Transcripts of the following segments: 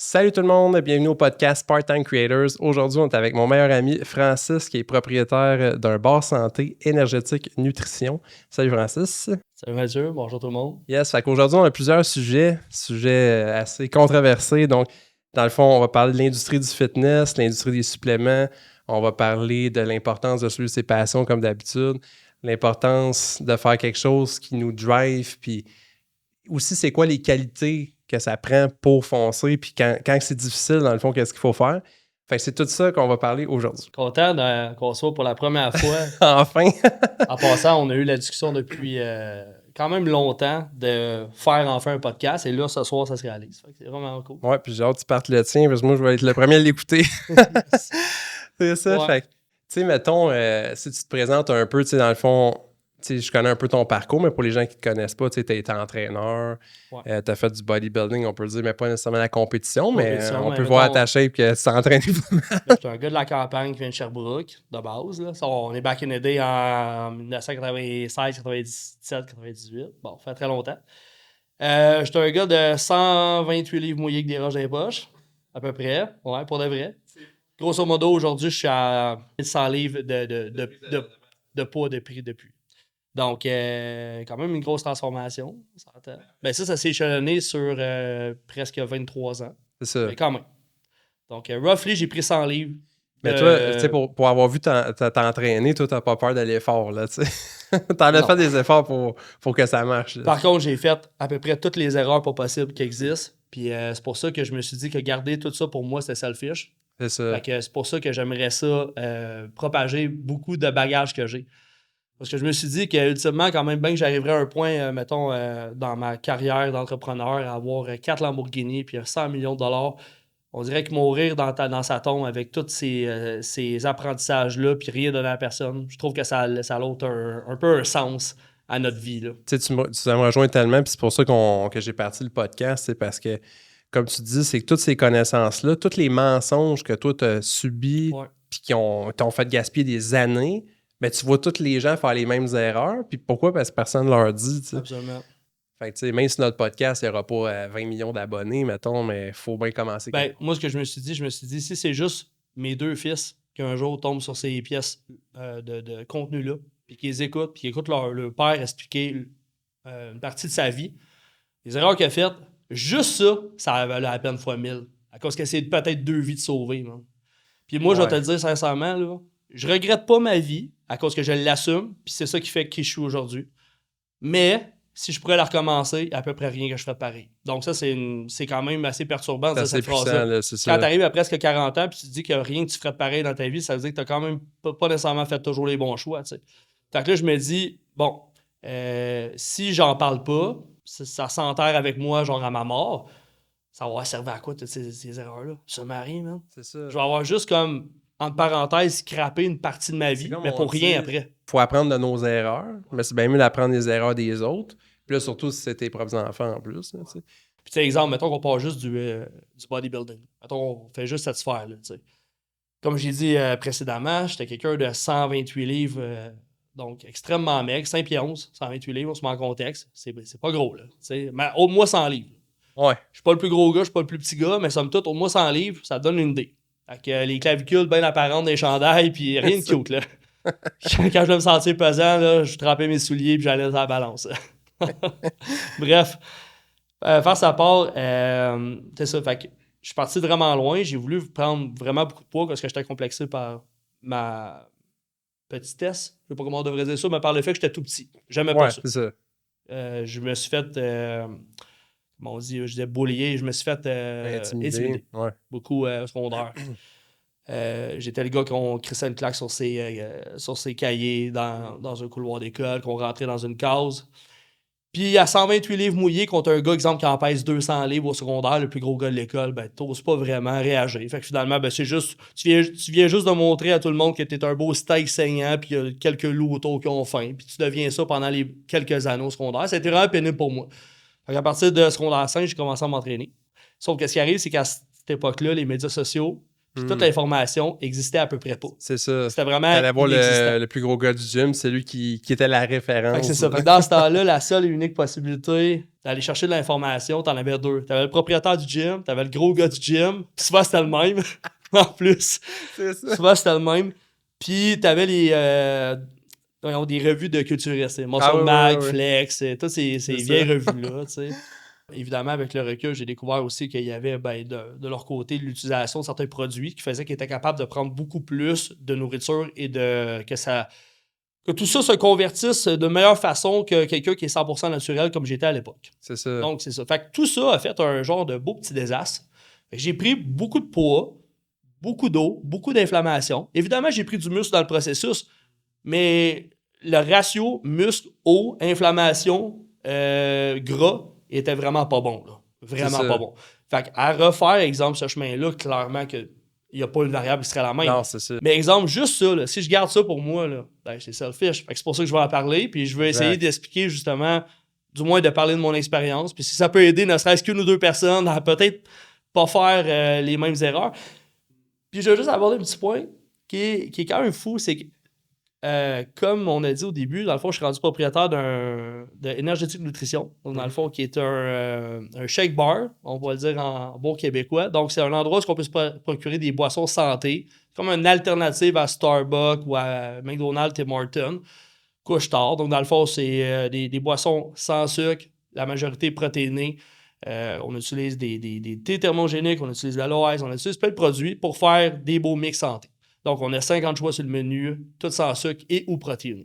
Salut tout le monde, bienvenue au podcast Part-Time Creators. Aujourd'hui, on est avec mon meilleur ami Francis, qui est propriétaire d'un bar santé énergétique nutrition. Salut Francis. Salut Mathieu, bonjour tout le monde. Yes, fait qu'aujourd'hui, on a plusieurs sujets assez controversés. Donc, dans le fond, on va parler de l'industrie du fitness, l'industrie des suppléments. On va parler de l'importance de suivre ses passions comme d'habitude, l'importance de faire quelque chose qui nous drive, puis aussi, c'est quoi les qualités que ça prend pour foncer, puis quand c'est difficile, dans le fond, qu'est-ce qu'il faut faire. Fait que c'est tout ça qu'on va parler aujourd'hui. Content qu'on soit pour la première fois. Enfin! En passant, on a eu la discussion depuis quand même longtemps de faire enfin un podcast, et là, ce soir, ça se réalise. Fait que c'est vraiment cool. Ouais, puis j'ai hâte que tu partes le tien, parce que moi, je vais être le premier à l'écouter. C'est ça, Ouais. fait que, tu sais, mettons, si tu te présentes un peu, tu sais, dans le fond, tu sais, je connais un peu ton parcours, mais pour les gens qui te connaissent pas, tu sais, t'as été entraîneur, t'as fait du bodybuilding, on peut le dire, mais pas nécessairement la compétition, mais on peut voir à ta shape que tu t'entraînes. Je suis un gars de la campagne qui vient de Sherbrooke, de base. Là. On est back in the day en 1996, 97, 98. Bon, ça fait très longtemps. Je suis un gars de 128 livres mouillés avec des roches dans les poches, à peu près. Ouais, pour de vrai. Grosso modo, aujourd'hui, je suis à 1100 livres de poids de prix depuis. Donc, quand même une grosse transformation. Ben ça s'est échelonné sur presque 23 ans. C'est ça. Mais quand même. Donc, roughly, j'ai pris 100 livres. Mais toi, tu sais, pour avoir vu t'entraîner, toi, t'as pas peur de l'effort, là, tu sais. T'en as fait des efforts pour que ça marche. Là. Par contre, j'ai fait à peu près toutes les erreurs pas possibles qui existent. Puis c'est pour ça que je me suis dit que garder tout ça, pour moi, c'était selfish. C'est ça. Fait que c'est pour ça que j'aimerais ça propager beaucoup de bagages que j'ai. Parce que je me suis dit qu'ultimement, quand même bien que j'arriverais à un point, mettons, dans ma carrière d'entrepreneur, à avoir 4 Lamborghini puis 100 millions de dollars, on dirait que mourir dans sa tombe avec tous ces apprentissages-là puis rien donner à personne, je trouve que ça a un peu un sens à notre vie. Là. Tu sais, tu me rejoins tellement, puis c'est pour ça que j'ai parti le podcast, c'est parce que, comme tu dis, c'est que toutes ces connaissances-là, tous les mensonges que toi, tu as subis, puis qui t'ont fait gaspiller des années, ben, tu vois tous les gens faire les mêmes erreurs. Puis pourquoi? Parce que personne ne leur dit. T'sais. Absolument. Fait que, tu sais, même si notre podcast, il n'y aura pas 20 millions d'abonnés, mettons, mais il faut bien commencer. Ben, moi, ce que je me suis dit, si c'est juste mes 2 fils qui un jour tombent sur ces pièces de contenu-là, puis qu'ils écoutent, puis qu'ils écoutent leur père expliquer une partie de sa vie, les erreurs qu'il a faites, juste ça a valu la peine fois 1000. À cause que c'est peut-être 2 vies de sauver, man. Puis moi, je vais te le dire sincèrement, là, je regrette pas ma vie à cause que je l'assume, puis c'est ça qui fait qui je suis aujourd'hui. Mais si je pourrais la recommencer, il y a à peu près rien que je ferais pareil. Donc ça, c'est quand même assez perturbant de dire cette phrase-là. Quand tu arrives à presque 40 ans puis tu te dis qu'il n'y a rien que tu ferais pareil dans ta vie, ça veut dire que tu n'as quand même pas nécessairement fait toujours les bons choix. T'sais. Fait que là, je me dis, bon, si j'en parle pas, ça s'enterre avec moi genre à ma mort, ça va avoir servi à quoi toutes ces erreurs-là? Je me marie, man. C'est ça. Je vais avoir juste comme, entre parenthèses, scraper une partie de ma vie, mais pour rien après. Faut apprendre de nos erreurs, mais c'est bien mieux d'apprendre des erreurs des autres. Puis là, surtout si c'est tes propres enfants en plus. Là, puis, tu sais, exemple, mettons qu'on part juste du bodybuilding. Mettons, on fait juste cette sphère-là, tu sais. Comme j'ai dit précédemment, j'étais quelqu'un de 128 livres, donc extrêmement maigre, 5 pieds 11, 128 livres, on se met en contexte. C'est pas gros, là. Tu sais, mais au moins 100 livres. Ouais. Je suis pas le plus gros gars, je suis pas le plus petit gars, mais somme toute, au moins 100 livres, ça donne une idée. Fait que les clavicules bien apparentes des chandails, puis rien de cute, là. Quand je vais me sentir pesant, là, je trempais mes souliers puis j'allais dans la balance. Bref, face à part, c'est ça. Fait que je suis parti vraiment loin. J'ai voulu prendre vraiment beaucoup de poids parce que j'étais complexé par ma petitesse. Je sais pas comment on devrait dire ça, mais par le fait que j'étais tout petit. J'aimais pas ça. C'est ça. Je me suis fait, comment on dit, je disais bullier. Je me suis fait intimider. Ouais. Beaucoup au secondaire. J'étais le gars qu'on crissait une claque sur ses cahiers dans un couloir d'école, qu'on rentrait dans une case. Puis à 128 livres mouillés contre un gars, exemple, qui en pèse 200 livres au secondaire, le plus gros gars de l'école, ben t'oses pas vraiment réagir. Fait que finalement, ben c'est juste, tu viens juste de montrer à tout le monde que t'es un beau steak saignant, puis il y a quelques loups autour qui ont faim, puis tu deviens ça pendant les quelques années au secondaire. C'était vraiment pénible pour moi. Fait qu'à partir de secondaire 5, j'ai commencé à m'entraîner. Sauf que ce qui arrive, c'est qu'à cette époque-là, les médias sociaux, Puis toute l'information existait à peu près pas. C'est ça. C'était vraiment T'allais voir inexistant. le plus gros gars du gym, c'est lui qui était la référence. Fait que c'est ça. Fait que dans ce temps-là, la seule et unique possibilité d'aller chercher de l'information, t'en avais deux. T'avais le propriétaire du gym, t'avais le gros gars du gym, puis souvent c'était le même, en plus. C'est ça. Souvent c'était le même. Puis t'avais des revues de culturistes, Muscle Mag, Flex, toutes ces vieilles revues-là, tu sais. Évidemment, avec le recul, j'ai découvert aussi qu'il y avait de leur côté l'utilisation de certains produits qui faisaient qu'ils étaient capables de prendre beaucoup plus de nourriture et que tout ça se convertisse de meilleure façon que quelqu'un qui est 100% naturel comme j'étais à l'époque. C'est ça. Donc, c'est ça. Fait que tout ça a fait un genre de beau petit désastre. Fait que j'ai pris beaucoup de poids, beaucoup d'eau, beaucoup d'inflammation. Évidemment, j'ai pris du muscle dans le processus, mais le ratio muscle-eau, inflammation, gras était vraiment pas bon. Là. Vraiment pas bon. Fait qu'à refaire, exemple, ce chemin-là, clairement que il n'y a pas une variable qui serait la même. Non, c'est ça. Mais exemple, juste ça, là, si je garde ça pour moi, là, ben, c'est selfish. Fait que c'est pour ça que je vais en parler, puis je vais essayer d'expliquer justement, du moins de parler de mon expérience. Puis si ça peut aider ne serait-ce qu'une ou deux personnes à peut-être pas faire les mêmes erreurs. Puis je veux juste aborder un petit point qui est quand même fou, c'est que comme on a dit au début, dans le fond, je suis rendu propriétaire de Energetic Nutrition. Donc, dans le fond, qui est un shake bar, on va le dire en bon québécois. Donc, c'est un endroit où on peut se procurer des boissons santé, comme une alternative à Starbucks ou à McDonald's et Martin, couche-tard. Donc, dans le fond, c'est des boissons sans sucre, la majorité protéinée. On utilise des thés thermogéniques, on utilise de l'aloès, on utilise plein de produits pour faire des beaux mix santé. Donc, on a 50 choix sur le menu, tout sans sucre et ou protéines.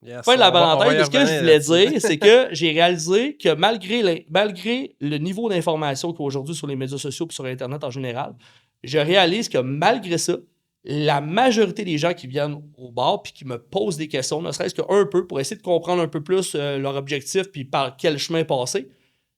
Yes, Fin de la parenthèse, ce que je voulais dire, c'est que j'ai réalisé que malgré le niveau d'information qu'il y a aujourd'hui sur les médias sociaux et sur Internet en général, je réalise que malgré ça, la majorité des gens qui viennent au bar puis qui me posent des questions, ne serait-ce qu'un peu, pour essayer de comprendre un peu plus leur objectif puis par quel chemin passer,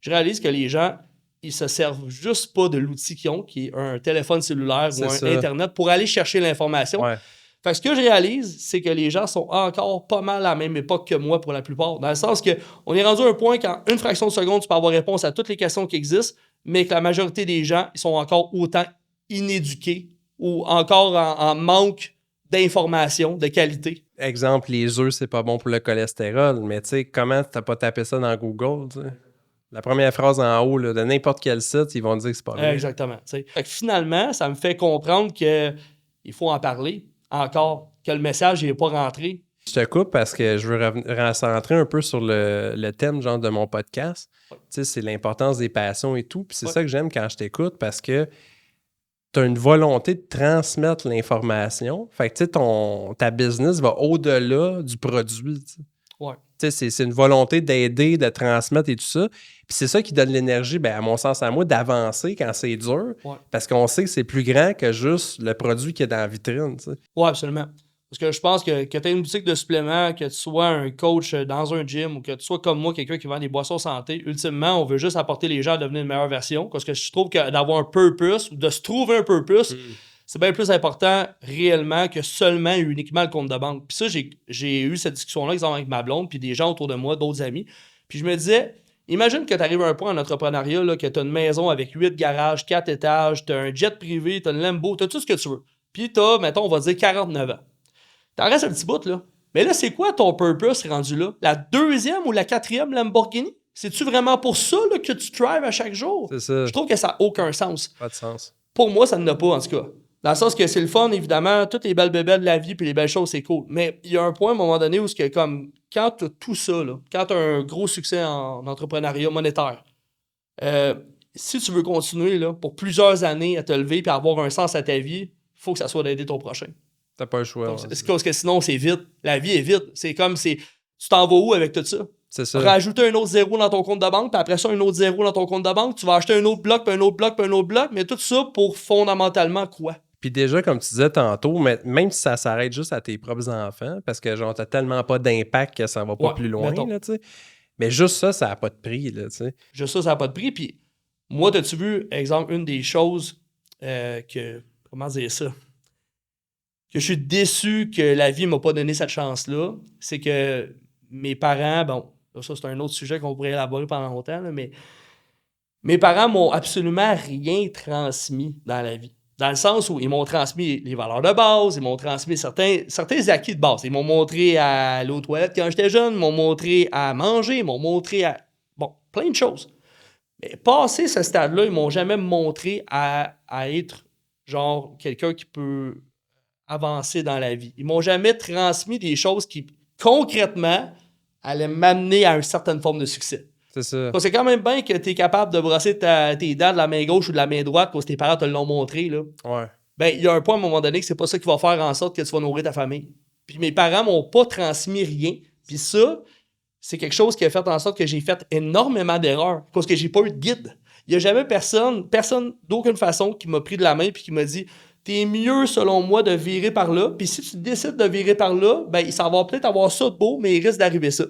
je réalise que les gens, ils se servent juste pas de l'outil qu'ils ont, qui est un téléphone cellulaire ou un Internet, pour aller chercher l'information. Ouais. Fait que ce que je réalise, c'est que les gens sont encore pas mal à la même époque que moi pour la plupart. Dans le sens que on est rendu à un point qu'en une fraction de seconde, tu peux avoir réponse à toutes les questions qui existent, mais que la majorité des gens, ils sont encore autant inéduqués ou encore en manque d'informations de qualité. Exemple, les œufs, c'est pas bon pour le cholestérol, mais tu sais, comment t'as pas tapé ça dans Google, tu sais? La première phrase en haut là, de n'importe quel site, ils vont dire que c'est pas vrai. Exactement. Fait que finalement, ça me fait comprendre qu'il faut en parler encore, que le message n'est pas rentré. Je te coupe parce que je veux recentrer un peu sur le thème genre de mon podcast. Tu sais, c'est l'importance des passions et tout. Puis c'est ça que j'aime quand je t'écoute parce que tu as une volonté de transmettre l'information. Fait que tu sais, ta business va au-delà du produit. T'sais. Ouais. C'est une volonté d'aider, de transmettre et tout ça. Puis c'est ça qui donne l'énergie, à mon sens à moi, d'avancer quand c'est dur. Ouais. Parce qu'on sait que c'est plus grand que juste le produit qui est dans la vitrine. Oui, absolument. Parce que je pense que tu aies une boutique de suppléments, que tu sois un coach dans un gym ou que tu sois comme moi, quelqu'un qui vend des boissons santé, ultimement, on veut juste apporter les gens à devenir une meilleure version. Parce que je trouve que d'avoir un purpose ou de se trouver un purpose, c'est bien plus important réellement que seulement et uniquement le compte de banque. Puis ça, j'ai eu cette discussion-là, exemple, avec ma blonde, puis des gens autour de moi, d'autres amis. Puis je me disais, imagine que tu arrives à un point en entrepreneuriat, là, que tu as une maison avec 8 garages, 4 étages, tu as un jet privé, tu as une Lambo, tu as tout ce que tu veux. Puis tu as, mettons, on va dire 49 ans. T'en restes un petit bout, là. Mais là, c'est quoi ton purpose rendu là? La deuxième ou la quatrième Lamborghini? C'est-tu vraiment pour ça là, que tu drives à chaque jour? C'est ça. Je trouve que ça n'a aucun sens. Pas de sens. Pour moi, ça n'a pas, en tout cas. Dans le sens que c'est le fun, évidemment, toutes les belles bébelles de la vie puis les belles choses, c'est cool. Mais il y a un point, à un moment donné, où c'est comme, quand tu as tout ça, là, quand tu as un gros succès en entrepreneuriat monétaire, si tu veux continuer là, pour plusieurs années à te lever et avoir un sens à ta vie, il faut que ça soit d'aider ton prochain. T'as pas le choix. Donc, parce que sinon, c'est vide. La vie est vide. C'est comme, tu t'en vas où avec tout ça? C'est ça. Rajouter un autre zéro dans ton compte de banque, puis après ça, un autre zéro dans ton compte de banque. Tu vas acheter un autre bloc, puis un autre bloc, puis un autre bloc. Mais tout ça pour fondamentalement quoi? Puis déjà, comme tu disais tantôt, même si ça s'arrête juste à tes propres enfants, parce que genre, t'as tellement pas d'impact que ça va pas plus loin, là, tu sais. Mais juste ça n'a pas de prix, là, tu sais. Juste ça n'a pas de prix. Puis moi, as-tu vu, exemple, une des choses comment dire ça? Que je suis déçu que la vie m'a pas donné cette chance-là, c'est que mes parents, bon, ça c'est un autre sujet qu'on pourrait élaborer pendant longtemps, là, mais mes parents m'ont absolument rien transmis dans la vie. Dans le sens où ils m'ont transmis les valeurs de base, ils m'ont transmis certains acquis de base. Ils m'ont montré à aller aux toilettes quand j'étais jeune, ils m'ont montré à manger, ils m'ont montré à... Bon, plein de choses. Mais passé ce stade-là, ils m'ont jamais montré à être genre quelqu'un qui peut avancer dans la vie. Ils m'ont jamais transmis des choses qui, concrètement, allaient m'amener à une certaine forme de succès. C'est ça. Parce que c'est quand même bien que tu es capable de brosser tes dents de la main gauche ou de la main droite parce que tes parents te l'ont montré. Là. Ouais. Ben, il y a un point à un moment donné que c'est pas ça qui va faire en sorte que tu vas nourrir ta famille. Puis mes parents m'ont pas transmis rien. Puis ça, c'est quelque chose qui a fait en sorte que j'ai fait énormément d'erreurs parce que j'ai pas eu de guide. Il y a jamais personne d'aucune façon qui m'a pris de la main puis qui m'a dit t'es mieux selon moi de virer par là. Puis si tu décides de virer par là, ben ça va peut-être avoir ça de beau, mais il risque d'arriver ça.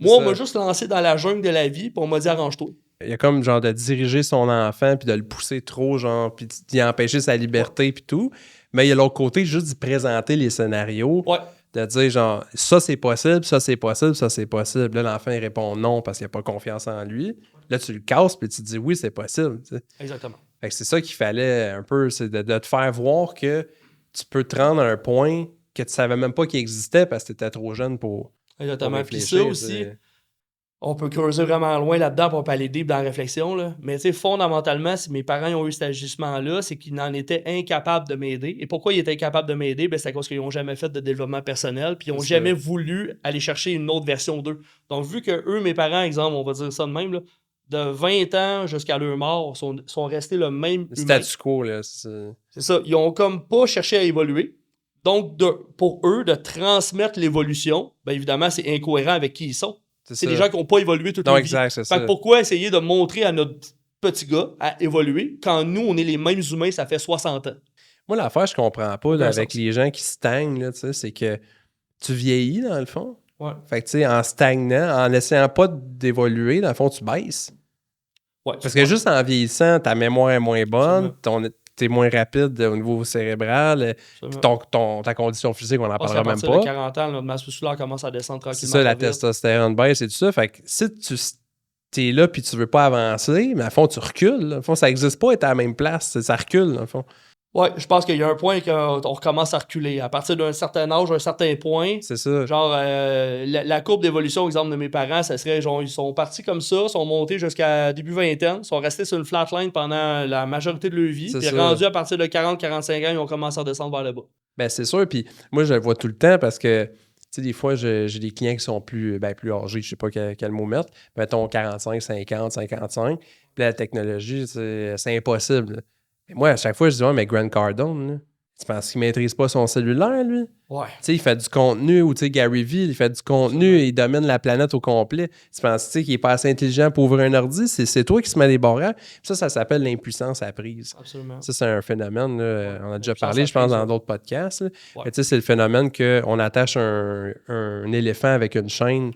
Moi, on m'a juste lancé dans la jungle de la vie, puis on m'a dit arrange-toi. Il y a comme genre de diriger son enfant, puis de le pousser trop, genre, puis d'y empêcher sa liberté, puis tout. Mais il y a l'autre côté, juste d'y présenter les scénarios. Ouais. De dire genre, ça c'est possible, ça c'est possible, ça c'est possible. Là, l'enfant il répond non parce qu'il n'a pas confiance en lui. Là, tu le casses, puis tu te dis oui, c'est possible. Tu sais. Exactement. Fait que c'est ça qu'il fallait un peu, c'est de te faire voir que tu peux te rendre à un point que tu savais même pas qu'il existait parce que tu étais trop jeune pour. Exactement. Puis ça aussi, on peut creuser vraiment loin là-dedans pour pas aller deep dans la réflexion. Là. Mais tu sais, fondamentalement, si mes parents ont eu cet agissement-là, c'est qu'ils n'en étaient incapables de m'aider. Et pourquoi ils étaient incapables de m'aider? Ben, c'est à cause qu'ils n'ont jamais fait de développement personnel, puis ils n'ont jamais voulu aller chercher une autre version d'eux. Donc, vu que eux, mes parents, exemple, on va dire ça de même, là, de 20 ans jusqu'à leur mort, sont restés le même humain. Statu quo, là. C'est ça. Ils ont comme pas cherché à évoluer. Donc, pour eux, de transmettre l'évolution, bien évidemment, c'est incohérent avec qui ils sont. C'est des gens qui n'ont pas évolué toute leur vie. Exact, c'est ça. Fait que pourquoi essayer de montrer à notre petit gars à évoluer quand nous, on est les mêmes humains, ça fait 60 ans? Moi, l'affaire, je comprends pas là, avec les gens qui stagnent, là, c'est que tu vieillis, dans le fond. Ouais. Fait que, tu sais, en stagnant, en essayant pas d'évoluer, dans le fond, tu baisses. Ouais, parce que juste en vieillissant, ta mémoire est moins bonne, t'es moins rapide au niveau cérébral, ta condition physique, on n'en parlera même pas. À 40 ans, notre masse musculaire commence à descendre tranquillement. C'est ça, la testostérone baisse et tout ça. Fait que si tu es là puis tu veux pas avancer, mais à fond, tu recules. Là. À fond, ça n'existe pas être à la même place. Ça recule, dans le fond. Ouais, je pense qu'il y a un point qu'on recommence à reculer. À partir d'un certain âge, un certain point. C'est ça. Genre, la courbe d'évolution, exemple de mes parents, ça serait genre, ils sont partis comme ça, sont montés jusqu'à début vingtaine, sont restés sur une flatline pendant la majorité de leur vie. Puis rendus à partir de 40-45 ans, ils ont commencé à descendre vers le bas. Ben, c'est sûr. Puis moi, je le vois tout le temps parce que, tu sais, des fois, j'ai des clients qui sont plus âgés, je sais pas quel mot mettre. Mettons 45, 50, 55. Puis la technologie, c'est impossible. Et moi, à chaque fois, je dis, ouais, mais Grant Cardone, là, tu penses qu'il maîtrise pas son cellulaire, lui? Ouais. Tu sais, il fait du contenu, ou tu sais, Gary Vee, il fait du contenu, il domine la planète au complet. Tu penses, tu sais, qu'il est pas assez intelligent pour ouvrir un ordi? C'est toi qui se mets des barrières. Ça s'appelle l'impuissance apprise. Absolument. Ça, c'est un phénomène, là, on a déjà parlé, je pense, dans d'autres podcasts. Ouais. Tu sais, c'est le phénomène qu'on attache un éléphant avec une chaîne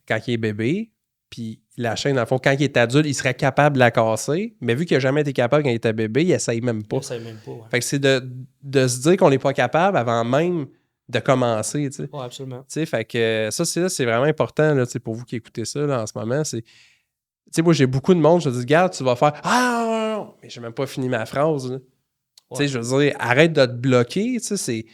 quand il est bébé. Puis la chaîne, dans le fond, quand il est adulte, il serait capable de la casser. Mais vu qu'il n'a jamais été capable quand il était bébé, il essaye même pas. Fait que c'est de se dire qu'on n'est pas capable avant même de commencer. Tu sais. Oui, absolument. Tu sais, fait que ça, c'est vraiment important là, pour vous qui écoutez ça là, en ce moment. Tu sais, moi, j'ai beaucoup de monde, je dis, regarde, tu vas faire ah, non, mais j'ai même pas fini ma phrase. Tu sais, je veux dire, arrête de te bloquer. Tu sais, c'est.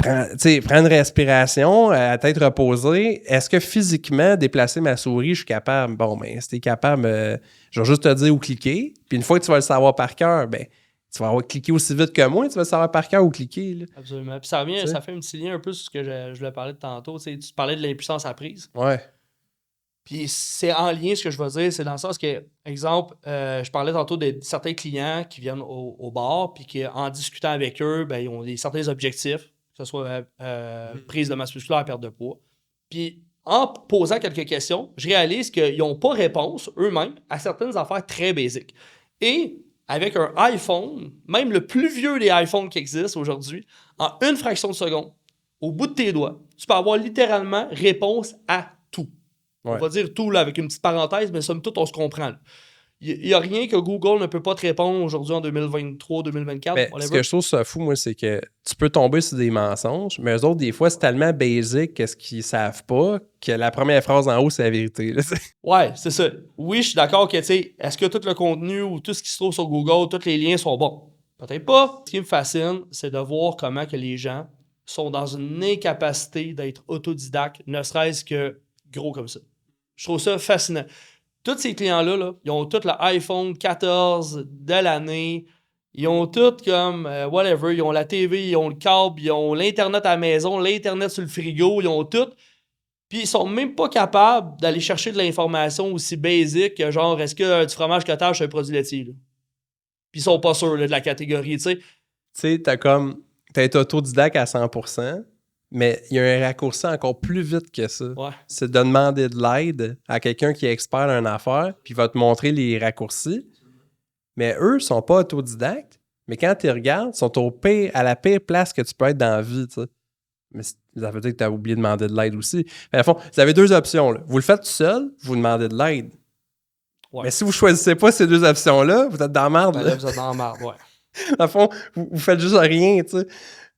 Prends une respiration, à tête reposée. Est-ce que physiquement, déplacer ma souris, je suis capable? Bon, ben, si t'es capable, je vais juste te dire où cliquer. Puis une fois que tu vas le savoir par cœur, ben, tu vas avoir cliqué aussi vite que moi, tu vas le savoir par cœur où cliquer. Là. Absolument. Puis ça fait un petit lien un peu sur ce que je voulais parler de tantôt. Tu parlais de l'impuissance apprise. Ouais. Puis c'est en lien, ce que je veux dire, c'est dans le sens que, exemple, je parlais tantôt de certains clients qui viennent au bar, puis qu'en discutant avec eux, ben, ils ont certains objectifs. Que ce soit prise de masse musculaire, perte de poids. Puis, en posant quelques questions, je réalise qu'ils n'ont pas réponse eux-mêmes à certaines affaires très basiques. Et avec un iPhone, même le plus vieux des iPhones qui existent aujourd'hui, en une fraction de seconde, au bout de tes doigts, tu peux avoir littéralement réponse à tout. Ouais. On va dire tout là, avec une petite parenthèse, mais somme toute, on se comprend. Il n'y a rien que Google ne peut pas te répondre aujourd'hui en 2023-2024. Ben, ce que je trouve ça fou, moi, c'est que tu peux tomber sur des mensonges, mais eux autres, des fois, c'est tellement basic qu'est-ce qu'ils savent pas que la première phrase en haut, c'est la vérité. Là. Ouais, c'est ça. Oui, je suis d'accord que, tu sais, est-ce que tout le contenu ou tout ce qui se trouve sur Google, tous les liens sont bons? Peut-être pas. Ce qui me fascine, c'est de voir comment que les gens sont dans une incapacité d'être autodidactes, ne serait-ce que gros comme ça. Je trouve ça fascinant. Tous ces clients-là, là, ils ont tous l'iPhone 14 de l'année. Ils ont tout comme whatever. Ils ont la TV, ils ont le câble, ils ont l'Internet à la maison, l'Internet sur le frigo, ils ont tout. Puis ils sont même pas capables d'aller chercher de l'information aussi basique que genre est-ce que du fromage cottage c'est un produit laitier, là? Puis ils sont pas sûrs là, de la catégorie, tu sais. Tu sais, t'as été autodidacte à 100%, mais il y a un raccourci encore plus vite que ça. Ouais. C'est de demander de l'aide à quelqu'un qui est expert dans une affaire, puis il va te montrer les raccourcis. Mais eux sont pas autodidactes, mais quand tu regardes, ils sont à la pire place que tu peux être dans la vie, tu sais. Mais ça veut dire que tu as oublié de demander de l'aide aussi. Mais à fond, vous avez deux options, là. Vous le faites tout seul, vous demandez de l'aide. Ouais. Mais si vous choisissez pas ces deux options-là, vous êtes dans la merde. Ben là, vous êtes dans la merde, ouais. À fond, vous faites juste rien, tu sais.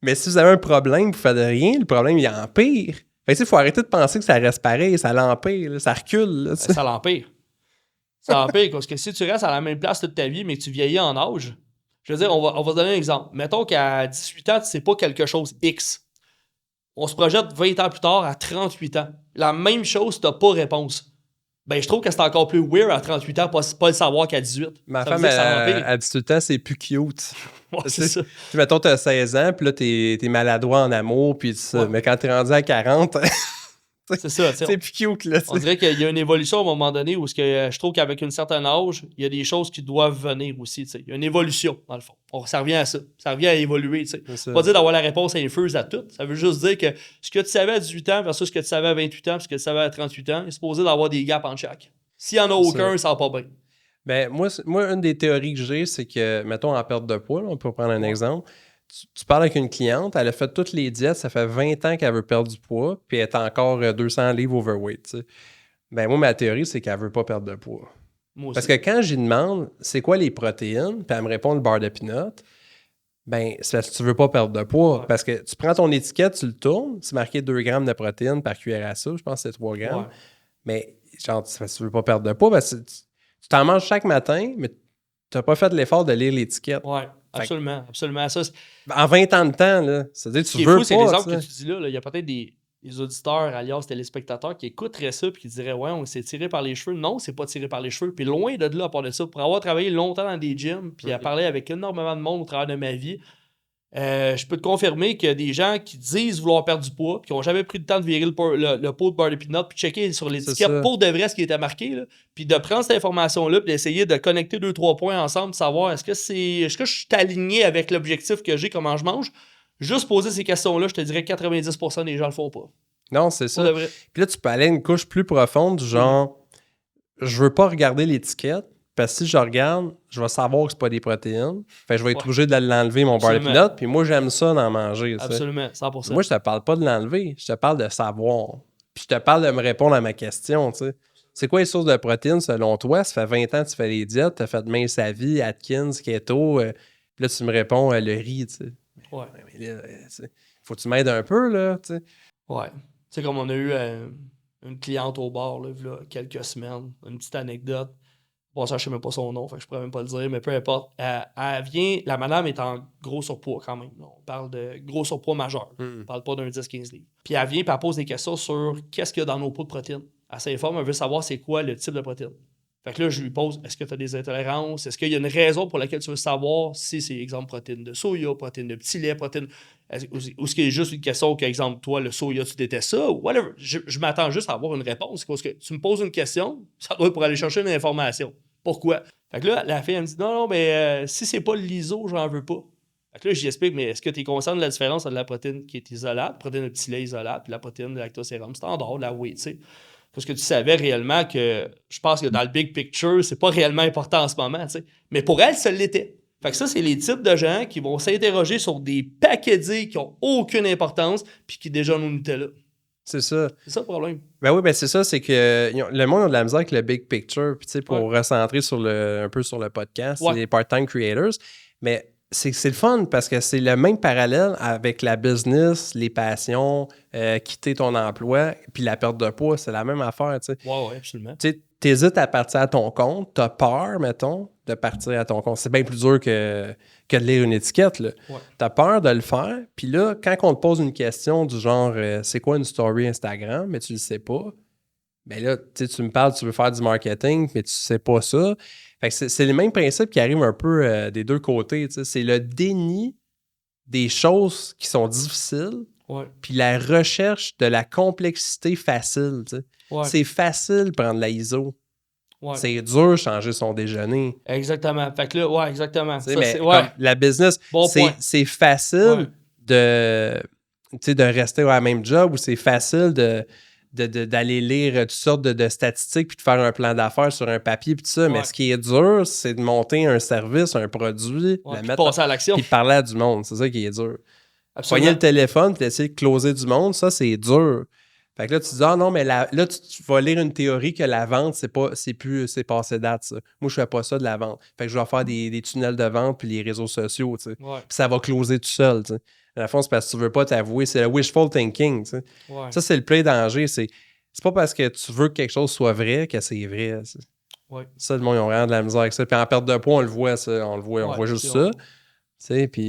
Mais si vous avez un problème, vous faites rien, le problème, il empire. Fait que, il faut arrêter de penser que ça reste pareil, ça l'empire, là, ça recule. Là, Ça l'empire. Ça l'empire, parce que si tu restes à la même place toute ta vie, mais que tu vieillis en âge, je veux dire, on va donner un exemple. Mettons qu'à 18 ans, tu sais pas quelque chose X. On se projette 20 ans plus tard à 38 ans. La même chose, tu n'as pas réponse. Ben, je trouve que c'est encore plus weird à 38 ans, pas le savoir qu'à 18. Ma Ça veut femme, dire que ça l'empire. à 18 ans, c'est plus cute. Ouais, c'est ça. Tu mettons, t'as 16 ans, puis là, t'es maladroit en amour, puis ça. Ouais. Mais quand t'es rendu à 40, C'est ça, tu sais. c'est plus cute, là. On dirait qu'il y a une évolution à un moment donné où je trouve qu'avec un certain âge, il y a des choses qui doivent venir aussi. Il y a une évolution, dans le fond. Ça revient à ça. Ça revient à évoluer. Ça veut pas dire d'avoir la réponse infuse à tout. Ça veut juste dire que ce que tu savais à 18 ans versus ce que tu savais à 28 ans, ce que tu savais à 38 ans, il est supposé d'avoir des gaps en chaque. S'il n'y en a aucun, ça va pas bien. Ben, moi, une des théories que j'ai, c'est que, mettons, en perte de poids, là, on peut prendre un exemple. Tu parles avec une cliente, elle a fait toutes les diètes, ça fait 20 ans qu'elle veut perdre du poids, puis elle est encore 200 livres overweight. T'sais. Ben, moi, ma théorie, c'est qu'elle veut pas perdre de poids. Moi aussi. Parce que quand j'y demande, c'est quoi les protéines, puis elle me répond le beurre de pinot, ben, c'est parce que tu veux pas perdre de poids. Ouais. Parce que tu prends ton étiquette, tu le tournes, c'est marqué 2 grammes de protéines par cuillère à soupe, je pense que c'est 3 grammes. Ouais. Mais, genre, c'est parce que tu veux pas perdre de poids, parce que tu t'en manges chaque matin, mais tu n'as pas fait l'effort de lire l'étiquette. Ouais, absolument. Absolument. Ça, En 20 ans de temps, là, c'est-à-dire que ce tu qui est veux fou, pas. c'est l'exemple t'sais. que tu dis là. Il y a peut-être des auditeurs, alias téléspectateurs, qui écouteraient ça et qui diraient ouais, on s'est tiré par les cheveux. Non, c'est pas tiré par les cheveux. Puis loin de là, à part de ça, pour avoir travaillé longtemps dans des gyms puis à parler avec énormément de monde au travers de ma vie, je peux te confirmer qu'il y a des gens qui disent vouloir perdre du poids puis qui n'ont jamais pris le temps de virer le pot de beurre de pinot puis checker sur l'étiquette pour de vrai ce qui était marqué, là, puis de prendre cette information-là puis d'essayer de connecter 2-3 points ensemble, de savoir est-ce que je suis aligné avec l'objectif que j'ai, comment je mange. Juste poser ces questions-là, je te dirais que 90% des gens le font pas. Non, c'est ça. Pour de vrai. Puis là, tu peux aller à une couche plus profonde, du genre, je veux pas regarder l'étiquette, parce que si je regarde, je vais savoir que c'est pas des protéines. Fait que je vais être obligé de l'enlever, mon beurre de Absolument. pinot, puis moi, j'aime ça d'en manger. t'sais. Absolument, 100%. Moi, je te parle pas de l'enlever, je te parle de savoir. Puis je te parle de me répondre à ma question, tu sais. C'est quoi les sources de protéines selon toi? Ça fait 20 ans que tu fais les diètes, tu as fait mince à vie, Atkins, keto. Puis là, tu me réponds le riz, tu sais. Ouais. Mais là, faut que tu m'aides un peu, là, tu sais. Ouais. Tu sais, comme on a eu une cliente au bar, là, il y a quelques semaines, une petite anecdote. Bon, ça, je sais même pas son nom, fait que je pourrais même pas le dire, mais peu importe. Elle vient, la madame est en gros surpoids quand même. Là. On parle de gros surpoids majeur. On parle pas d'un 10-15 livres. Puis elle vient, puis elle pose des questions sur qu'est-ce qu'il y a dans nos pots de protéines. Elle s'informe, elle veut savoir c'est quoi le type de protéines. Fait que là, je lui pose, est-ce que tu as des intolérances? Est-ce qu'il y a une raison pour laquelle tu veux savoir si c'est, exemple, protéines de soya, protéines de petit lait, protéines... Ou est-ce qu'il y a juste une question qu'exemple, toi, le soya, tu détestes ça? Ou whatever. Je m'attends juste à avoir une réponse. Parce que tu me poses une question, ça doit être pour aller chercher une information. Pourquoi? Fait que là, la fille, elle me dit, non, mais si c'est pas l'ISO, j'en veux pas. Fait que là, j'y explique, mais est-ce que tu es conscient de la différence entre la protéine qui est isolate, la protéine de petit lait isolate, puis la protéine de lactosérum standard, là, oui, tu sais. Parce que tu savais réellement que, je pense que dans le big picture, c'est pas réellement important en ce moment, tu sais. Mais pour elle, ça l'était. Fait que ça, c'est les types de gens qui vont s'interroger sur des paquets d'idées qui ont aucune importance, puis qui déjà nous étaient là. C'est ça. C'est ça le problème. Ben oui, ben c'est ça, c'est que le monde a de la misère avec le big picture. Puis tu sais, pour recentrer un peu sur le podcast, c'est les part-time creators. Mais c'est le fun parce que c'est le même parallèle avec la business, les passions, quitter ton emploi, puis la perte de poids, c'est la même affaire, tu sais. Ouais, absolument. Tu sais, t'hésites à partir à ton compte, t'as peur, mettons, de partir à ton compte. C'est bien plus dur que de lire une étiquette, là. Ouais. T'as peur de le faire, puis là, quand on te pose une question du genre c'est quoi une story Instagram, mais tu le sais pas, ben là, tu me parles, tu veux faire du marketing, mais tu sais pas ça. Fait que c'est les mêmes principes qui arrivent un peu des deux côtés, tu sais. C'est le déni des choses qui sont difficiles, Ouais. puis la recherche de la complexité facile, tu sais. Ouais. C'est facile de prendre la ISO. Ouais. C'est dur de changer son déjeuner. Exactement. Fait que là, ouais, exactement. Tu sais, Ça, mais c'est, comme la business, bon point. c'est facile Ouais. de rester à la même job ou c'est facile d'aller lire toutes sortes de statistiques puis de faire un plan d'affaires sur un papier puis tout ça. Ouais. Mais ce qui est dur, c'est de monter un service, un produit, Ouais, le puis mettre passer à l'action. puis de parler à du monde. C'est ça qui est dur. Absolument. Pogner le téléphone puis essayer de closer du monde, ça, c'est dur. Fait que là, tu dis, ah non, mais là, tu vas lire une théorie que la vente, c'est passé date, ça. Moi, je fais pas ça de la vente. Fait que je vais faire des tunnels de vente puis les réseaux sociaux, tu sais. Ouais. Puis ça va closer tout seul, tu sais. À la fin, c'est parce que tu veux pas t'avouer. C'est le wishful thinking, tu sais. Ouais. Ça, c'est le plein danger. C'est pas parce que tu veux que quelque chose soit vrai que c'est vrai. Ouais. Ça, le monde, ils ont vraiment de la misère avec ça. Puis en perte de poids, on le voit, ça. On voit juste ça. Tu sais, puis...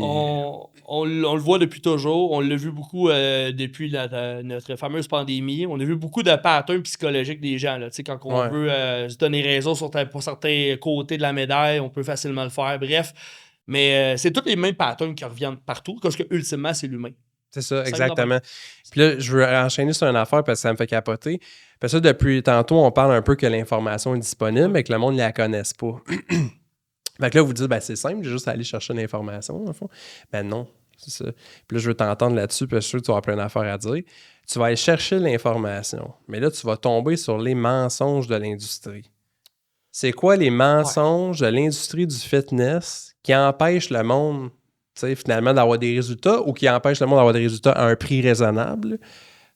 On le voit depuis toujours. On l'a vu beaucoup depuis notre fameuse pandémie. On a vu beaucoup de patterns psychologiques des gens. Là. Quand on veut se donner raison pour certains côtés de la médaille, on peut facilement le faire. Bref, mais c'est tous les mêmes patterns qui reviennent partout parce que ultimement, c'est l'humain. C'est ça, exactement. Puis là, je veux enchaîner sur une affaire parce que ça me fait capoter. Parce que depuis tantôt, on parle un peu que l'information est disponible, mais que le monde ne la connaisse pas. Fait que là, vous dites, ben, c'est simple, j'ai juste à aller chercher l'information, dans le fond. Ben non, c'est ça. Puis là, je veux t'entendre là-dessus, parce que je suis sûr que tu vas avoir plein d'affaires à dire. Tu vas aller chercher l'information, mais là, tu vas tomber sur les mensonges de l'industrie. C'est quoi les mensonges de l'industrie du fitness qui empêchent le monde, tu sais, finalement, d'avoir des résultats ou qui empêchent le monde d'avoir des résultats à un prix raisonnable?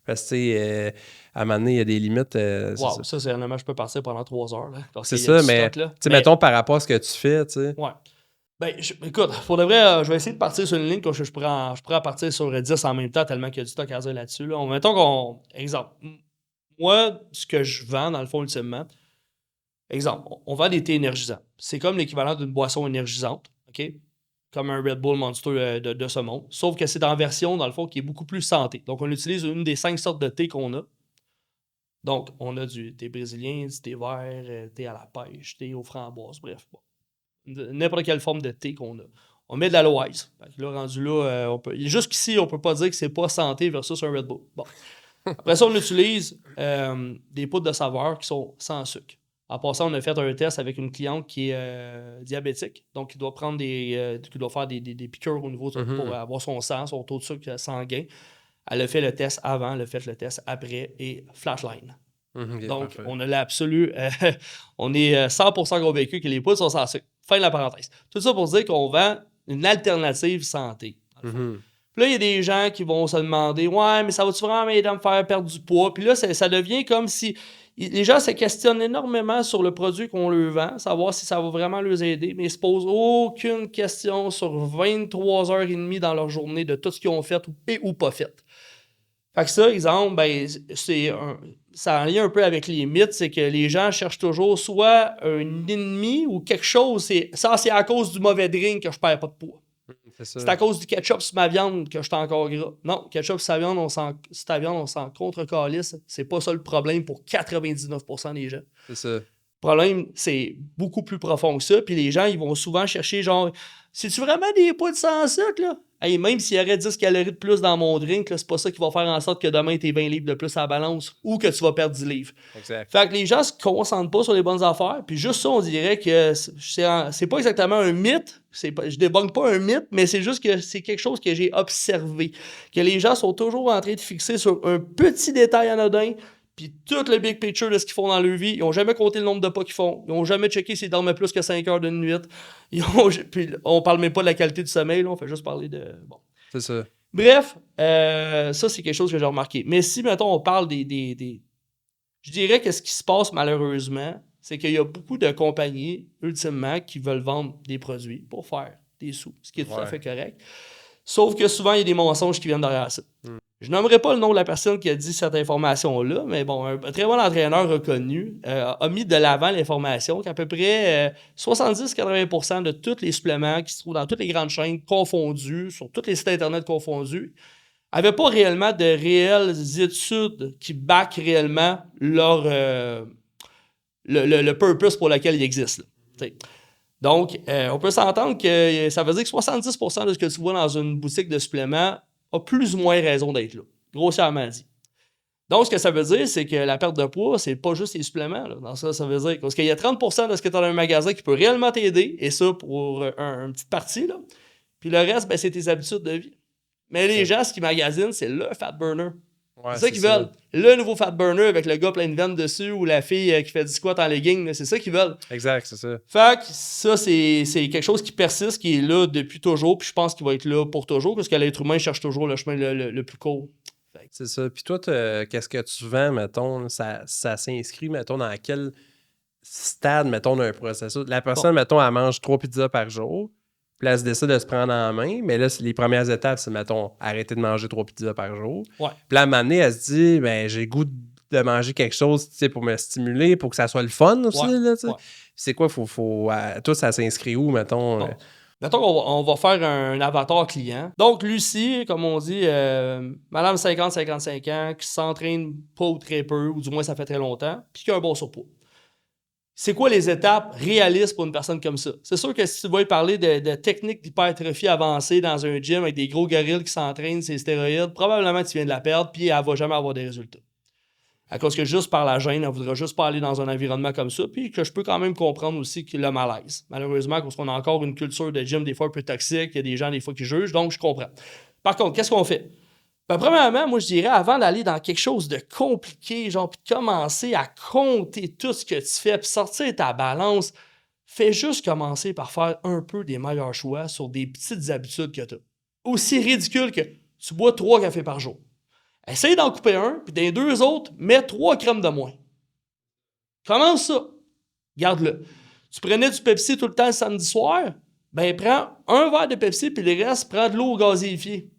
Parce que, tu sais, à un moment donné, il y a des limites. Wow, ça, c'est un hommage, je peux passer pendant 3 heures. Là, c'est ça, mais, tu sais, mettons par rapport à ce que tu fais, tu sais. Ouais. Ben, écoute, pour de vrai, je vais essayer de partir sur une ligne que je pourrais partir sur 10 en même temps, tellement qu'il y a du stock à dire là-dessus. Là. Mettons qu'on. Exemple. Moi, ce que je vends, dans le fond, ultimement, exemple, on vend des thés énergisants. C'est comme l'équivalent d'une boisson énergisante, OK? Comme un Red Bull Monster de ce monde. Sauf que c'est en version, dans le fond, qui est beaucoup plus santé. Donc, on utilise une des 5 sortes de thé qu'on a. Donc, on a du thé brésilien, du thé vert, thé à la pêche, thé aux framboises, bref. Bon. N'importe quelle forme de thé qu'on a. On met de l'aloès. Là, rendu là, jusqu'ici, on peut pas dire que c'est pas santé versus un Red Bull. Bon. Après ça, on utilise des poudres de saveur qui sont sans sucre. En passant, on a fait un test avec une cliente qui est diabétique, donc qui doit prendre qui doit faire des piqûres au niveau pour avoir son sang, son taux de sucre sanguin. Elle a fait le test avant, elle a fait le test après et flatline. Donc, parfait. On a l'absolu. On est 100% convaincu que les poudres sont sans sucre. Fin de la parenthèse. Tout ça pour dire qu'on vend une alternative santé. Puis là, il y a des gens qui vont se demander « Ouais, mais ça va-tu vraiment m'aider à me faire perdre du poids? » Puis là, ça devient comme si... Les gens se questionnent énormément sur le produit qu'on leur vend, savoir si ça va vraiment les aider, mais ils ne se posent aucune question sur 23h30 dans leur journée de tout ce qu'ils ont fait ou pas fait. Fait que ça, exemple, ben, ça a un lien un peu avec les mythes, c'est que les gens cherchent toujours soit un ennemi ou quelque chose. C'est à cause du mauvais drink que je perds pas de poids. C'est à cause du ketchup sur ma viande que je suis encore gras. Non, ketchup sur ta viande, on s'en contre-calisse. C'est pas ça le problème pour 99% des gens. C'est ça. Le problème, c'est beaucoup plus profond que ça. Puis les gens, ils vont souvent chercher genre, c'est-tu vraiment des poudres sans sucre, là? Hey, même s'il y aurait 10 calories de plus dans mon drink, là, c'est pas ça qui va faire en sorte que demain, t'es 20 livres de plus à la balance ou que tu vas perdre 10 livres. Exact. Fait que les gens se concentrent pas sur les bonnes affaires. Puis juste ça, on dirait que c'est pas exactement un mythe. Je débunk pas un mythe, mais c'est juste que c'est quelque chose que j'ai observé. Que les gens sont toujours en train de fixer sur un petit détail anodin. Puis tout le big picture de ce qu'ils font dans leur vie, ils n'ont jamais compté le nombre de pas qu'ils font. Ils n'ont jamais checké s'ils dorment plus que 5 heures d'une nuit. Puis on parle même pas de la qualité du sommeil, là, on fait juste parler de... Bon. C'est ça. Bref, ça, c'est quelque chose que j'ai remarqué. Mais si, mettons, on parle des... Je dirais que ce qui se passe, malheureusement, c'est qu'il y a beaucoup de compagnies, ultimement, qui veulent vendre des produits pour faire des sous, ce qui est tout à Ouais. fait correct. Sauf que souvent, il y a des mensonges qui viennent derrière ça. Je nommerai pas le nom de la personne qui a dit cette information-là, mais bon, un très bon entraîneur reconnu a mis de l'avant l'information qu'à peu près 70-80% de tous les suppléments qui se trouvent dans toutes les grandes chaînes confondues, sur tous les sites Internet confondus, n'avaient pas réellement de réelles études qui backent réellement leur, le purpose pour lequel ils existent. Là. Donc, on peut s'entendre que ça veut dire que 70% de ce que tu vois dans une boutique de suppléments a plus ou moins raison d'être là, grossièrement dit. Donc, ce que ça veut dire, c'est que la perte de poids, c'est pas juste les suppléments. Là. Dans ça, ça veut dire parce qu'il y a 30% de ce que tu as dans un magasin qui peut réellement t'aider, et ça pour une petite partie. Là. Puis le reste, ben, c'est tes habitudes de vie. Mais les gens, ce qu'ils magasinent, c'est le fat burner. Ouais, c'est ça qu'ils veulent. Le nouveau fat burner avec le gars plein de veines dessus ou la fille qui fait du squat en legging, c'est ça qu'ils veulent. Exact, c'est ça. Fait que ça, c'est quelque chose qui persiste, qui est là depuis toujours, puis je pense qu'il va être là pour toujours, parce que l'être humain cherche toujours le chemin le plus court. C'est ça. Puis toi, qu'est-ce que tu vends, mettons, ça s'inscrit, mettons, dans quel stade, mettons, d'un processus? La personne, mettons, elle mange 3 pizzas par jour, puis là, elle se décide de se prendre en main, mais là, les premières étapes, c'est, mettons, arrêter de manger 3 pizzas par jour. Ouais. Puis là, à un moment donné, elle se dit, ben, j'ai goût de manger quelque chose, tu sais, pour me stimuler, pour que ça soit le fun aussi, là, tu sais. C'est quoi, toi, ça s'inscrit où, mettons? Bon. Mettons qu'on va faire un avatar client. Donc, Lucie, comme on dit, madame 50-55 ans, qui s'entraîne pas ou très peu, ou du moins ça fait très longtemps, puis qui a un bon surpoids. C'est quoi les étapes réalistes pour une personne comme ça? C'est sûr que si tu vas lui parler de techniques d'hypertrophie avancées dans un gym avec des gros gorilles qui s'entraînent, ces stéroïdes, probablement tu viens de la perdre, puis elle va jamais avoir des résultats. À cause que juste par la gêne, elle voudra juste pas aller dans un environnement comme ça, puis que je peux quand même comprendre aussi qu'il a le malaise. Malheureusement, parce qu'on a encore une culture de gym des fois un peu toxique, il y a des gens des fois qui jugent, donc je comprends. Par contre, qu'est-ce qu'on fait? Ben, premièrement, moi je dirais, avant d'aller dans quelque chose de compliqué, genre, puis de commencer à compter tout ce que tu fais, puis sortir ta balance, fais juste commencer par faire un peu des meilleurs choix sur des petites habitudes que tu as. Aussi ridicule que tu bois 3 cafés par jour. Essaye d'en couper un, puis dans les 2 autres, mets 3 crèmes de moins. Commence ça. Garde-le. Tu prenais du Pepsi tout le temps le samedi soir, ben prends un verre de Pepsi, puis le reste, prends de l'eau gazéifiée.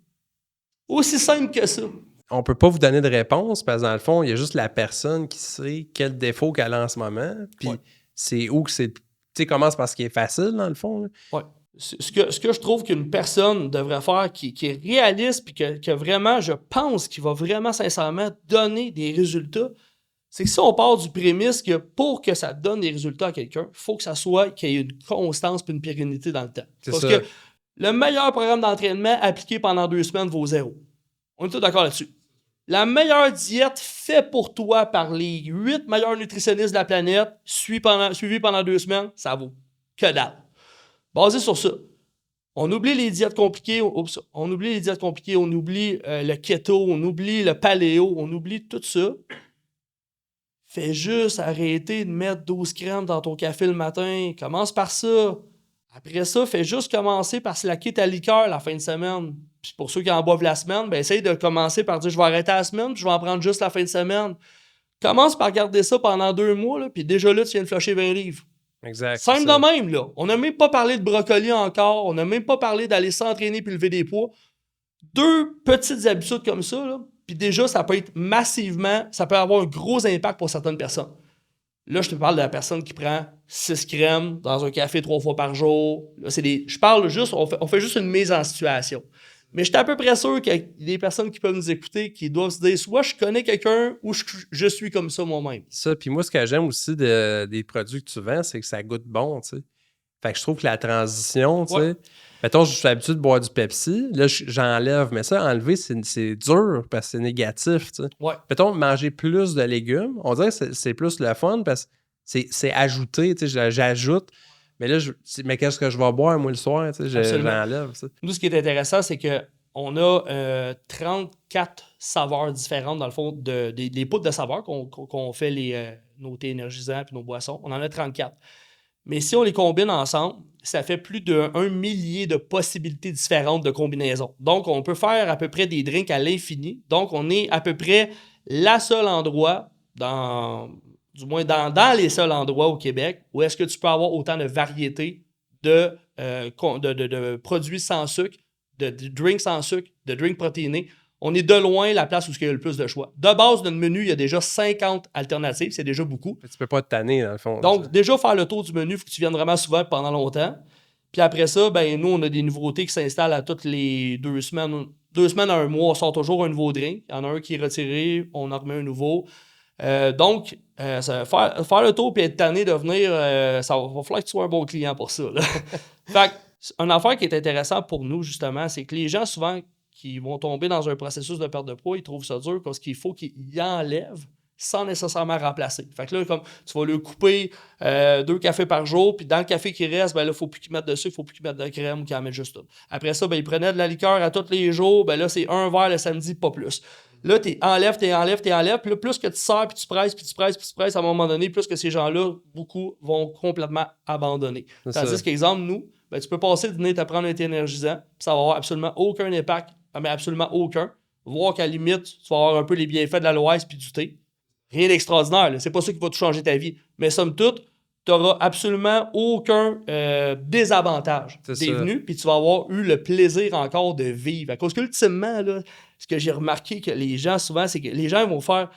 Aussi simple que ça. On peut pas vous donner de réponse, parce que dans le fond, il y a juste la personne qui sait quel défaut qu'elle a en ce moment, puis c'est où que c'est... Tu sais, commence par ce qui est facile, dans le fond. Oui. Ce que je trouve qu'une personne devrait faire qui est réaliste puis que vraiment, je pense qu'il va vraiment sincèrement donner des résultats, c'est que si on part du prémisse que pour que ça donne des résultats à quelqu'un, il faut que ça soit qu'il y ait une constance et une pérennité dans le temps. Parce que le meilleur programme d'entraînement appliqué pendant 2 semaines vaut 0. On est tous d'accord là-dessus. La meilleure diète faite pour toi par les 8 meilleurs nutritionnistes de la planète, suivie pendant 2 semaines, ça vaut que dalle. Basé sur ça, on oublie les diètes compliquées, on oublie le keto, on oublie le paléo, on oublie tout ça. Fais juste arrêter de mettre 12 crèmes dans ton café le matin. Commence par ça. Après ça, fais juste commencer par slacker ta liqueur la fin de semaine. Puis pour ceux qui en boivent la semaine, ben essaye de commencer par dire je vais arrêter la semaine, puis je vais en prendre juste la fin de semaine. Commence par garder ça pendant 2 mois, là, puis déjà là, tu viens de flusher 20 livres. Exact. Simple de même, là. On n'a même pas parlé de brocoli encore. On n'a même pas parlé d'aller s'entraîner puis lever des poids. 2 petites habitudes comme ça, là. Puis déjà, ça peut être massivement... Ça peut avoir un gros impact pour certaines personnes. Là, je te parle de la personne qui prend 6 crèmes dans un café 3 fois par jour. Là, je parle juste... On fait juste une mise en situation. Mais je suis à peu près sûr qu'il y a des personnes qui peuvent nous écouter qui doivent se dire soit je connais quelqu'un ou je suis comme ça moi-même. Ça, puis moi, ce que j'aime aussi des produits que tu vends, c'est que ça goûte bon, tu sais. Fait que je trouve que la transition, tu sais... Mettons, je suis habitué de boire du Pepsi. Là, j'enlève. Mais ça, enlever, c'est dur parce que c'est négatif, tu sais. Mettons, manger plus de légumes. On dirait que c'est plus le fun parce que c'est ajouté, tu sais. J'ajoute. Mais là, mais qu'est-ce que je vais boire, moi, le soir, tu sais, j'enlève. Ça. Nous, ce qui est intéressant, c'est qu'on a 34 saveurs différentes, dans le fond, des poudres de saveurs qu'on fait nos thés énergisants et nos boissons. On en a 34. Mais si on les combine ensemble, ça fait plus d'1 millier de possibilités différentes de combinaisons. Donc, on peut faire à peu près des drinks à l'infini. Donc, on est à peu près la seule endroit, du moins dans les seuls endroits au Québec, où est-ce que tu peux avoir autant de variétés de de produits sans sucre, de drinks sans sucre, de drinks protéinés, on est de loin la place où il y a le plus de choix. De base, dans le menu, il y a déjà 50 alternatives. C'est déjà beaucoup. Tu peux pas te tanner, dans le fond. Donc, déjà, faire le tour du menu, il faut que tu viennes vraiment souvent pendant longtemps. Puis après ça, ben nous, on a des nouveautés qui s'installent à toutes les 2 semaines. 2 semaines à 1 mois, on sort toujours un nouveau drink. Il y en a un qui est retiré, on en remet un nouveau. Donc, faire le tour et être tanné de venir, ça va falloir que tu sois un bon client pour ça. Fait une affaire qui est intéressante pour nous, justement, c'est que les gens, souvent, qui vont tomber dans un processus de perte de poids, ils trouvent ça dur parce qu'il faut qu'ils enlèvent sans nécessairement remplacer. Fait que là, comme tu vas leur couper 2 cafés par jour, puis dans le café qui reste, ben là, il ne faut plus qu'ils mettent de sucre, il ne faut plus qu'ils mettent de crème ou qu'ils en mettent juste tout. Après ça, ben, ils prenaient de la liqueur à tous les jours, ben là, c'est 1 verre le samedi, pas plus. Là, t'enlèves, puis là, plus que tu sers, puis tu presses, à un moment donné, plus que ces gens-là, beaucoup, vont complètement abandonner. Tandis qu'exemple, nous, ben, tu peux passer de venir te prendre un thé énergisant, puis ça va avoir absolument aucun impact, mais absolument aucun. Voir qu'à la limite, tu vas avoir un peu les bienfaits de l'aloès puis du thé. Rien d'extraordinaire, là. C'est pas ça qui va tout changer ta vie. Mais somme toute, tu n'auras absolument aucun désavantage. Tu es venu, puis tu vas avoir eu le plaisir encore de vivre. À cause qu'ultimement, là, ce que j'ai remarqué que les gens, souvent, c'est que les gens vont faire...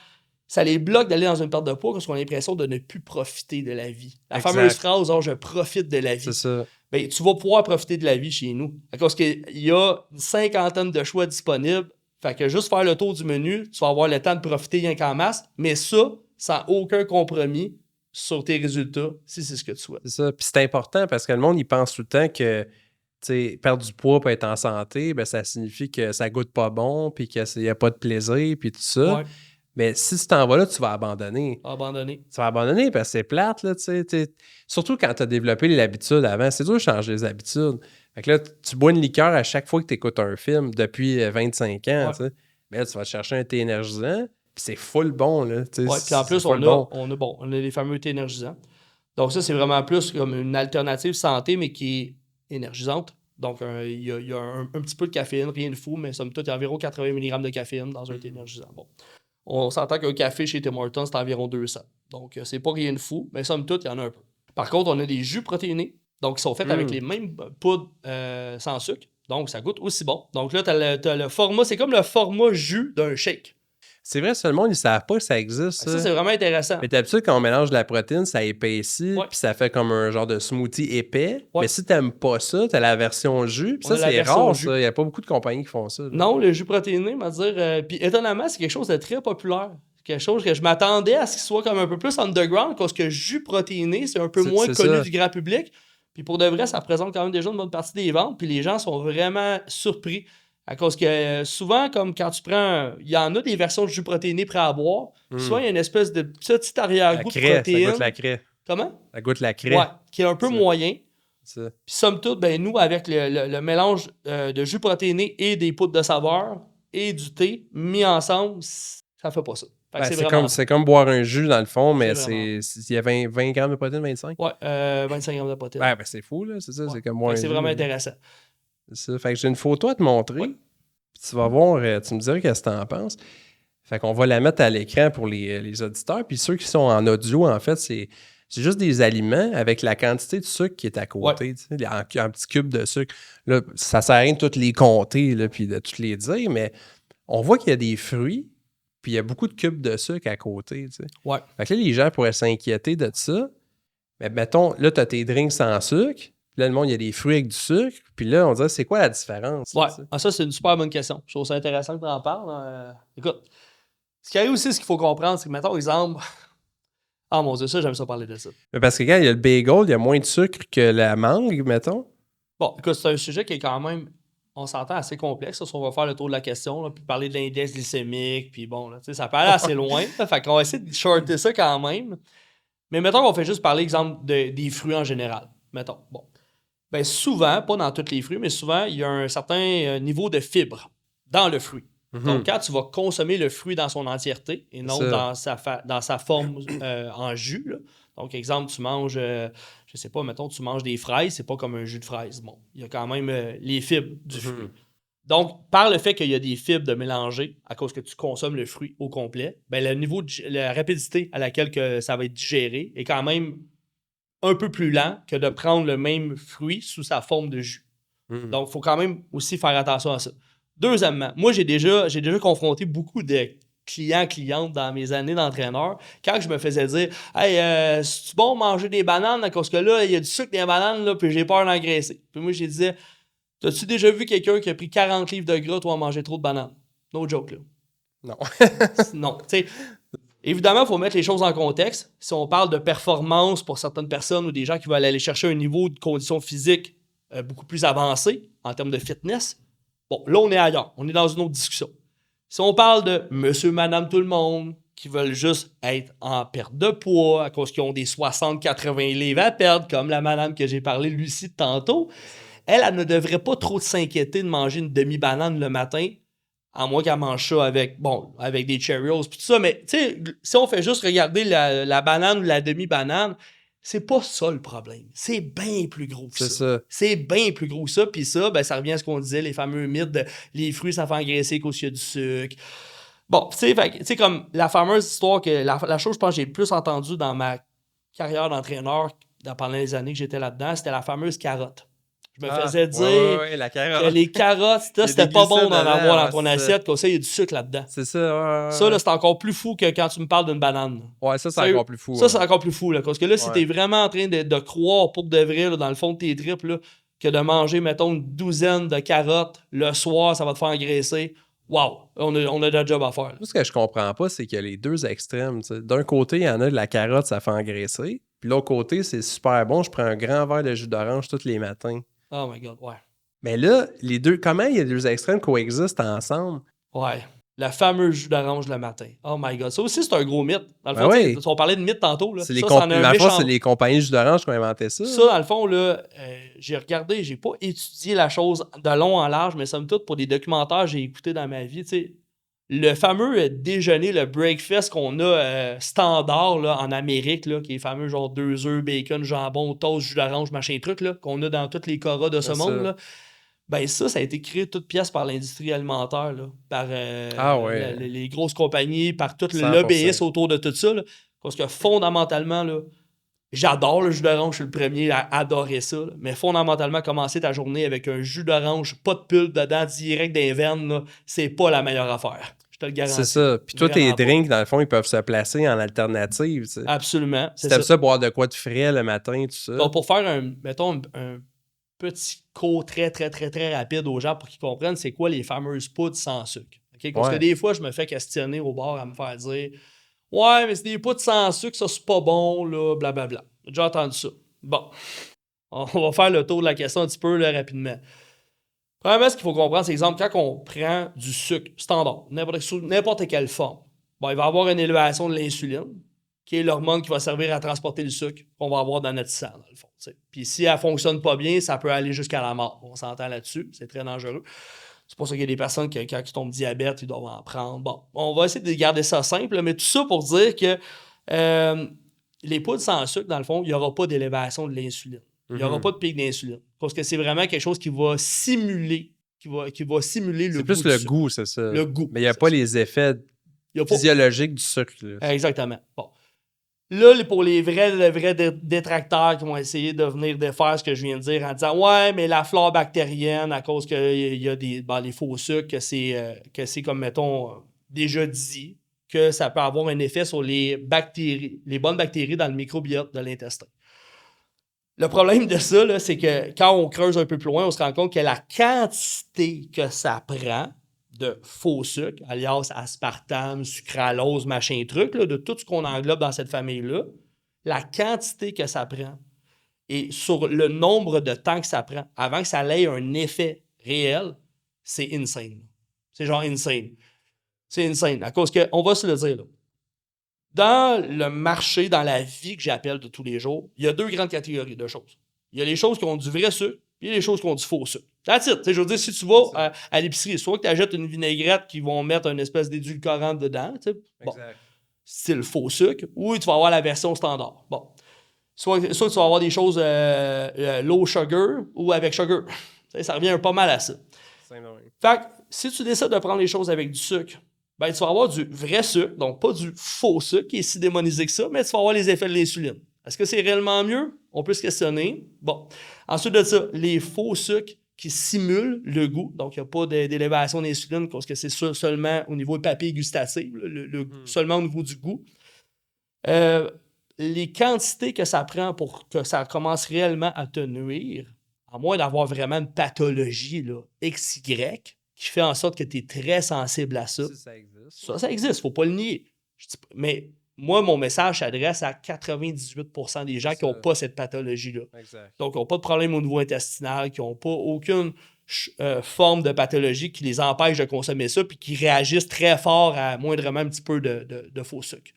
Ça les bloque d'aller dans une perte de poids parce qu'on a l'impression de ne plus profiter de la vie. La fameuse phrase « je profite de la vie ». C'est ça. Ben, tu vas pouvoir profiter de la vie chez nous. À cause qu'il y a une 50aine de choix disponibles. Fait que juste faire le tour du menu, tu vas avoir le temps de profiter rien qu'en masse, mais ça, sans aucun compromis sur tes résultats, si c'est ce que tu souhaites. C'est ça. Puis c'est important parce que le monde, il pense tout le temps que perdre du poids pour être en santé, ben, ça signifie que ça goûte pas bon, puis qu'il n'y a pas de plaisir, puis tout ça. Ouais. Mais si tu t'en vas là, tu vas abandonner. Tu vas abandonner parce que c'est plate, là, tu sais. Surtout quand tu as développé l'habitude avant. C'est dur de changer les habitudes. Fait que là, tu bois une liqueur à chaque fois que tu écoutes un film depuis 25 ans, tu sais. Mais là, tu vas te chercher un thé énergisant, puis c'est full bon, là. Oui, puis en plus, on a les fameux thés énergisants. Donc ça, c'est vraiment plus comme une alternative santé, mais qui est énergisante. Donc, il y a un petit peu de caféine, rien de fou, mais somme toute, il y a environ 80 mg de caféine dans un thé énergisant. Bon. On s'entend qu'un café chez Tim Hortons, c'est environ 200. Donc, c'est pas rien de fou, mais somme toute, il y en a un peu. Par contre, on a des jus protéinés, donc qui sont faits avec les mêmes poudres sans sucre. Donc, ça goûte aussi bon. Donc là, t'as le format, c'est comme le format jus d'un shake. C'est vrai, ça, le monde, ils ne savent pas que ça existe. Ça, c'est vraiment intéressant. Mais d'habitude, quand on mélange de la protéine, ça épaissit, puis ça fait comme un genre de smoothie épais. Mais si tu n'aimes pas ça, tu as la version jus. Puis ça, c'est rare, ça. Il n'y a pas beaucoup de compagnies qui font ça. Là. Non, le jus protéiné, on va dire... puis étonnamment, c'est quelque chose de très populaire. Quelque chose que je m'attendais à ce qu'il soit comme un peu plus underground, parce que jus protéiné, c'est un peu moins connu du grand public. Puis pour de vrai, ça représente quand même déjà une bonne partie des ventes. Puis les gens sont vraiment surpris. À cause que souvent, comme quand tu prends... Il y en a des versions de jus protéiné prêt à boire. Souvent, il y a une espèce de petit arrière-goût de protéine. Ça goûte la craie. Comment? Ça goûte la craie. Ouais, qui est un peu moyen. Ça. Puis somme toute, ben, nous, avec le mélange de jus protéiné et des poudres de saveur et du thé mis ensemble, ça fait pas ça. C'est comme boire un jus dans le fond, mais il y a 20 grammes de protéines, 25? Ouais, 25 grammes de protéines. Ben, c'est fou, là, c'est ça. C'est comme boire un jus. C'est vraiment intéressant. C'est ça. Fait que j'ai une photo à te montrer. Puis tu vas voir, tu me diras qu'est-ce que tu en penses. Fait qu'on va la mettre à l'écran pour les auditeurs. Puis ceux qui sont en audio, en fait, c'est juste des aliments avec la quantité de sucre qui est à côté. Tu sais, un petit cube de sucre. Là, ça sert à rien de toutes les compter là, puis de toutes les dire, mais on voit qu'il y a des fruits, puis il y a beaucoup de cubes de sucre à côté. Tu sais. Ouais. Fait que là, les gens pourraient s'inquiéter de ça. Mais mettons, là, tu as tes drinks sans sucre. Puis là, le monde, il y a des fruits avec du sucre. Puis là, on dirait, c'est quoi la différence? Ouais, ça, c'est une super bonne question. Je trouve ça intéressant que tu en parles. Écoute, ce qui arrive aussi, ce qu'il faut comprendre, c'est que, mettons, exemple... Ah mon Dieu, ça, j'aime ça parler de ça. Mais parce que quand il y a le bagel, il y a moins de sucre que la mangue, mettons. Bon, écoute, c'est un sujet qui est quand même, on s'entend, assez complexe. On va faire le tour de la question, là, puis parler de l'index glycémique, puis bon, là, ça peut aller assez loin. Fait qu'on va essayer de shorter ça quand même. Mais mettons qu'on fait juste parler, exemple, des fruits en général. Mettons, bon. Ben souvent, pas dans tous les fruits, mais souvent, il y a un certain niveau de fibres dans le fruit. Donc, quand tu vas consommer le fruit dans son entièreté et non dans sa forme en jus, là. Donc, exemple, tu manges, je sais pas, mettons, tu manges des fraises, c'est pas comme un jus de fraise. Bon, il y a quand même les fibres du fruit. Donc, par le fait qu'il y a des fibres de mélanger, à cause que tu consommes le fruit au complet, ben, le niveau la rapidité à laquelle que ça va être digéré est quand même un peu plus lent que de prendre le même fruit sous sa forme de jus. Donc, il faut quand même aussi faire attention à ça. Deuxièmement, moi, j'ai déjà confronté beaucoup de clients-clientes dans mes années d'entraîneur quand je me faisais dire « Hey, c'est bon manger des bananes parce que là, il y a du sucre dans les bananes, là, puis j'ai peur d'engraisser. » Puis moi, je disais « T'as-tu déjà vu quelqu'un qui a pris 40 livres de gras, toi, à manger trop de bananes? » No joke, là. Non. Non, tu sais. Évidemment, il faut mettre les choses en contexte. Si on parle de performance pour certaines personnes ou des gens qui veulent aller chercher un niveau de condition physique beaucoup plus avancé en termes de fitness, bon, là, on est ailleurs. On est dans une autre discussion. Si on parle de monsieur, madame, tout le monde qui veulent juste être en perte de poids à cause qu'ils ont des 60-80 livres à perdre, comme la madame que j'ai parlé, Lucie, tantôt, elle ne devrait pas trop s'inquiéter de manger une demi-banane le matin, à moins qu'elle mange ça avec des Cheerios puis tout ça. Mais tu sais, si on fait juste regarder la banane ou la demi-banane, c'est pas ça le problème. C'est bien plus gros que ça. C'est bien plus gros que ça. Puis ça, ben, ça revient à ce qu'on disait, les fameux mythes de les fruits, ça fait engraisser qu'au qu'il y a du sucre. Bon, tu sais, comme la fameuse histoire que la chose, je pense, que j'ai le plus entendue dans ma carrière d'entraîneur pendant les années que j'étais là-dedans, c'était la fameuse carotte. Je me faisais dire la carotte. que les carottes, c'était pas bon d'en avoir dans ton assiette, comme ça, il y a du sucre là-dedans. C'est ça, Ça, là, c'est encore plus fou que quand tu me parles d'une banane. Ouais, ça, c'est encore plus fou. Ça, c'est encore plus fou, là. Parce que là, si t'es vraiment en train de croire pour de vrai, là, dans le fond de tes tripes, là, que de manger, mettons, une douzaine de carottes le soir, ça va te faire engraisser. Wow! On a de la job à faire. Ce que je comprends pas, c'est qu'il y a les deux extrêmes. T'sais. D'un côté, il y en a de la carotte, ça fait engraisser. Puis l'autre côté, c'est super bon. Je prends un grand verre de jus d'orange tous les matins. Oh my God, ouais. Mais là, les deux, comment il y a deux extrêmes coexistent ensemble? Ouais. Le fameux jus d'orange le matin. Oh my God. Ça aussi, c'est un gros mythe. Dans le fond, oui. On parlait de mythe tantôt. Là. C'est les compagnies de jus d'orange qui ont inventé ça. Ça, dans le fond, là, j'ai regardé, j'ai pas étudié la chose de long en large, mais somme toute, pour des documentaires que j'ai écoutés dans ma vie, tu sais, le fameux déjeuner, le breakfast qu'on a standard là, en Amérique, là, qui est fameux genre 2 œufs, bacon, jambon, toast, jus d'orange, machin truc, là, qu'on a dans toutes les coras de ce monde, là. Ben ça a été créé toute pièce par l'industrie alimentaire, là, par les grosses compagnies, par tout le lobbyisme autour de tout ça. Là, parce que fondamentalement, là, j'adore le jus d'orange, je suis le premier à adorer ça. Là, mais fondamentalement, commencer ta journée avec un jus d'orange, pas de pulpe dedans, direct des veines, là, c'est pas la meilleure affaire. Je te le garantis. C'est ça. Puis toi, tes drinks, dans le fond, ils peuvent se placer en alternative. T'sais. Absolument. Si t'aimes ça, boire de quoi de frais le matin, tout ça. Donc, pour faire un petit cours très, très, très, très rapide aux gens pour qu'ils comprennent c'est quoi les fameuses poudres sans sucre. Okay? Parce que des fois, je me fais questionner au bar à me faire dire « Ouais, mais c'est des poudres sans sucre, ça, c'est pas bon, là, blablabla. » J'ai déjà entendu ça. Bon, on va faire le tour de la question un petit peu là, rapidement. Premièrement, ce qu'il faut comprendre, c'est exemple, quand on prend du sucre standard, n'importe quelle forme, bon, il va y avoir une élévation de l'insuline, qui est l'hormone qui va servir à transporter le sucre qu'on va avoir dans notre sang, dans le fond. T'sais. Puis si elle ne fonctionne pas bien, ça peut aller jusqu'à la mort. On s'entend là-dessus, c'est très dangereux. C'est pour ça qu'il y a des personnes qui, quand ils tombent diabète, ils doivent en prendre. Bon, on va essayer de garder ça simple, mais tout ça pour dire que les poudres sans sucre, dans le fond, il n'y aura pas d'élévation de l'insuline. Il n'y aura pas de pic d'insuline. Parce que c'est vraiment quelque chose qui va simuler, le goût. C'est plus le goût, c'est ça. Le goût. Mais il n'y a pas les effets physiologiques du sucre. Là. Exactement. Bon. Là, pour les vrais détracteurs qui vont essayer de venir défaire ce que je viens de dire en disant « Ouais, mais la flore bactérienne, à cause qu'il y a les faux sucres, que c'est comme, mettons, déjà dit, que ça peut avoir un effet sur les bonnes bactéries dans le microbiote de l'intestin. » Le problème de ça, là, c'est que quand on creuse un peu plus loin, on se rend compte que la quantité que ça prend de faux sucre, alias aspartame, sucralose, machin truc, là, de tout ce qu'on englobe dans cette famille-là, la quantité que ça prend et sur le nombre de temps que ça prend avant que ça ait un effet réel, c'est insane. C'est genre insane. C'est insane. À cause que, on va se le dire, là. Dans le marché, dans la vie que j'appelle de tous les jours, il y a 2 grandes catégories de choses. Il y a les choses qui ont du vrai sucre, puis il y a les choses qui ont du faux sucre. That's it. Je veux dire, si tu vas à l'épicerie, soit que tu achètes une vinaigrette qui vont mettre une espèce d'édulcorant dedans, bon, c'est le faux sucre, ou tu vas avoir la version standard. Bon. Soit tu vas avoir des choses low sugar ou avec sugar. Ça revient pas mal à ça. Fait que si tu décides de prendre les choses avec du sucre, ben, tu vas avoir du vrai sucre, donc pas du faux sucre qui est si démonisé que ça, mais tu vas avoir les effets de l'insuline. Est-ce que c'est réellement mieux? on peut se questionner. Bon. Ensuite de ça, les faux sucres qui simulent le goût. Donc, il n'y a pas d'élévation d'insuline parce que c'est seulement au niveau papier gustatif, seulement au niveau du goût. Les quantités que ça prend pour que ça commence réellement à te nuire, à moins d'avoir vraiment une pathologie là, XY qui fait en sorte que tu es très sensible à ça. Ça existe. Ça existe, il ne faut pas le nier. Mais moi, mon message s'adresse à 98% des gens qui n'ont pas cette pathologie-là. Exact. Donc, qui n'ont pas de problème au niveau intestinal, qui n'ont pas aucune forme de pathologie qui les empêche de consommer ça, puis qui réagissent très fort à moindrement un petit peu de faux sucre.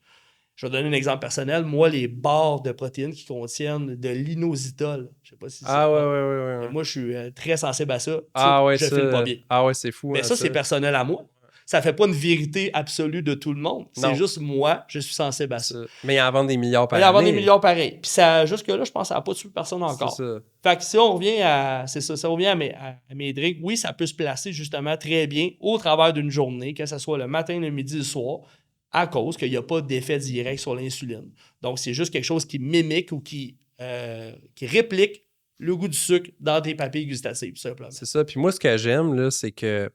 Je vais donner un exemple personnel. Moi, les barres de protéines qui contiennent de l'inositol, je sais pas si c'est ça. Ouais. Moi, je suis très sensible à ça. Je file pas bien. C'est fou. Mais ça, c'est personnel à moi. Ça fait pas une vérité absolue de tout le monde. C'est juste moi, je suis sensible à ça. Mais il y en vend des milliards par année. Il y en vend des milliards pareils. Puis ça, jusque-là, je pense que ça n'a pas tué personne encore. C'est ça. Fait que si on revient à... C'est ça, ça revient à mes drinks. Oui, ça peut se placer justement très bien au travers d'une journée, que ce soit le matin, le midi, le soir, à cause qu'il n'y a pas d'effet direct sur l'insuline. Donc, c'est juste quelque chose qui mimique ou qui réplique le goût du sucre dans tes papilles gustatives, simplement. C'est ça. Puis moi, ce que j'aime, là, c'est que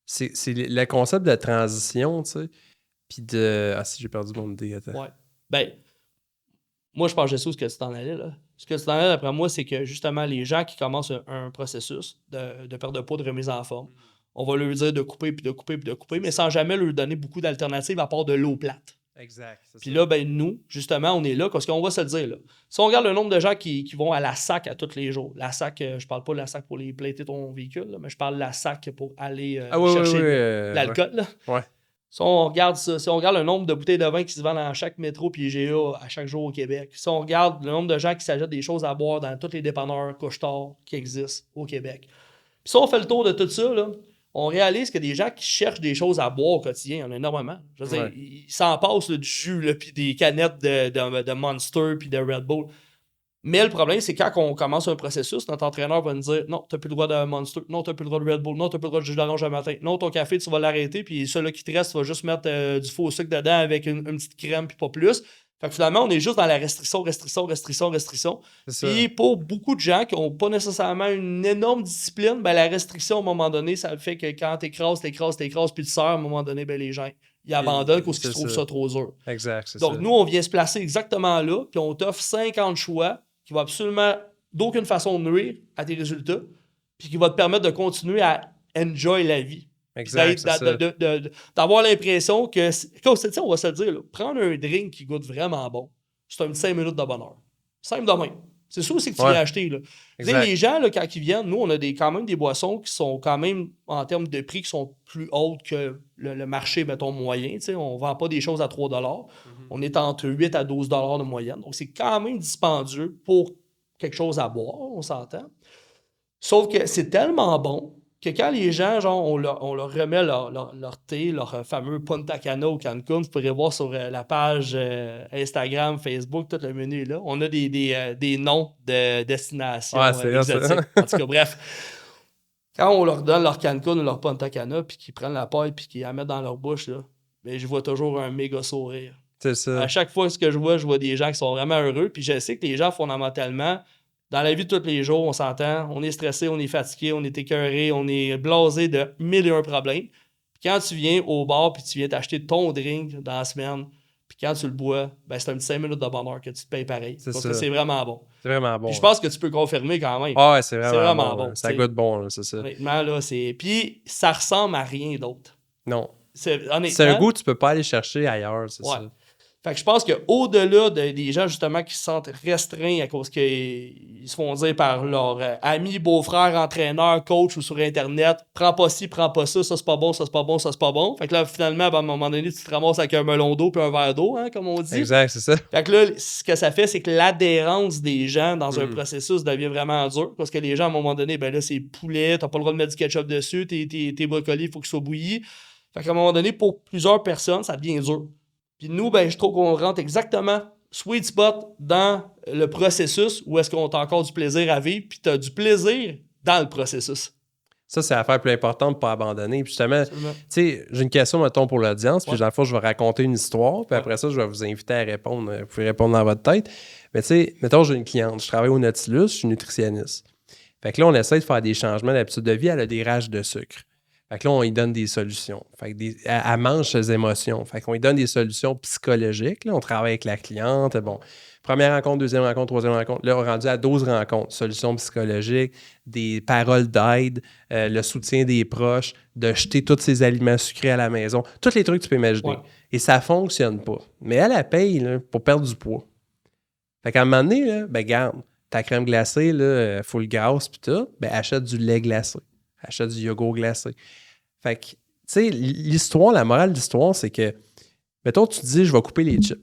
c'est le concept de transition, tu sais. Puis de... Ah, si j'ai perdu mon idée, attends. Ouais. Ben, moi, je pense que je sais où ce que tu t'en allais, là. Ce que tu t'en allais, d'après moi, c'est que, justement, les gens qui commencent un processus de perte de poids, de remise en forme, on va leur dire de couper, puis de couper, puis de couper, mais sans jamais leur donner beaucoup d'alternatives à part de l'eau plate. Exact. Puis là, ben nous, justement, on est là, parce qu'on va se le dire, là. Si on regarde le nombre de gens qui vont à la SAC à tous les jours, la SAC, je parle pas de la SAC pour les plater ton véhicule, là, mais je parle de la SAC pour aller chercher l'alcool. Là. Ouais. Si on regarde ça, si on regarde le nombre de bouteilles de vin qui se vendent dans chaque métro puis IGA à chaque jour au Québec, si on regarde le nombre de gens qui s'achètent des choses à boire dans tous les dépanneurs couche-tard qui existent au Québec. Puis si on fait le tour de tout ça, là, on réalise qu'il y a des gens qui cherchent des choses à boire au quotidien. Il y en a énormément. Je veux dire, ils s'en passent là, du jus, puis des canettes de Monster, puis de Red Bull. Mais le problème, c'est quand on commence un processus, notre entraîneur va nous dire « Non, t'as plus le droit de Monster. Non, t'as plus le droit de Red Bull. Non, t'as plus le droit de jus d'orange le matin. Non, ton café, tu vas l'arrêter. Puis celui-là qui te reste, tu vas juste mettre du faux sucre dedans avec une petite crème, puis pas plus. » Fait que finalement, on est juste dans la restriction. Puis pour beaucoup de gens qui n'ont pas nécessairement une énorme discipline, ben la restriction, à un moment donné, ça fait que quand t'écrases, puis tu sers, à un moment donné, ben les gens, ils abandonnent parce qu'ils trouvent ça trop dur. Exact, c'est Donc, ça. nous, on vient se placer exactement là, puis on t'offre 50 choix qui vont absolument d'aucune façon nuire à tes résultats, puis qui va te permettre de continuer à enjoy la vie. Exact, D'avoir l'impression que... on va se le dire, là, prendre un drink qui goûte vraiment bon, c'est un petit 5 minutes de bonheur. Simple de même. C'est ça aussi que tu viens acheter. Là. Les gens, là, quand ils viennent, nous, on a quand même des boissons qui sont quand même, en termes de prix, qui sont plus hautes que le marché, mettons, moyen. T'sais. On ne vend pas des choses à 3 $. On est entre 8 à 12 $ de moyenne. Donc, c'est quand même dispendieux pour quelque chose à boire, on s'entend. Sauf que c'est tellement bon que quand les gens, genre, on leur remet leur thé, leur fameux Punta Cana au Cancun, vous pourrez voir sur la page Instagram, Facebook, tout le menu est là. On a des noms de destinations exotiques. En tout cas, bref. Quand on leur donne leur Cancun ou leur Punta Cana, puis qu'ils prennent la paille puis qu'ils la mettent dans leur bouche, là, ben, je vois toujours un méga sourire. C'est ça. À chaque fois que je vois des gens qui sont vraiment heureux, puis je sais que les gens, fondamentalement, dans la vie de tous les jours, on s'entend, on est stressé, on est fatigué, on est écœuré, on est blasé de 1001 problèmes. Puis quand tu viens au bar puis tu viens t'acheter ton drink dans la semaine, puis quand tu le bois, ben c'est un petit 5 minutes de bonheur que tu te payes pareil. Parce que c'est vraiment bon. C'est vraiment bon. Puis je pense que tu peux confirmer quand même. Ah ouais, c'est vraiment bon. Ça goûte bon, là, c'est ça. Honnêtement, là, c'est... Puis ça ressemble à rien d'autre. Non. Honnêtement... C'est un goût que tu peux pas aller chercher ailleurs, c'est ça. Fait que je pense qu'au-delà des gens, justement, qui se sentent restreints à cause qu'ils se font dire par leur ami, beau-frère, entraîneur, coach ou sur Internet, prends pas ci, prends pas ça, ça c'est pas bon, ça c'est pas bon, ça c'est pas bon. Fait que là, finalement, à un moment donné, tu te ramasses avec un melon d'eau puis un verre d'eau, hein, comme on dit. Exact, c'est ça. Fait que là, ce que ça fait, c'est que l'adhérence des gens dans un processus devient vraiment dur parce que les gens, à un moment donné, ben là, c'est poulet, t'as pas le droit de mettre du ketchup dessus, tes brocolis, il faut qu'ils soient bouillis. Fait qu'à un moment donné, pour plusieurs personnes, ça devient dur. Puis nous, ben, je trouve qu'on rentre exactement sweet spot dans le processus où est-ce qu'on a encore du plaisir à vivre, puis tu as du plaisir dans le processus. Ça, c'est l'affaire plus importante pour abandonner. Puis justement, Absolument. tu sais, j'ai une question, mettons, pour l'audience. Puis Ouais. dans le fond, je vais raconter une histoire. Puis après ça, je vais vous inviter à répondre. Vous pouvez répondre dans votre tête. Mais tu sais, mettons, j'ai une cliente. Je travaille au Nautilus. Je suis nutritionniste. Fait que là, on essaie de faire des changements d'habitude de vie. Elle a des rages de sucre. Fait que là, on lui donne des solutions. Fait que elle mange ses émotions. Fait qu'on lui donne des solutions psychologiques. Là, on travaille avec la cliente. Bon, première rencontre, deuxième rencontre, troisième rencontre. Là, on est rendu à 12 rencontres. Solutions psychologiques, des paroles d'aide, le soutien des proches, de jeter tous ses aliments sucrés à la maison. Tous les trucs que tu peux imaginer. Ouais. Et ça ne fonctionne pas. Mais elle paye là, pour perdre du poids. Fait qu'à un moment donné, là, ben garde, ta crème glacée, là, full grasse pis tout, ben achète du lait glacé. Achète du yogourt glacé. Fait que, tu sais, l'histoire, la morale de l'histoire, c'est que, mettons, tu te dis, je vais couper les chips.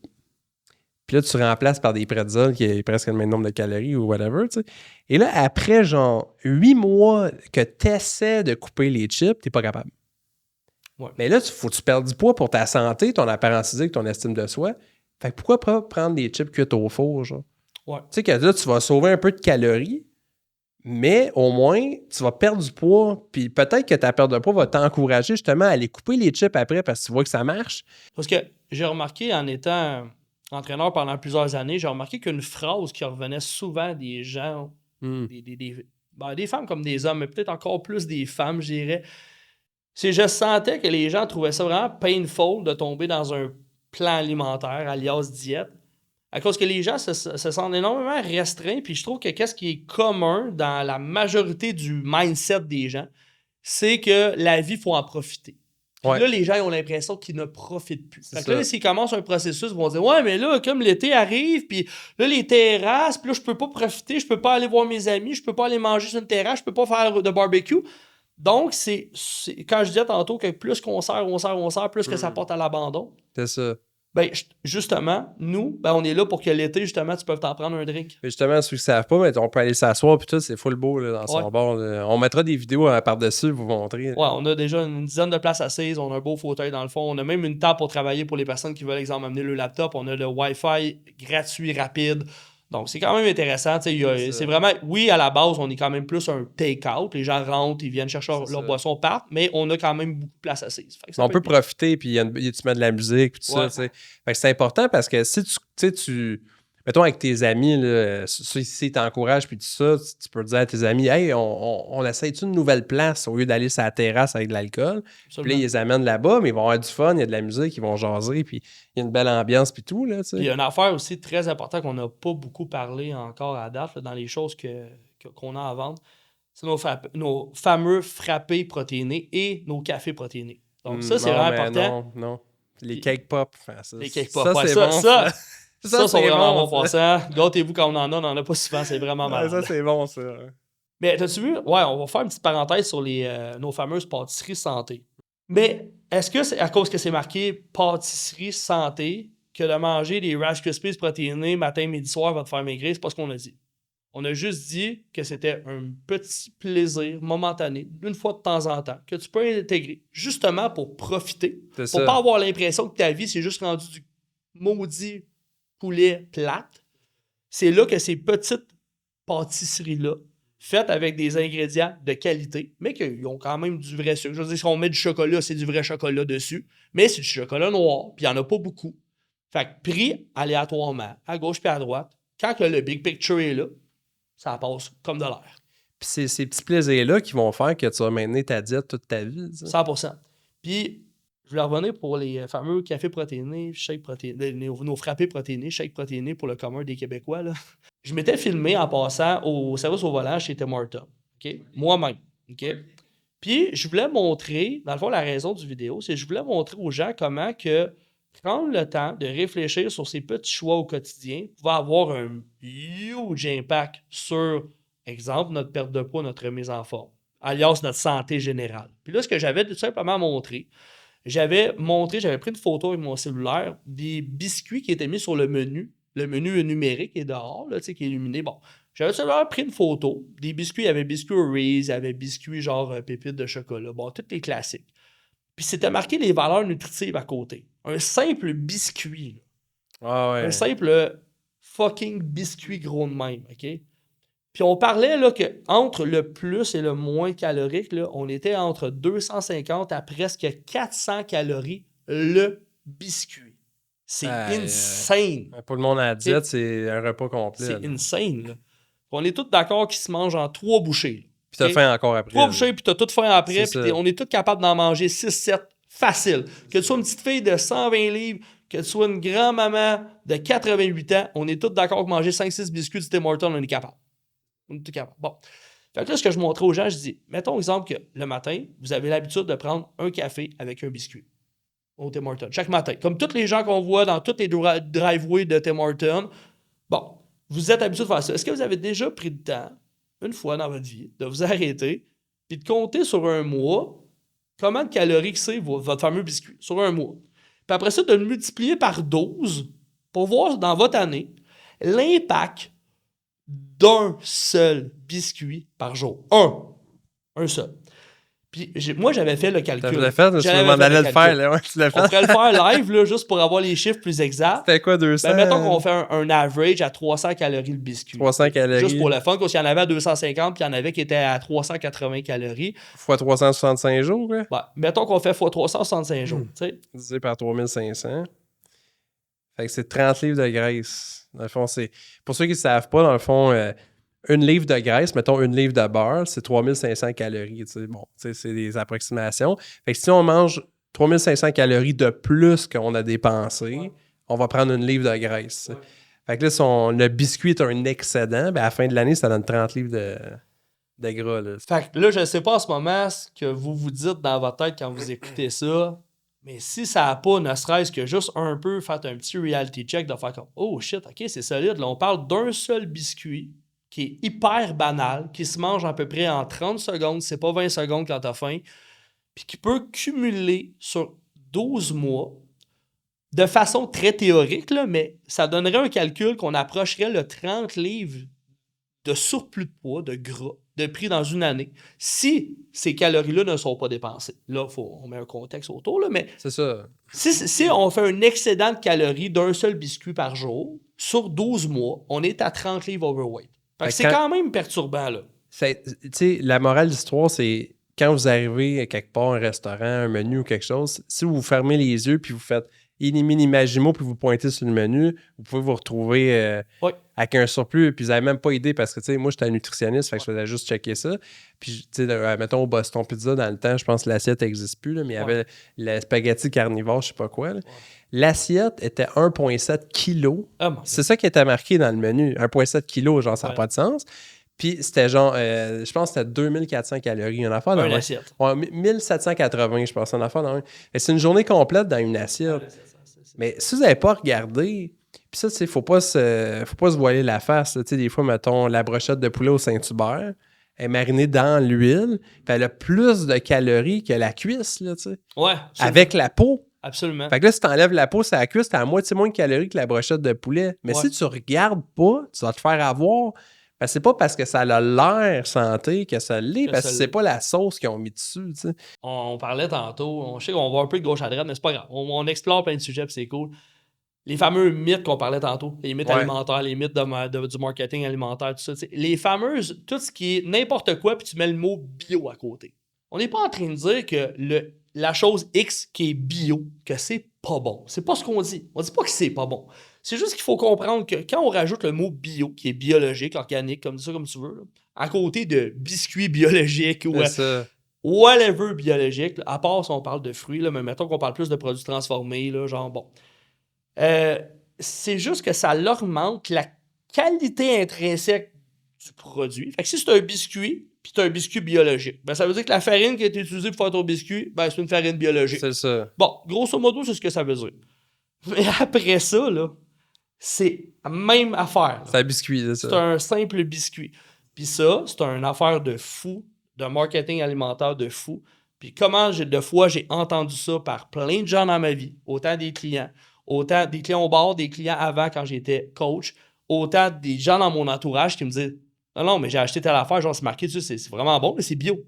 Puis là, tu remplaces par des pretzels qui est presque le même nombre de calories ou whatever, tu sais. Et là, après, genre, 8 mois que tu essaies de couper les chips, t'es pas capable. Ouais. Mais là, il faut que tu perdes du poids pour ta santé, ton apparence physique, ton estime de soi. Fait que pourquoi pas prendre des chips cuites au four, genre? Ouais. Tu sais que là, tu vas sauver un peu de calories, mais au moins, tu vas perdre du poids. Puis peut-être que ta perte de poids va t'encourager justement à aller couper les chips après parce que tu vois que ça marche. Parce que j'ai remarqué en étant entraîneur pendant plusieurs années, j'ai remarqué qu'une phrase qui revenait souvent des gens, des femmes comme des hommes, mais peut-être encore plus des femmes, je dirais, c'est je sentais que les gens trouvaient ça vraiment painful de tomber dans un plan alimentaire, alias diète, à cause que les gens se sentent énormément restreints, puis je trouve que qu'est-ce qui est commun dans la majorité du mindset des gens, c'est que la vie, il faut en profiter. Puis là, les gens ils ont l'impression qu'ils ne profitent plus. Fait que là, s'ils commencent un processus, ils vont dire « Ouais, mais là, comme l'été arrive, puis là, les terrasses, puis là, je peux pas profiter, je peux pas aller voir mes amis, je peux pas aller manger sur une terrasse, je peux pas faire de barbecue. » Donc, c'est quand je disais tantôt que plus qu'on sert, plus que ça porte à l'abandon. C'est ça. Ben, justement, nous, ben, on est là pour que l'été, justement, tu peux t'en prendre un drink. Mais justement, ceux qui ne savent pas, mais on peut aller s'asseoir puis tout, c'est full beau là, dans son bord. Là. On mettra des vidéos par-dessus pour vous montrer. Ouais, on a déjà une dizaine de places assises, on a un beau fauteuil dans le fond, on a même une table pour travailler pour les personnes qui veulent, exemple, amener le laptop, on a le Wi-Fi gratuit, rapide. Donc, c'est quand même intéressant. C'est vraiment, oui, à la base, on est quand même plus un take-out. Les gens rentrent, ils viennent chercher leur boisson, partent, mais on a quand même beaucoup de place assise. On peut profiter, puis tu mets de la musique, puis tout ça. Fait que c'est important parce que si tu mettons avec tes amis, là, si t'encourages, puis tout ça, tu peux dire à tes amis, hey, on essaie une nouvelle place au lieu d'aller sur la terrasse avec de l'alcool. Puis là, ils les amènent là-bas, mais ils vont avoir du fun, il y a de la musique, ils vont jaser, puis il y a une belle ambiance, puis tout. Puis il y a une affaire aussi très importante qu'on n'a pas beaucoup parlé encore à date, là, dans les choses qu'on a à vendre, c'est nos fameux frappés protéinés et nos cafés protéinés. Donc ça, c'est vraiment important. Non. Les cake pop. Les cake pop. Ça, c'est bon. Ça c'est vraiment bon passant. Gâtez-vous quand on en a pas souvent, c'est vraiment malade. Ça, c'est bon, ça. Mais t'as-tu vu? Ouais, on va faire une petite parenthèse sur nos fameuses pâtisseries santé. Mais est-ce que c'est à cause que c'est marqué pâtisserie santé que de manger des Rice Krispies protéinés matin, midi, soir va te faire maigrir? C'est pas ce qu'on a dit. On a juste dit que c'était un petit plaisir momentané, une fois de temps en temps, que tu peux intégrer, justement pour profiter, pour pas avoir l'impression que ta vie, c'est juste rendu du maudit poulet plate. C'est là que ces petites pâtisseries-là, faites avec des ingrédients de qualité, mais qui ont quand même du vrai sucre. Je veux dire, si on met du chocolat, c'est du vrai chocolat dessus, mais c'est du chocolat noir, puis il n'y en a pas beaucoup. Fait que pris aléatoirement, à gauche puis à droite, quand que le big picture est là, ça passe comme de l'air. Puis c'est ces petits plaisirs-là qui vont faire que tu vas maintenir ta diète toute ta vie. 100%. Puis, je voulais revenir pour les fameux cafés protéinés, shakes protéinés, nos frappés protéinés, shakes protéinés pour le commun des Québécois. Là. Je m'étais filmé en passant au service au volant chez Tim Hortons. Okay? Moi-même. Okay? Puis, je voulais montrer, dans le fond, la raison du vidéo, c'est que je voulais montrer aux gens comment que prendre le temps de réfléchir sur ces petits choix au quotidien va avoir un huge impact sur, exemple, notre perte de poids, notre remise en forme, alias notre santé générale. Puis là, ce que j'avais tout simplement montré, j'avais pris une photo avec mon cellulaire des biscuits qui étaient mis sur le menu numérique est dehors, là, qui est illuminé. Bon, j'avais tout simplement pris une photo des biscuits. Il y avait biscuits Oreos, il y avait biscuits genre pépites de chocolat. Bon, tous les classiques. Puis c'était marqué les valeurs nutritives à côté. Un simple biscuit. Ah ouais. Un simple fucking biscuit gros de même, OK? Puis on parlait là, que entre le plus et le moins calorique, là, on était entre 250 à presque 400 calories le biscuit. C'est insane. Pour le monde à la diète, c'est un repas complet. C'est insane. Là. On est tous d'accord qu'il se mange en 3 bouchées. Puis t'as faim encore après. 3 bouchées, puis t'as tout faim après. Puis on est tous capables d'en manger 6-7 facile. Que tu sois une petite fille de 120 livres, que tu sois une grand-maman de 88 ans, on est tous d'accord que manger 5-6 biscuits du Tim Hortons, on est capable. On est tous capables. Bon. Fait que là, ce que je montrais aux gens, je dis, mettons exemple que le matin, vous avez l'habitude de prendre un café avec un biscuit au Tim Hortons, chaque matin. Comme tous les gens qu'on voit dans tous les driveways de Tim Hortons. Bon, vous êtes habitué de faire ça. Est-ce que vous avez déjà pris le temps, une fois dans votre vie, de vous arrêter et de compter sur un mois comment de calories que c'est votre fameux biscuit, sur un mois? Puis après ça, de le multiplier par 12 pour voir dans votre année l'impact d'un seul biscuit par jour. Un seul. Puis moi, j'avais fait le calcul. Tu l'as fait? Je me demandais le faire. Là. Ouais, tu l'as fait. On pourrait le faire live, là, juste pour avoir les chiffres plus exacts. C'était quoi, 200? Ben, mettons qu'on fait un average à 300 calories le biscuit. 300 calories. Juste pour le fun, parce qu'il y en avait à 250, puis il y en avait qui étaient à 380 calories. Fois 365 jours, quoi? Ouais. Mettons qu'on fait fois 365 jours. Divisé par 3500. Fait que c'est 30 livres de graisse. Dans le fond, c'est... Pour ceux qui ne savent pas, dans le fond... une livre de graisse, mettons une livre de beurre, c'est 3500 calories. Bon, c'est des approximations. Fait que si on mange 3500 calories de plus qu'on a dépensé, on va prendre une livre de graisse. Ouais. Fait que là, si le biscuit est un excédent, ben à la fin de l'année, ça donne 30 livres de gras. Là. Fait que là, je ne sais pas en ce moment ce que vous vous dites dans votre tête quand vous écoutez ça, mais si ça n'a pas, ne serait-ce que juste un peu, fait un petit reality check de faire comme « Oh shit, OK, c'est solide. » Là, on parle d'un seul biscuit qui est hyper banal, qui se mange à peu près en 30 secondes, c'est pas 20 secondes quand t'as faim, puis qui peut cumuler sur 12 mois de façon très théorique, là, mais ça donnerait un calcul qu'on approcherait le 30 livres de surplus de poids, de gras, de prix dans une année, si ces calories-là ne sont pas dépensées. Là, on met un contexte autour, là, mais c'est ça. Si on fait un excédent de calories d'un seul biscuit par jour, sur 12 mois, on est à 30 livres overweight. C'est quand même perturbant, là. Tu sais, la morale de l'histoire, c'est quand vous arrivez à quelque part, un restaurant, un menu ou quelque chose, si vous fermez les yeux puis vous faites inimagimo puis vous pointez sur le menu, vous pouvez vous retrouver avec un surplus puis vous n'avez même pas idée parce que, tu sais, moi, j'étais un nutritionniste, fait que je faisais juste checker ça. Puis, tu sais, mettons, au Boston Pizza, dans le temps, je pense que l'assiette n'existe plus, là, mais il y avait le spaghetti carnivore, je sais pas quoi, là. L'assiette était 1,7 kg. C'est ça qui était marqué dans le menu. 1,7 kg, genre, ça n'a pas de sens. Puis c'était genre, je pense que c'était 2400 calories. Une affaire dans assiette. Ouais, 1780, je pense, une affaire dans c'est une journée complète dans une assiette. Mais si vous n'avez pas regardé, puis ça, tu sais, faut pas se voiler la face. Tu sais, des fois, mettons, la brochette de poulet au Saint-Hubert, elle est marinée dans l'huile, puis elle a plus de calories que la cuisse, là, tu sais. Ouais. Avec la peau. Absolument. Fait que là, si t'enlèves la peau, c'est la cuisse, t'as à moitié moins de calories que la brochette de poulet. Mais si tu regardes pas, tu vas te faire avoir. Ben, c'est pas parce que ça a l'air santé que ça l'est, parce que c'est pas la sauce qu'ils ont mis dessus, tu sais. On parlait tantôt, je sais qu'on va un peu de gauche à droite, mais c'est pas grave. On explore plein de sujets, puis c'est cool. Les fameux mythes qu'on parlait tantôt, les mythes alimentaires, les mythes du marketing alimentaire, tout ça. T'sais. Les fameuses, tout ce qui est n'importe quoi, puis tu mets le mot bio à côté. On n'est pas en train de dire que la chose X qui est bio, que c'est pas bon. C'est pas ce qu'on dit. On dit pas que c'est pas bon. C'est juste qu'il faut comprendre que quand on rajoute le mot bio, qui est biologique, organique, comme ça, comme tu veux, là, à côté de biscuits biologiques ou whatever biologique, là, à part si on parle de fruits, là, mais mettons qu'on parle plus de produits transformés, là, genre bon. C'est juste que ça augmente la qualité intrinsèque du produit. Fait que si c'est un biscuit, puis c'est un biscuit biologique, ben ça veut dire que la farine qui a été utilisée pour faire ton biscuit, ben c'est une farine biologique. C'est ça. Bon, grosso modo, c'est ce que ça veut dire. Mais après ça, là, c'est la même affaire. C'est un biscuit, c'est ça. C'est un simple biscuit. Puis ça, c'est une affaire de fou, de marketing alimentaire de fou. Puis comment de fois j'ai entendu ça par plein de gens dans ma vie, autant des clients au bar, des clients avant quand j'étais coach, autant des gens dans mon entourage qui me disaient « Non, mais j'ai acheté telle affaire, genre c'est marqué dessus, c'est vraiment bon, mais c'est bio. »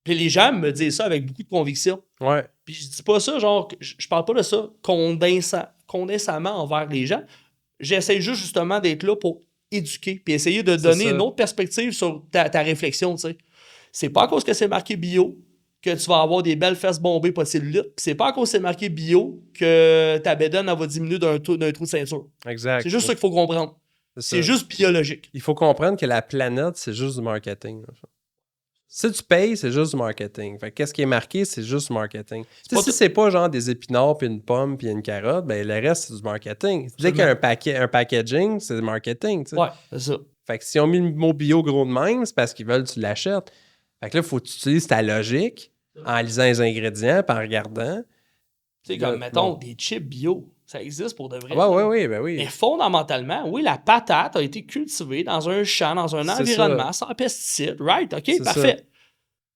Puis les gens me disent ça avec beaucoup de conviction. Ouais. Puis je dis pas ça, genre, je parle pas de ça condescendamment envers les gens. J'essaie juste justement d'être là pour éduquer puis essayer de donner une autre perspective sur ta réflexion, tu sais. C'est pas à cause que c'est marqué bio que tu vas avoir des belles fesses bombées pas de cellulite, puis c'est pas à cause que c'est marqué bio que ta bédaine elle va diminuer d'un trou de ceinture. Exact. C'est juste ça qu'il faut comprendre. C'est juste biologique. Il faut comprendre que la planète, c'est juste du marketing. Si tu payes, c'est juste du marketing. Fait qu'est-ce qui est marqué, c'est juste du marketing. Si c'est pas genre des épinards, puis une pomme, puis une carotte, ben le reste, c'est du marketing. Dès qu'il y a un packaging, c'est du marketing. T'sais. Ouais, c'est ça. Fait que si on met le mot bio gros de même, c'est parce qu'ils veulent que tu l'achètes. Fait que là, il faut que tu utilises ta logique en lisant les ingrédients, puis en regardant. Tu sais, comme, mettons, des chips bio. Ça existe pour de vrai. Oui. Mais fondamentalement, oui, la patate a été cultivée dans un champ, dans un environnement, sans pesticides. Right? OK, parfait.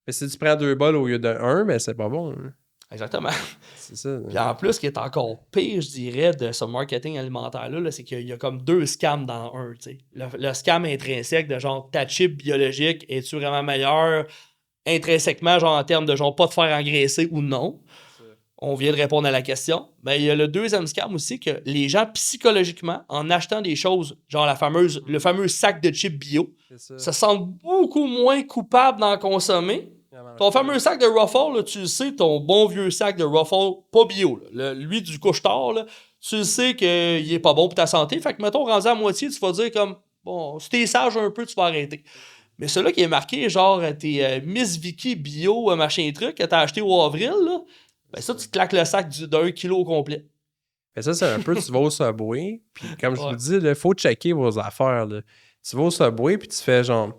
Mais si tu prends 2 bols au lieu de 1, ben c'est pas bon. Hein. Exactement. C'est ça. Puis en plus, ce qui est encore pire, je dirais, de ce marketing alimentaire-là, c'est qu'il y a comme 2 scams dans un. T'sais. Le scam intrinsèque de genre ta chip biologique, es-tu vraiment meilleur intrinsèquement, genre en termes de genre pas te faire engraisser ou non? On vient de répondre à la question. Mais il y a le deuxième scam aussi que les gens, psychologiquement, en achetant des choses, genre le fameux sac de chips bio, se sentent beaucoup moins coupables d'en consommer. Ton fameux sac de Ruffles, là, tu le sais, ton bon vieux sac de Ruffles, pas bio, là, lui du couche-tard, là, tu le sais qu'il est pas bon pour ta santé. Fait que, mettons, rendu à moitié, tu vas dire comme, bon, si t'es sage un peu, tu vas arrêter. Mais celui-là qui est marqué, genre, t'es Miss Vicky bio, machin truc, que t'as acheté au avril, là, ben ça, tu te claques le sac d'1 kilo au complet. Mais ça, c'est un peu, tu vas au Subway, puis comme je vous dis, il faut checker vos affaires. Là. Tu vas au Subway, puis tu fais genre,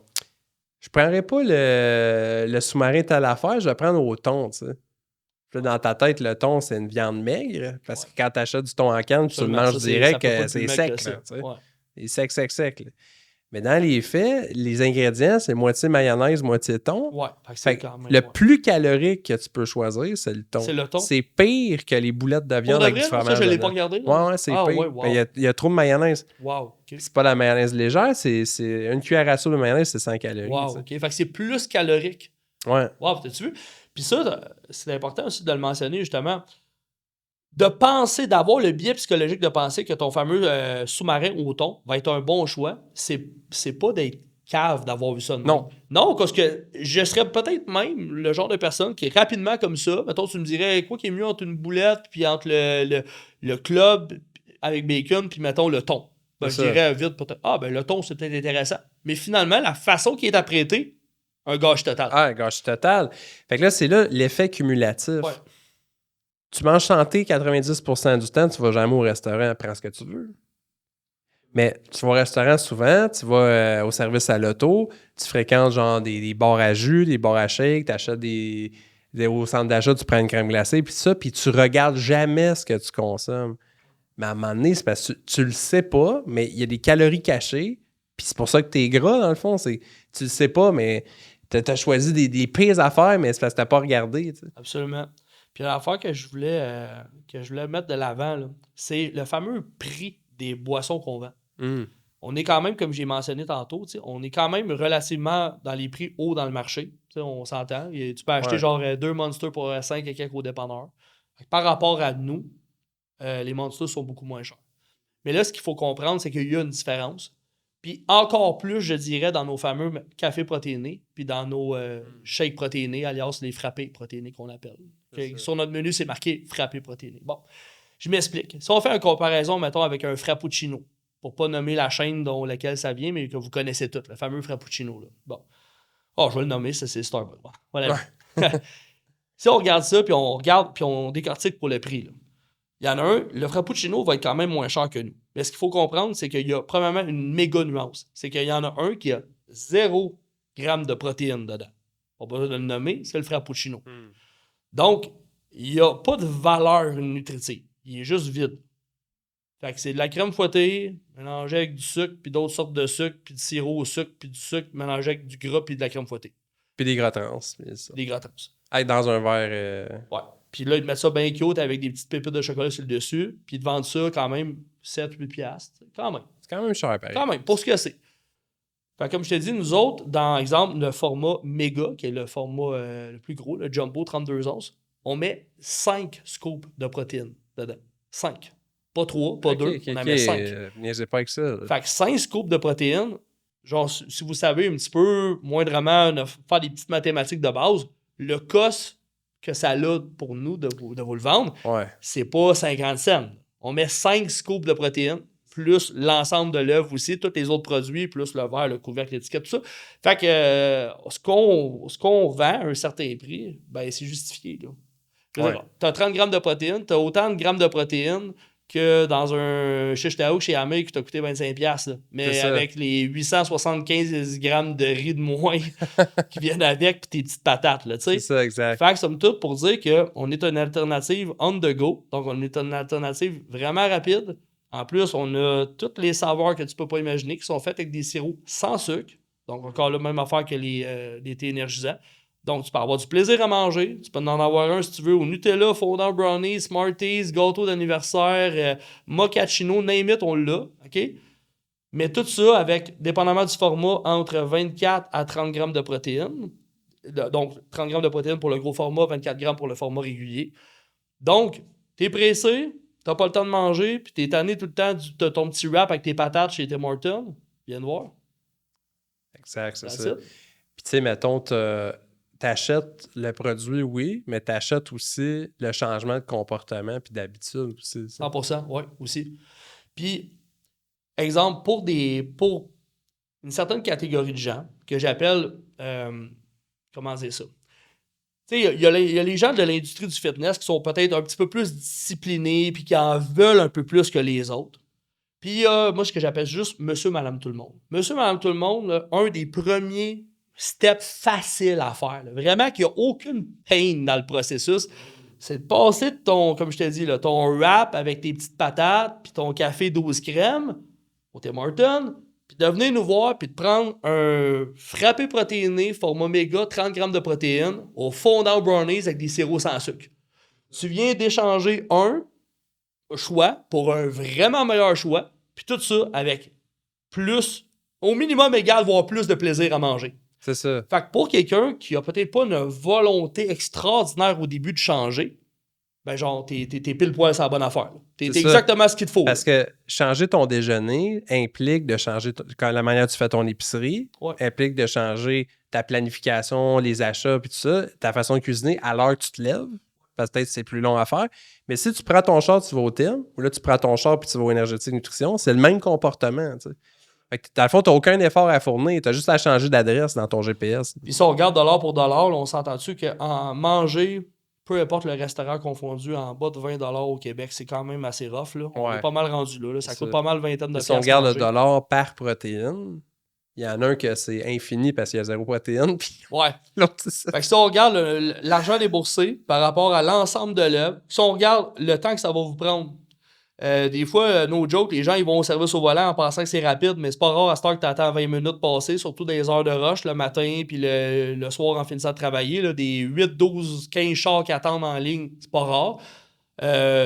je prendrais pas le sous-marin telle affaire, je vais prendre au thon, tu sais. Puis dans ta tête, le thon, c'est une viande maigre, parce que quand tu achètes du thon en canne, tu le manges direct, c'est sec, là, tu sais. C'est sec. Là. Mais dans les faits, les ingrédients, c'est moitié mayonnaise, moitié thon. Ouais, fait que le plus calorique que tu peux choisir, c'est le thon. C'est le thon. C'est pire que les boulettes de viande avec du fromage. Ça, je ne l'ai pas regardé. Ouais, c'est pire. Ouais, wow. Il y a trop de mayonnaise. Wow. Okay. C'est pas la mayonnaise légère, c'est une cuillère à soupe de mayonnaise, c'est 100 calories. Wow, OK. Fait que c'est plus calorique. Ouais. Wow, t'as-tu vu? Puis ça, c'est important aussi de le mentionner, justement. De penser, d'avoir le biais psychologique de penser que ton fameux sous-marin au thon va être un bon choix, c'est pas d'être cave d'avoir vu ça. Non, parce que je serais peut-être même le genre de personne qui est rapidement comme ça. Mettons, tu me dirais quoi qui est mieux entre une boulette puis entre le club avec bacon puis mettons le thon. Ben, je dirais vite peut-être, le thon c'est peut-être intéressant. Mais finalement, la façon qui est apprêtée, un gâche total. Ah, un gâche total. Fait que là, c'est là l'effet cumulatif. Ouais. Tu manges santé 90% du temps, tu vas jamais au restaurant, prends ce que tu veux. Mais tu vas au restaurant souvent, tu vas au service à l'auto, tu fréquentes genre des bars à jus, des bars à shake, tu achètes au centre d'achat, tu prends une crème glacée, puis ça, puis tu regardes jamais ce que tu consommes. Mais à un moment donné, c'est parce que tu le sais pas, mais il y a des calories cachées, puis c'est pour ça que tu es gras, dans le fond. Tu le sais pas, mais tu as choisi des pires affaires, mais c'est parce que tu n'as pas regardé. T'sais. Absolument. Puis l'affaire que je voulais mettre de l'avant, là, c'est le fameux prix des boissons qu'on vend. On est quand même, comme j'ai mentionné tantôt, on est quand même relativement dans les prix hauts dans le marché. On s'entend. Tu peux acheter genre 2 Monsters pour 5 et quelques au dépanneur. Par rapport à nous, les Monsters sont beaucoup moins chers. Mais là, ce qu'il faut comprendre, c'est qu'il y a une différence. Puis encore plus, je dirais, dans nos fameux cafés protéinés, puis dans nos shakes protéinés, alias les frappés protéinés qu'on appelle. Okay? Sur notre menu, c'est marqué frappé protéiné. Bon, je m'explique. Si on fait une comparaison, mettons, avec un frappuccino, pour pas nommer la chaîne dont laquelle ça vient, mais que vous connaissez toutes, le fameux frappuccino. Là. Bon. Je vais le nommer, ça, c'est Starbucks. Voilà. Si on regarde ça, puis on regarde, puis on décortique pour le prix, là. Il y en a un, le frappuccino va être quand même moins cher que nous. Mais ce qu'il faut comprendre, c'est qu'il y a premièrement une méga nuance. C'est qu'il y en a un qui a 0 g de protéines dedans. On va le nommer, c'est le frappuccino. Donc, il n'y a pas de valeur nutritive. Il est juste vide. Fait que c'est de la crème fouettée mélangée avec du sucre, puis d'autres sortes de sucre, puis du sirop au sucre, puis du sucre mélangé avec du gras, puis de la crème fouettée. Puis des gras trans. Des gras trans. Être dans un verre... Ouais. Puis là, ils te mettent ça bien cute avec des petites pépites de chocolat sur le dessus. Puis ils te vendent ça quand même 7-8 piastres. Quand même. C'est quand même cher, pareil. Quand même, pour ce que c'est. Fait comme je t'ai dit, nous autres, dans exemple, le format méga, qui est le format le plus gros, le jumbo 32 onces, on met 5 scoops de protéines dedans. 5. Pas 3, pas 2, on en met 5. Niaisez pas avec ça. Là. Fait que 5 scoops de protéines, genre, si vous savez un petit peu, moindrement, faire des petites mathématiques de base, le cost que ça a pour nous de vous le vendre, c'est pas 50 cents. On met 5 scoops de protéines, plus l'ensemble de l'œuvre aussi, tous les autres produits, plus le verre, le couvercle, l'étiquette, tout ça. Fait que ce qu'on vend à un certain prix, ben c'est justifié. Tu as 30 grammes de protéines, tu as autant de grammes de protéines que dans un shish taouk chez Amé qui t'a coûté 25$. Là. Mais avec les 875 grammes de riz de moins qui viennent avec, puis tes petites patates. Là, c'est ça, exact. Fait que somme toute pour dire qu'on est une alternative on the go. Donc, on est une alternative vraiment rapide. En plus, on a toutes les saveurs que tu peux pas imaginer qui sont faites avec des sirops sans sucre. Donc, encore la même affaire que les thés énergisants. Donc, tu peux avoir du plaisir à manger. Tu peux en avoir un si tu veux au Nutella, fondant brownie, Smarties, gâteau d'anniversaire, mochaccino, name it, on l'a. OK? Mais tout ça avec, dépendamment du format, entre 24 à 30 grammes de protéines. Donc, 30 grammes de protéines pour le gros format, 24 grammes pour le format régulier. Donc, t'es pressé, t'as pas le temps de manger, puis t'es tanné tout le temps de ton petit wrap avec tes patates chez Tim Hortons. Viens de voir. Exact, c'est ça. Puis tu sais, mettons, t'achètes le produit, oui, mais t'achètes aussi le changement de comportement puis d'habitude aussi. Ça. 100%, oui, aussi. Puis, exemple, pour une certaine catégorie de gens que j'appelle, comment dire ça? Tu sais, il y a les gens de l'industrie du fitness qui sont peut-être un petit peu plus disciplinés puis qui en veulent un peu plus que les autres. Puis, moi, ce que j'appelle juste monsieur, madame, tout le monde. Monsieur, madame, tout le monde, là, un des premiers steps faciles à faire, là, vraiment qu'il n'y a aucune peine dans le processus, c'est de passer de ton, comme je t'ai dit, là, ton wrap avec tes petites patates puis ton café 12 crèmes au Tim Hortons, puis de venir nous voir puis de prendre un frappé protéiné format méga 30 grammes de protéines au fondant brownies avec des sirops sans sucre. Tu viens d'échanger un choix pour un vraiment meilleur choix, puis tout ça avec plus, au minimum égal, voire plus de plaisir à manger. C'est ça. Fait que pour quelqu'un qui a peut-être pas une volonté extraordinaire au début de changer, ben genre, t'es pile poil sur la bonne affaire. T'es exactement ce qu'il te faut. Parce que changer ton déjeuner implique de changer la manière dont tu fais ton épicerie, implique de changer ta planification, les achats, puis tout ça, ta façon de cuisiner à l'heure que tu te lèves. Parce que peut-être c'est plus long à faire. Mais si tu prends ton char, tu vas au Tim, ou là, tu prends ton char puis tu vas au Énergétique Nutrition, c'est le même comportement, tu sais. Fait que, dans le fond, tu n'as aucun effort à fournir. Tu as juste à changer d'adresse dans ton GPS. Puis si on regarde dollar pour dollar, là, on s'entend-tu qu'en manger, peu importe le restaurant confondu, en bas de 20$ au Québec, c'est quand même assez rough. Là. On est pas mal rendu là. Ça coûte pas mal vingtaine de piastres. Si on regarde le dollar par protéine, il y en a un que c'est infini parce qu'il y a 0 protéine. Puis l'autre, c'est ça. Fait que si on regarde l'argent déboursé par rapport à l'ensemble de l'œuvre, si on regarde le temps que ça va vous prendre, des fois, no joke, les gens ils vont au service au volant en pensant que c'est rapide, mais c'est pas rare à cette heure que tu attends 20 minutes passer, surtout des heures de rush le matin puis le soir en finissant de travailler. Là, des 8, 12, 15 chars qui attendent en ligne, c'est pas rare.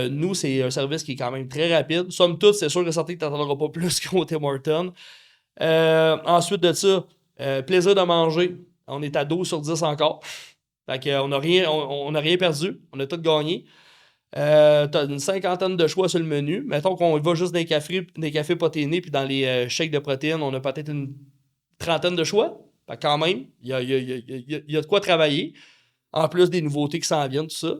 Nous, c'est un service qui est quand même très rapide. Somme toute, c'est sûr que certain que tu n'attendras pas plus qu'au Tim Hortons. Ensuite de ça, plaisir de manger. On est à 12 sur 10 encore. Fait qu'on n'a rien perdu. On a tout gagné. T'as une cinquantaine de choix sur le menu. Mettons qu'on va juste dans les cafés protéinés puis dans les shakes de protéines, on a peut-être une trentaine de choix. Fait quand même, il y a de quoi travailler. En plus des nouveautés qui s'en viennent, tout ça.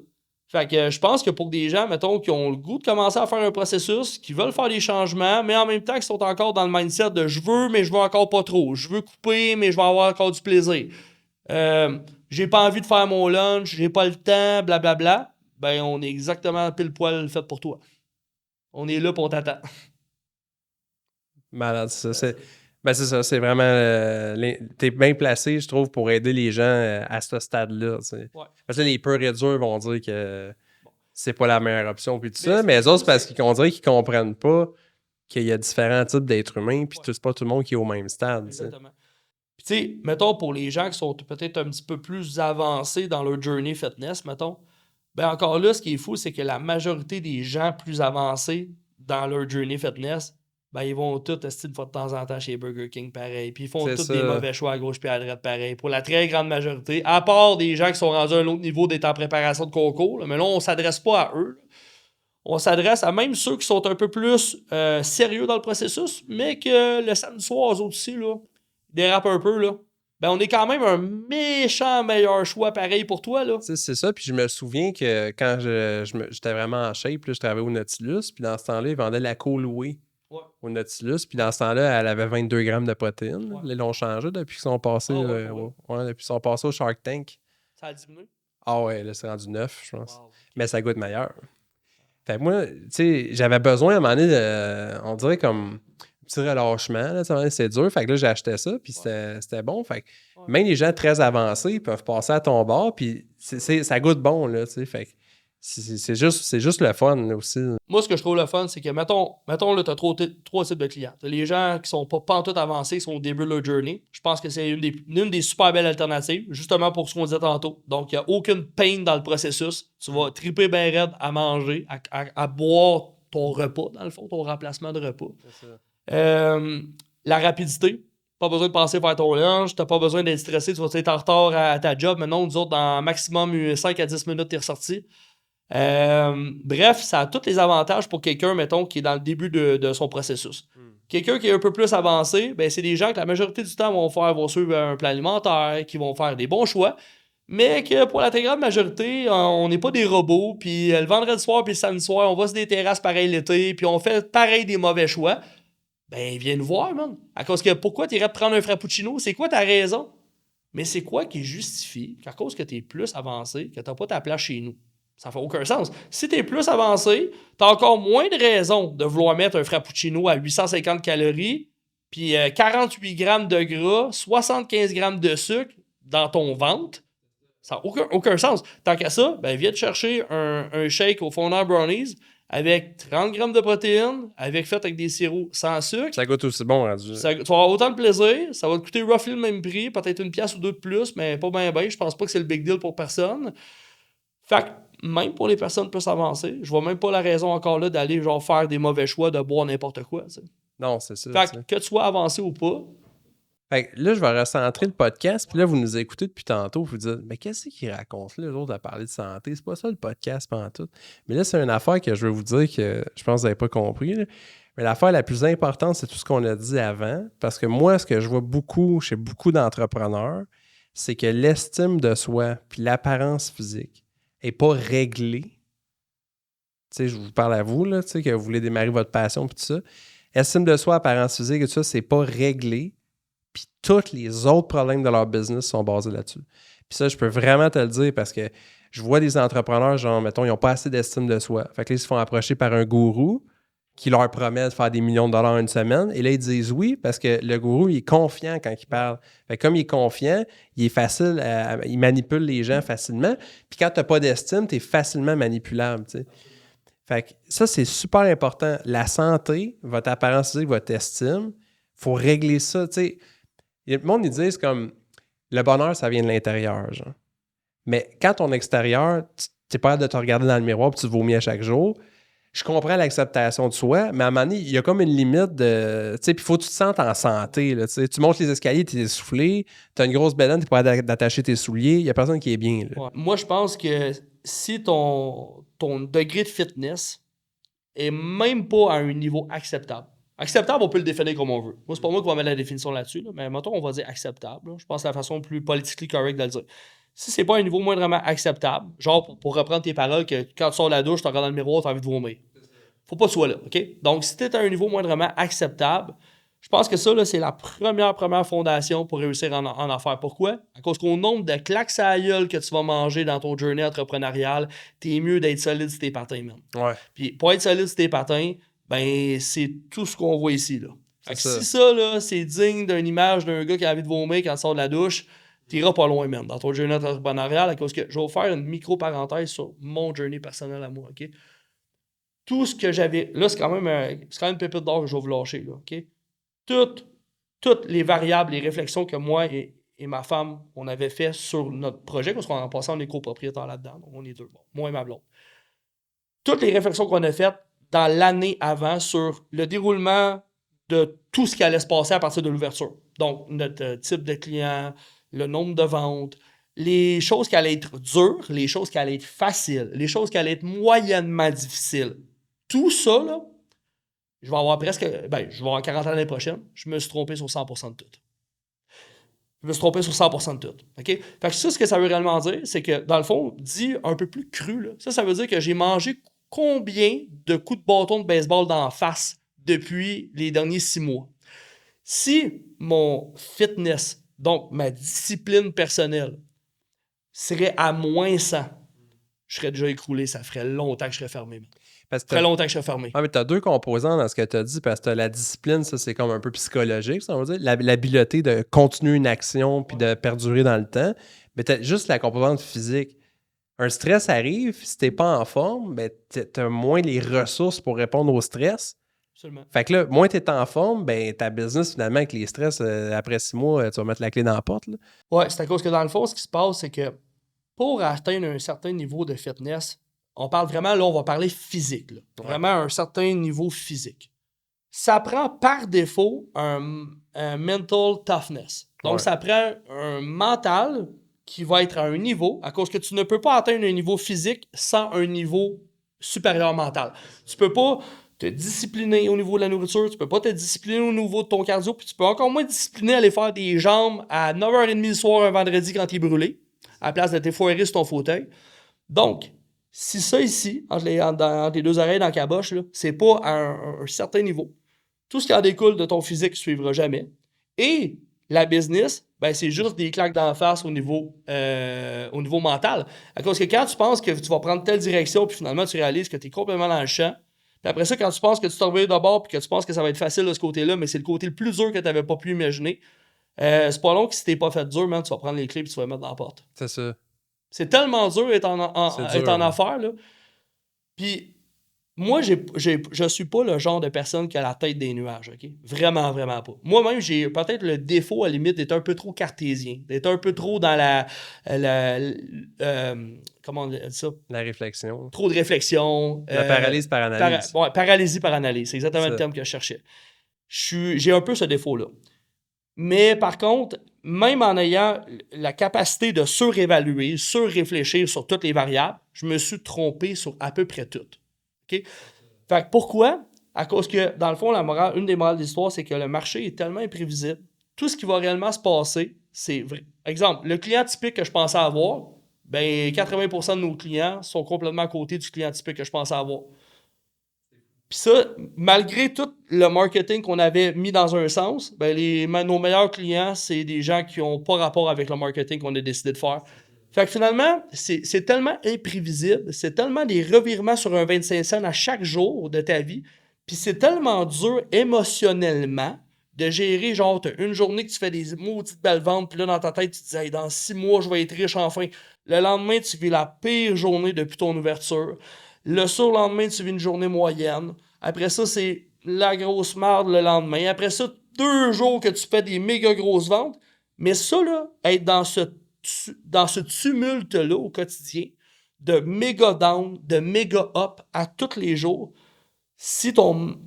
Fait que je pense que pour des gens, mettons, qui ont le goût de commencer à faire un processus, qui veulent faire des changements, mais en même temps qui sont encore dans le mindset de je veux, mais je veux encore pas trop. Je veux couper, mais je veux avoir encore du plaisir. J'ai pas envie de faire mon lunch, j'ai pas le temps, blablabla. Ben, on est exactement pile poil fait pour toi. On est là pour t'attendre. Malade, ça. C'est ça, c'est vraiment... t'es bien placé, je trouve, pour aider les gens à ce stade-là. Parce que les purs et durs vont dire que c'est pas la meilleure option, puis tout ça, mais eux autres, c'est parce qu'on dirait qu'ils comprennent pas qu'il y a différents types d'êtres humains, puis c'est pas tout le monde qui est au même stade. Exactement. Puis tu sais, mettons, pour les gens qui sont peut-être un petit peu plus avancés dans leur journey fitness, mettons, ben encore là, ce qui est fou, c'est que la majorité des gens plus avancés dans leur journey fitness, ben ils vont tous une fois de temps en temps chez Burger King pareil. Puis ils font tous des mauvais choix à gauche puis à droite pareil. Pour la très grande majorité, à part des gens qui sont rendus à un autre niveau d'être en préparation de concours, là, mais là, on s'adresse pas à eux. Là. On s'adresse à même ceux qui sont un peu plus sérieux dans le processus, mais que le samedi soir, eux autres aussi, là, dérapent un peu, là. Ben, on est quand même un méchant meilleur choix pareil pour toi, là. C'est ça, puis je me souviens que quand j'étais vraiment en shape, là, je travaillais au Nautilus, puis dans ce temps-là, ils vendaient la co-louée au Nautilus, puis dans ce temps-là, elle avait 22 grammes de protéines. Ouais. Là, ils l'ont changé depuis qu'ils sont passés, depuis qu'ils sont passés au Shark Tank. Ça a diminué? Ah ouais, là, c'est rendu 9, je pense. Wow. Mais ça goûte meilleur. Fait que moi, tu sais, j'avais besoin à un moment donné de, on dirait comme un petit relâchement, là, c'est dur. Fait que là, j'ai acheté ça, puis c'était bon. Fait que même les gens très avancés peuvent passer à ton bord, puis ça goûte bon, là, tu sais. Fait que c'est juste le fun, là, aussi. Moi, ce que je trouve le fun, c'est que, mettons là, tu as trois types de clients. T'as les gens qui sont pas pantoute avancés, qui sont au début de leur journey. Je pense que c'est une des super belles alternatives, justement pour ce qu'on disait tantôt. Donc, il n'y a aucune peine dans le processus. Tu vas triper bien raide à manger, à boire ton repas, dans le fond, ton remplacement de repas. C'est ça. La rapidité. Pas besoin de penser faire ton lunch, t'as pas besoin d'être stressé, tu vas être en retard à ta job. Maintenant, nous autres, dans maximum 5 à 10 minutes, t'es ressorti. Bref, ça a tous les avantages pour quelqu'un, mettons, qui est dans le début de son processus. Quelqu'un qui est un peu plus avancé, ben, c'est des gens que la majorité du temps vont suivre un plan alimentaire, qui vont faire des bons choix, mais que pour la très grande majorité, on n'est pas des robots, puis le vendredi soir puis le samedi soir, on va sur des terrasses pareil l'été, puis on fait pareil des mauvais choix. Ben, viens nous voir, man. À cause que pourquoi tu irais te prendre un frappuccino? C'est quoi ta raison? Mais c'est quoi qui justifie qu'à cause que tu es plus avancé, que tu n'as pas ta place chez nous? Ça fait aucun sens. Si tu es plus avancé, tu as encore moins de raisons de vouloir mettre un frappuccino à 850 calories, puis 48 grammes de gras, 75 grammes de sucre dans ton ventre. Ça n'a aucun sens. Tant qu'à ça, ben, viens te chercher un shake au fondant brownies avec 30 grammes de protéines, fait avec des sirops sans sucre. Ça goûte aussi bon rendu. Tu vas avoir autant de plaisir. Ça va te coûter roughly le même prix, peut-être une pièce ou deux de plus, mais pas bien. Je pense pas que c'est le big deal pour personne. Fait que même pour les personnes plus avancées, je vois même pas la raison encore là d'aller genre faire des mauvais choix, de boire n'importe quoi. T'sais. Non, c'est ça. Fait que tu sois avancé ou pas. Fait que là, je vais recentrer le podcast, puis là, vous nous écoutez depuis tantôt, vous dites, mais qu'est-ce qu'ils racontent là, les autres, à parler de santé? C'est pas ça le podcast, pendant tout. Mais là, c'est une affaire que je veux vous dire que je pense que vous n'avez pas compris. Là. Mais l'affaire la plus importante, c'est tout ce qu'on a dit avant, parce que moi, ce que je vois beaucoup chez beaucoup d'entrepreneurs, c'est que l'estime de soi puis l'apparence physique n'est pas réglée. Tu sais, je vous parle à vous, là, tu sais, que vous voulez démarrer votre passion puis tout ça. Estime de soi, apparence physique et tout ça, c'est pas réglé. Puis tous les autres problèmes de leur business sont basés là-dessus. Puis ça, je peux vraiment te le dire parce que je vois des entrepreneurs, genre, mettons, ils n'ont pas assez d'estime de soi. Fait que là, ils se font approcher par un gourou qui leur promet de faire des millions de dollars en une semaine. Et là, ils disent oui parce que le gourou, il est confiant quand il parle. Fait que comme il est confiant, il est facile, il manipule les gens facilement. Puis quand tu n'as pas d'estime, tu es facilement manipulable, tu sais. Fait que ça, c'est super important. La santé, votre apparence physique, votre estime, il faut régler ça, tu sais. Le monde, ils disent comme le bonheur, ça vient de l'intérieur, genre. Mais quand ton extérieur, tu n'es pas capable de te regarder dans le miroir et tu te vomis à chaque jour, je comprends l'acceptation de soi, mais à un moment donné, il y a comme une limite de. Tu sais, puis il faut que tu te sentes en santé. Là, tu montes les escaliers, tu es essoufflé, tu as une grosse bedaine, tu n'es pas capable d'attacher tes souliers, il n'y a personne qui est bien. Là. Ouais. Moi, je pense que si ton degré de fitness est même pas à un niveau acceptable. Acceptable, on peut le définir comme on veut. Moi, c'est pas moi qui va mettre la définition là-dessus, là, mais mettons, on va dire acceptable. Là. Je pense que c'est la façon plus politiquement correcte de le dire. Si c'est pas un niveau moindrement acceptable, genre pour reprendre tes paroles, que quand tu sors de la douche, tu regardes dans le miroir, tu as envie de vomir. Faut pas que tu sois là, OK? Donc, si tu es à un niveau moindrement acceptable, je pense que ça, là, c'est la première fondation pour réussir en affaires. Pourquoi? À cause qu'au nombre de claques à la gueule que tu vas manger dans ton journey entrepreneurial, t'es mieux d'être solide sur tes patins, man. Ouais. Puis pour être solide sur tes patins, ben c'est tout ce qu'on voit ici, là. Fait que ça. si ça, là, c'est digne d'une image d'un gars qui a envie de vomir quand il sort de la douche, t'iras pas loin, man, dans ton journey entrepreneurial, à cause que je vais vous faire une micro-parenthèse sur mon journey personnel à moi, OK? Tout ce que j'avais... Là, c'est quand même une pépite d'or que je vais vous lâcher, là, OK? Toutes les variables, les réflexions que moi et ma femme, on avait fait sur notre projet, parce qu'en passant, on est copropriétaire là-dedans, donc on est deux, bon, moi et ma blonde. Toutes les réflexions qu'on a faites dans l'année avant sur le déroulement de tout ce qui allait se passer à partir de l'ouverture. Donc, notre type de client, le nombre de ventes, les choses qui allaient être dures, les choses qui allaient être faciles, les choses qui allaient être moyennement difficiles. tout ça, là, je vais avoir je vais avoir 40 ans l'année prochaine, je me suis trompé sur 100% de tout. Je me suis trompé sur 100% de tout. OK? Fait que ça, ce que ça veut réellement dire, c'est que, dans le fond, dit un peu plus cru, là, ça veut dire que j'ai mangé combien de coups de bâton de baseball d'en face depuis les derniers 6 mois. Si mon fitness, donc ma discipline personnelle, serait à moins 100, je serais déjà écroulé. Ça ferait longtemps que je serais fermé. Parce que Très longtemps que je serais fermé. mais tu as deux composants dans ce que tu as dit, parce que la discipline, ça, c'est comme un peu psychologique, ça, on va dire. L'habileté de continuer une action puis de perdurer dans le temps. Mais tu as juste la composante physique. Un stress arrive, si t'es pas en forme, ben, tu as moins les ressources pour répondre au stress. Absolument. Fait que là, moins tu es en forme, ben, ta business, finalement, avec les stress, après 6 mois, tu vas mettre la clé dans la porte. Là. Ouais, c'est à cause que dans le fond, ce qui se passe, c'est que pour atteindre un certain niveau de fitness, on parle vraiment, là, on va parler physique. Là. Vraiment un certain niveau physique. Ça prend par défaut un mental toughness. Donc, ça prend un mental qui va être à un niveau, à cause que tu ne peux pas atteindre un niveau physique sans un niveau supérieur mental. Tu peux pas te discipliner au niveau de la nourriture, tu peux pas te discipliner au niveau de ton cardio, puis tu peux encore moins te discipliner à aller faire des jambes à 9h30 le soir un vendredi quand tu es brûlé, à la place de t'effoirer sur ton fauteuil. Donc, si ça ici, entre les deux oreilles dans la caboche, là, c'est pas à un certain niveau, tout ce qui en découle de ton physique ne suivra jamais. Et la business, ben, c'est juste des claques d'en face au niveau mental. À cause que quand tu penses que tu vas prendre telle direction, puis finalement tu réalises que tu es complètement dans le champ, puis après ça, quand tu penses que tu t'en reviens de bord, puis que tu penses que ça va être facile de ce côté-là, mais c'est le côté le plus dur que tu n'avais pas pu imaginer, c'est pas long que si t'es pas fait dur, man, tu vas prendre les clés et tu vas les mettre dans la porte. C'est ça. C'est tellement dur d'être en affaires, là. Puis, moi, je suis pas le genre de personne qui a la tête des nuages, OK? Vraiment, vraiment pas. Moi-même, j'ai peut-être le défaut, à la limite, d'être un peu trop cartésien, d'être un peu trop dans comment on dit ça? La réflexion. Trop de réflexion. La paralyse par analyse. Paralysie par analyse, c'est exactement le terme que je cherchais. J'ai un peu ce défaut-là. Mais par contre, même en ayant la capacité de surévaluer, surréfléchir sur toutes les variables, je me suis trompé sur à peu près toutes. OK? Fait que pourquoi? À cause que, dans le fond, une des morales de l'histoire, c'est que le marché est tellement imprévisible. Tout ce qui va réellement se passer, c'est vrai. Exemple, le client typique que je pensais avoir, ben 80% de nos clients sont complètement à côté du client typique que je pensais avoir. Puis ça, malgré tout le marketing qu'on avait mis dans un sens, ben nos meilleurs clients, c'est des gens qui n'ont pas rapport avec le marketing qu'on a décidé de faire. Fait que finalement, c'est tellement imprévisible, c'est tellement des revirements sur un 25 cents à chaque jour de ta vie, puis c'est tellement dur émotionnellement de gérer, genre, t'as une journée que tu fais des maudites belles ventes, puis là, dans ta tête, tu te dis hey, « dans 6 mois, je vais être riche enfin ». Le lendemain, tu vis la pire journée depuis ton ouverture. Le surlendemain, tu vis une journée moyenne. Après ça, c'est la grosse merde le lendemain. Après ça, 2 jours que tu fais des méga grosses ventes. Mais ça, là, être dans ce tumulte-là au quotidien, de méga down, de méga up à tous les jours, si ton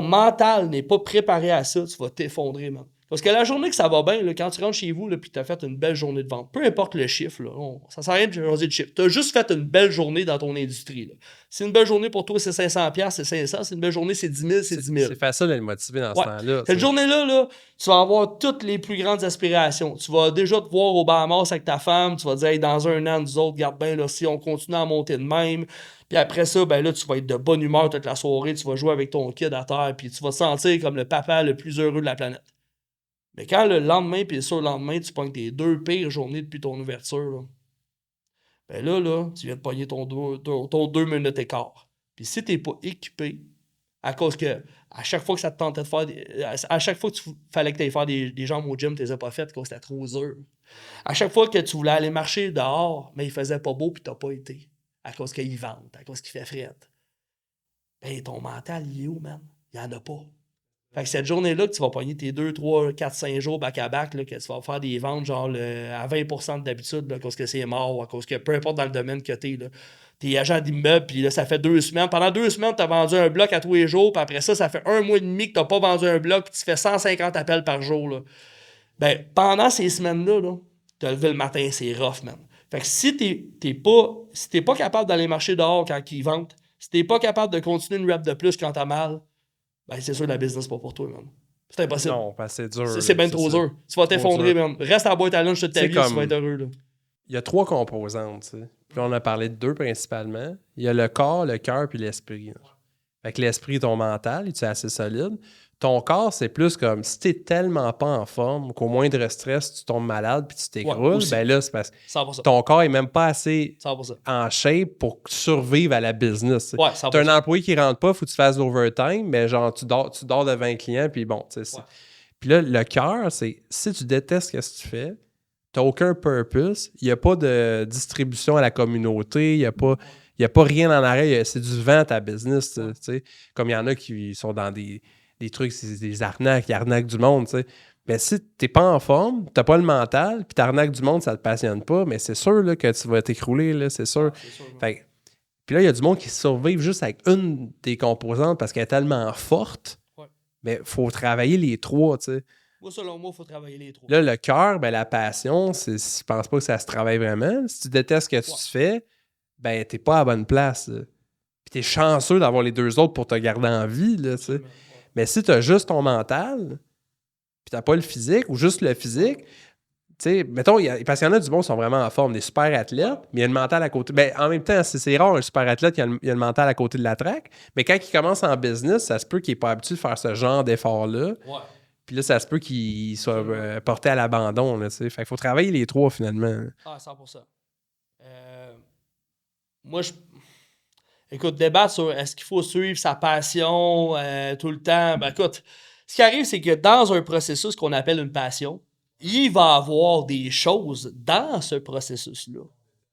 mental n'est pas préparé à ça, tu vas t'effondrer, man. Parce que la journée que ça va bien, là, quand tu rentres chez vous et tu as fait une belle journée de vente, peu importe le chiffre, là, ça ne sert à rien de changer de chiffre. Tu as juste fait une belle journée dans ton industrie. Là. Si une belle journée pour toi, c'est 500$, c'est 500$. Si une belle journée, c'est 10 000$, c'est 10 000$. C'est facile de le motiver dans ce temps-là. Cette journée-là, là, tu vas avoir toutes les plus grandes aspirations. Tu vas déjà te voir au Bahamas avec ta femme. Tu vas dire, hey, dans un an, nous autres, garde bien, là, si on continue à monter de même. Puis après ça, ben là, tu vas être de bonne humeur toute la soirée. Tu vas jouer avec ton kid à terre. Puis tu vas te sentir comme le papa le plus heureux de la planète. Mais quand le lendemain puis le surlendemain, tu pognes tes 2 pires journées depuis ton ouverture, là, ben là, tu viens de pogner ton 2 minutes et quart. Puis si t'es pas équipé, à cause que à chaque fois que ça te tentait de faire à chaque fois que fallait que tu ailles faire des jambes au gym, tu les as pas faites parce que c'était trop dur. À chaque fois que tu voulais aller marcher dehors, mais il faisait pas beau puis t'as pas été. À cause qu'il vente, à cause qu'il fait fret. Ben ton mental, il est où, man? Il y en a pas. Fait que cette journée-là que tu vas pogner tes 2, 3, 4, 5 jours back-à-back, là, que tu vas faire des ventes genre à 20% d'habitude, là, à cause que c'est mort, ou à cause que peu importe dans le domaine que t'es agent d'immeuble, puis là, ça fait 2 semaines. Pendant 2 semaines, t'as vendu un bloc à tous les jours, puis après ça fait 1 mois et demi que t'as pas vendu un bloc, puis tu fais 150 appels par jour. Là. Ben, pendant ces semaines-là, là, t'as levé le matin, c'est rough, man. Fait que si t'es pas capable d'aller marcher dehors quand ils vendent, Si t'es pas capable de continuer une rep de plus quand t'as mal, ben c'est sûr que la business, c'est pas pour toi, man. C'est impossible. Non, parce que c'est dur. C'est bien trop dur. Tu vas t'effondrer, dur. man. Reste à la boîte à lunch toute ta vie, tu comme- vas être heureux, là. Il y a 3 composantes, tu sais. Puis on a parlé de 2 principalement. Il y a le corps, le cœur, puis l'esprit. Là. Fait que l'esprit, ton mental, il est assez solide. Ton corps, c'est plus comme si t'es tellement pas en forme qu'au moindre stress, tu tombes malade puis tu t'écroules. aussi. Ben là, c'est parce que 100%. ton corps est même pas assez 100%. en shape pour survivre à la business. Tu sais. Ouais, 100%. T'as un employé qui rentre pas, faut que tu fasses l'overtime, mais genre, tu dors devant un client, puis bon, tu sais. Ouais. Puis là, le cœur, c'est si tu détestes ce que tu fais, t'as aucun purpose, il n'y a pas de distribution à la communauté, il n'y a pas rien en arrêt, c'est du vent ta business, tu sais. Comme il y en a qui sont dans des trucs, c'est des arnaques, ils arnaquent du monde, tu sais. Mais si t'es pas en forme, t'as pas le mental, puis t'arnaques du monde, ça te passionne pas, mais c'est sûr là, que tu vas t'écrouler, là, c'est sûr. Fait, puis là, il y a du monde qui survive juste avec une des composantes parce qu'elle est tellement forte, mais il faut travailler les 3, tu sais. Moi, selon moi, il faut travailler les 3. Là, le cœur, ben, la passion, je pense pas que ça se travaille vraiment. Si tu détestes ce que tu fais, ben, t'es pas à la bonne place. Là. Puis t'es chanceux d'avoir les 2 autres pour te garder en vie, là, tu sais. Mais si t'as juste ton mental, puis t'as pas le physique, ou juste le physique, tu sais, mettons, parce qu'il y en a du monde qui sont vraiment en forme, des super athlètes, mais il y a le mental à côté. Ben, en même temps, c'est rare un super athlète qui a le mental à côté de la track, mais quand il commence en business, ça se peut qu'il n'est pas habitué de faire ce genre d'effort-là. Ouais. Puis là, ça se peut qu'il soit porté à l'abandon, là, tu sais. Fait qu'il faut travailler les 3, finalement. Ah, 100%. Moi, écoute, débattre sur est-ce qu'il faut suivre sa passion tout le temps. Ben écoute, ce qui arrive, c'est que dans un processus qu'on appelle une passion, il va y avoir des choses dans ce processus-là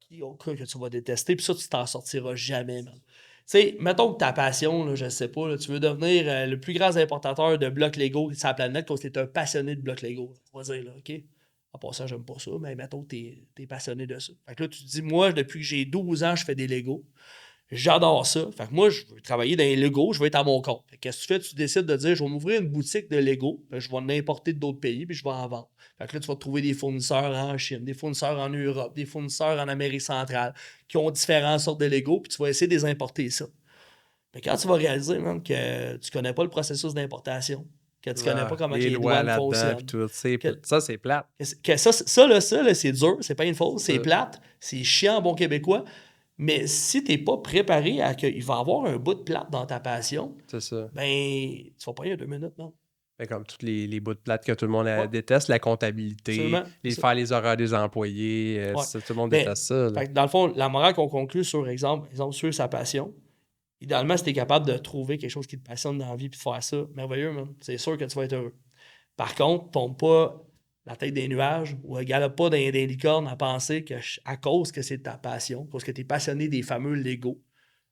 que tu vas détester, puis ça, tu t'en sortiras jamais, man. Tu sais, mettons que ta passion, là, je sais pas, là, tu veux devenir le plus grand importateur de blocs Lego sur la planète parce que tu es un passionné de blocs Lego. On va dire, là, OK? En passant, j'aime pas ça, mais mettons que t'es passionné de ça. Fait que là, tu te dis, moi, depuis que j'ai 12 ans, je fais des Legos. J'adore ça. Fait que moi, je veux travailler dans les Legos, je veux être à mon compte. Fait que qu'est-ce que tu fais? Tu décides de dire, je vais m'ouvrir une boutique de Lego, je vais en importer d'autres pays, puis je vais en vendre. Fait que là, tu vas trouver des fournisseurs en Chine, des fournisseurs en Europe, des fournisseurs en Amérique centrale, qui ont différentes sortes de Lego, puis tu vas essayer de les importer ça. Mais quand tu vas réaliser, man, que tu connais pas le processus d'importation, que tu connais pas comment les douanes fonctionnent. Ça, c'est plate. Ça, là, c'est dur, c'est pas une faute, c'est plate, c'est chiant en bon québécois. Mais si t'es pas préparé à qu'il va y avoir un bout de plate dans ta passion, c'est ça. Ben, tu vas pas y avoir 2 minutes, non? Ben, comme tous les bouts de plate que tout le monde déteste, la comptabilité, faire les horaires des employés, tout le monde déteste ça. Fait que dans le fond, la morale qu'on conclut sur exemple sur sa passion, idéalement, si tu es capable de trouver quelque chose qui te passionne dans la vie et de faire ça, merveilleux, man. C'est sûr que tu vas être heureux. Par contre, tombe pas la tête des nuages ou galope pas dans des licornes à penser que à cause que c'est ta passion, parce que tu es passionné des fameux Legos,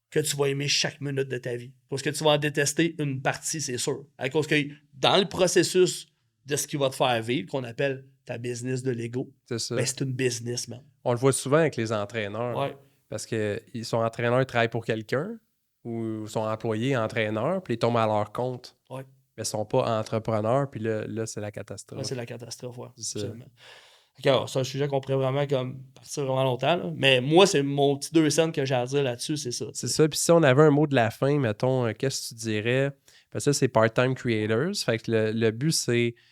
que tu vas aimer chaque minute de ta vie. Parce que tu vas en détester une partie, c'est sûr. À cause que dans le processus de ce qui va te faire vivre, qu'on appelle ta business de Lego, c'est une business, man. On le voit souvent avec les entraîneurs. Ouais. Parce qu'ils sont entraîneurs, ils travaillent pour quelqu'un, ou sont employés, entraîneurs, puis ils tombent à leur compte. Ouais. Mais ils ne sont pas entrepreneurs, puis là c'est la catastrophe. Là, c'est la catastrophe, oui. Absolument. C'est un sujet qu'on pourrait vraiment comme partir vraiment longtemps. Là. Mais moi, c'est mon petit 2 cents que j'ai à dire là-dessus, c'est ça. C'est ça. Puis si on avait un mot de la fin, mettons, qu'est-ce que tu dirais? Parce que ça, c'est part-time creators. Fait que le but, c'est, tu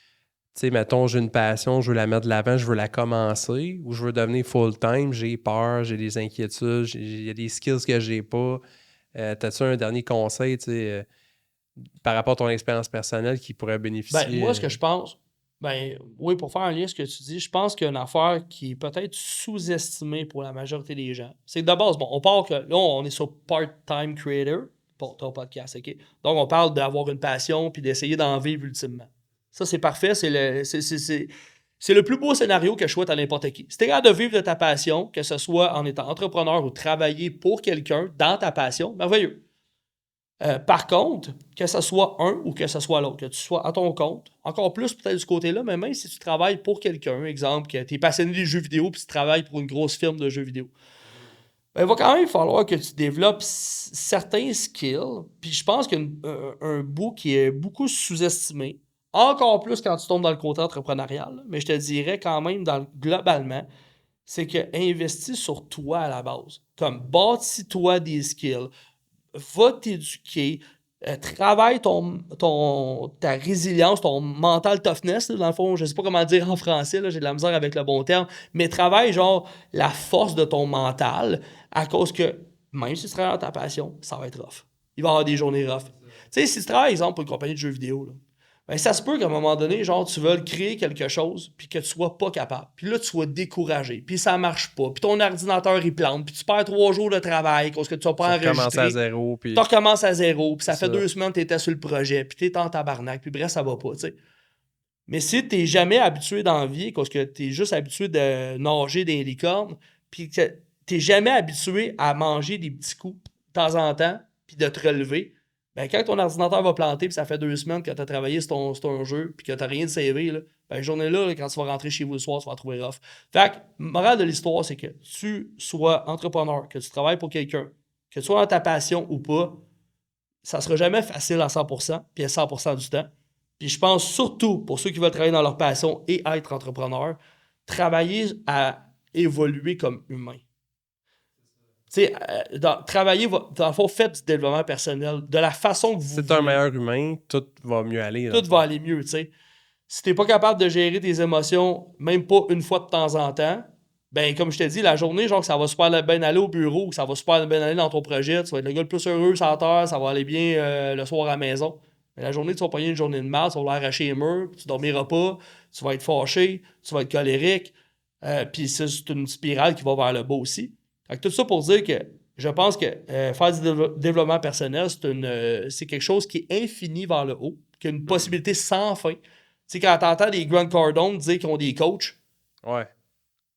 sais, mettons, j'ai une passion, je veux la mettre de l'avant, je veux la commencer, ou je veux devenir full-time, j'ai peur, j'ai des inquiétudes, il y a des skills que j'ai pas. T'as-tu un dernier conseil, tu sais, par rapport à ton expérience personnelle qui pourrait bénéficier? Ben, moi, ce que je pense... Ben oui, pour faire un lien à ce que tu dis, je pense qu'il y a une affaire qui est peut-être sous-estimée pour la majorité des gens. C'est que de base, bon, on parle que là, on est sur part-time creator pour ton podcast, OK? Donc, on parle d'avoir une passion puis d'essayer d'en vivre ultimement. Ça, c'est parfait. C'est le plus beau scénario que je souhaite à n'importe qui. Si tu es capable de vivre de ta passion, que ce soit en étant entrepreneur ou travailler pour quelqu'un dans ta passion, merveilleux. Par contre, que ce soit un ou que ce soit l'autre, que tu sois à ton compte, encore plus peut-être du côté-là, mais même si tu travailles pour quelqu'un, exemple, que tu es passionné des jeux vidéo puis tu travailles pour une grosse firme de jeux vidéo, ben, il va quand même falloir que tu développes certains skills. Puis je pense qu'il y a un bout qui est beaucoup sous-estimé, encore plus quand tu tombes dans le côté entrepreneurial, mais je te dirais quand même globalement, c'est que investis sur toi à la base. Comme bâtis-toi des skills. va t'éduquer, travaille ta résilience, ton mental toughness, là, dans le fond, je sais pas comment dire en français, là, j'ai de la misère avec le bon terme, mais travaille genre la force de ton mental à cause que même si tu travailles dans ta passion, ça va être rough. Il va y avoir des journées rough. Tu sais, si tu travailles, exemple, pour une compagnie de jeux vidéo, là, ben, ça se peut qu'à un moment donné, genre, tu veuilles créer quelque chose, puis que tu sois pas capable. Puis là, tu sois découragé, puis ça marche pas, puis ton ordinateur, il plante, puis tu perds 3 jours de travail parce que tu vas pas Tu recommences à enregistrer. zéro. Puis Tu recommences à zéro, puis ça fait ça. 2 semaines que tu étais sur le projet, puis tu es en tabarnak, puis bref, ça va pas, tu sais. Mais si tu n'es jamais habitué dans la vie, parce que tu es juste habitué de nager dans les licornes, puis que tu n'es jamais habitué à manger des petits coups de temps en temps, puis de te relever, ben quand ton ordinateur va planter, puis ça fait 2 semaines que tu as travaillé sur ton jeu, puis que tu n'as rien de savé, là, ben, journée-là, quand tu vas rentrer chez vous le soir, tu vas la trouver rough. Fait que, morale de l'histoire, c'est que tu sois entrepreneur, que tu travailles pour quelqu'un, que tu sois dans ta passion ou pas, ça sera jamais facile à 100%, puis à 100% du temps. Puis je pense surtout, pour ceux qui veulent travailler dans leur passion et être entrepreneur, travailler à évoluer comme humain. Tu sais, travailler, dans le fond, faites du développement personnel de la façon que vous Si t'es un meilleur humain, tout va mieux aller. Tout va aller mieux, tu sais. Si t'es pas capable de gérer tes émotions, même pas une fois de temps en temps, ben comme je t'ai dit, la journée, genre que ça va super bien aller au bureau, que ça va super bien aller dans ton projet, tu vas être le gars le plus heureux sur la terre, ça va aller bien le soir à la maison. Mais la journée, tu vas pogner une journée de mal, tu vas arracher les murs, tu dormiras pas, tu vas être fâché, tu vas être colérique, puis c'est une spirale qui va vers le bas aussi. Fait que tout ça pour dire que je pense que faire du développement personnel, c'est quelque chose qui est infini vers le haut, qui a une possibilité sans fin. Tu sais, quand t'entends des Grant Cardone dire qu'ils ont des coachs, Ouais.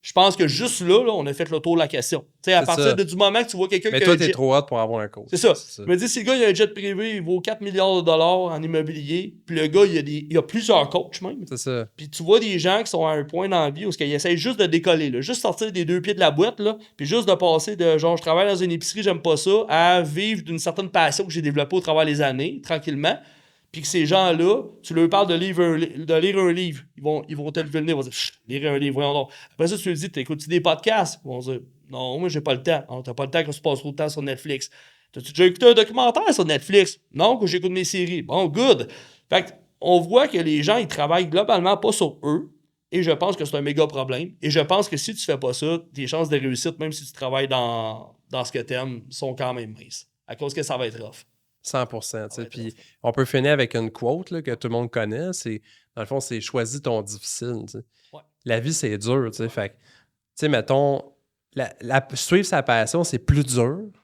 je pense que juste là, on a fait le tour de la question. Tu sais, à C'est partir ça. du moment que tu vois quelqu'un Mais qui a toi, un t'es jet... trop hot pour avoir un coach. C'est ça. Je me dis, si le gars, il a un jet privé, il vaut 4 milliards de dollars en immobilier, puis le gars, il a plusieurs coachs même. C'est ça. Puis tu vois des gens qui sont à un point dans la vie où ils essayent juste de décoller, là, juste sortir des 2 pieds de la boîte, là, puis juste de passer de genre, je travaille dans une épicerie, j'aime pas ça, à vivre d'une certaine passion que j'ai développée au travers des années, tranquillement. Puis que ces gens-là, tu leur parles de lire un livre. Ils vont te lever le nez, ils vont dire, lire un livre, voyons donc. Après ça, tu leur dis, t'écoutes-tu des podcasts? Ils vont dire, non, moi, j'ai pas le temps. Non, t'as pas le temps que tu passes trop de temps sur Netflix. T'as-tu déjà écouté un documentaire sur Netflix? Non, que j'écoute mes séries. Bon, good. Fait que, on voit que les gens, ils travaillent globalement pas sur eux. Et je pense que c'est un méga problème. Et je pense que si tu fais pas ça, tes chances de réussite, même si tu travailles dans ce que t'aimes, sont quand même minces. À cause que ça va être rough. 100%. Tu sais. Puis on peut finir avec une quote là, que tout le monde connaît. C'est, dans le fond, c'est choisis ton difficile. Tu sais. Ouais. La vie, c'est dur. Tu sais. Fait que, tu sais, mettons, suivre sa passion, c'est plus dur. Tu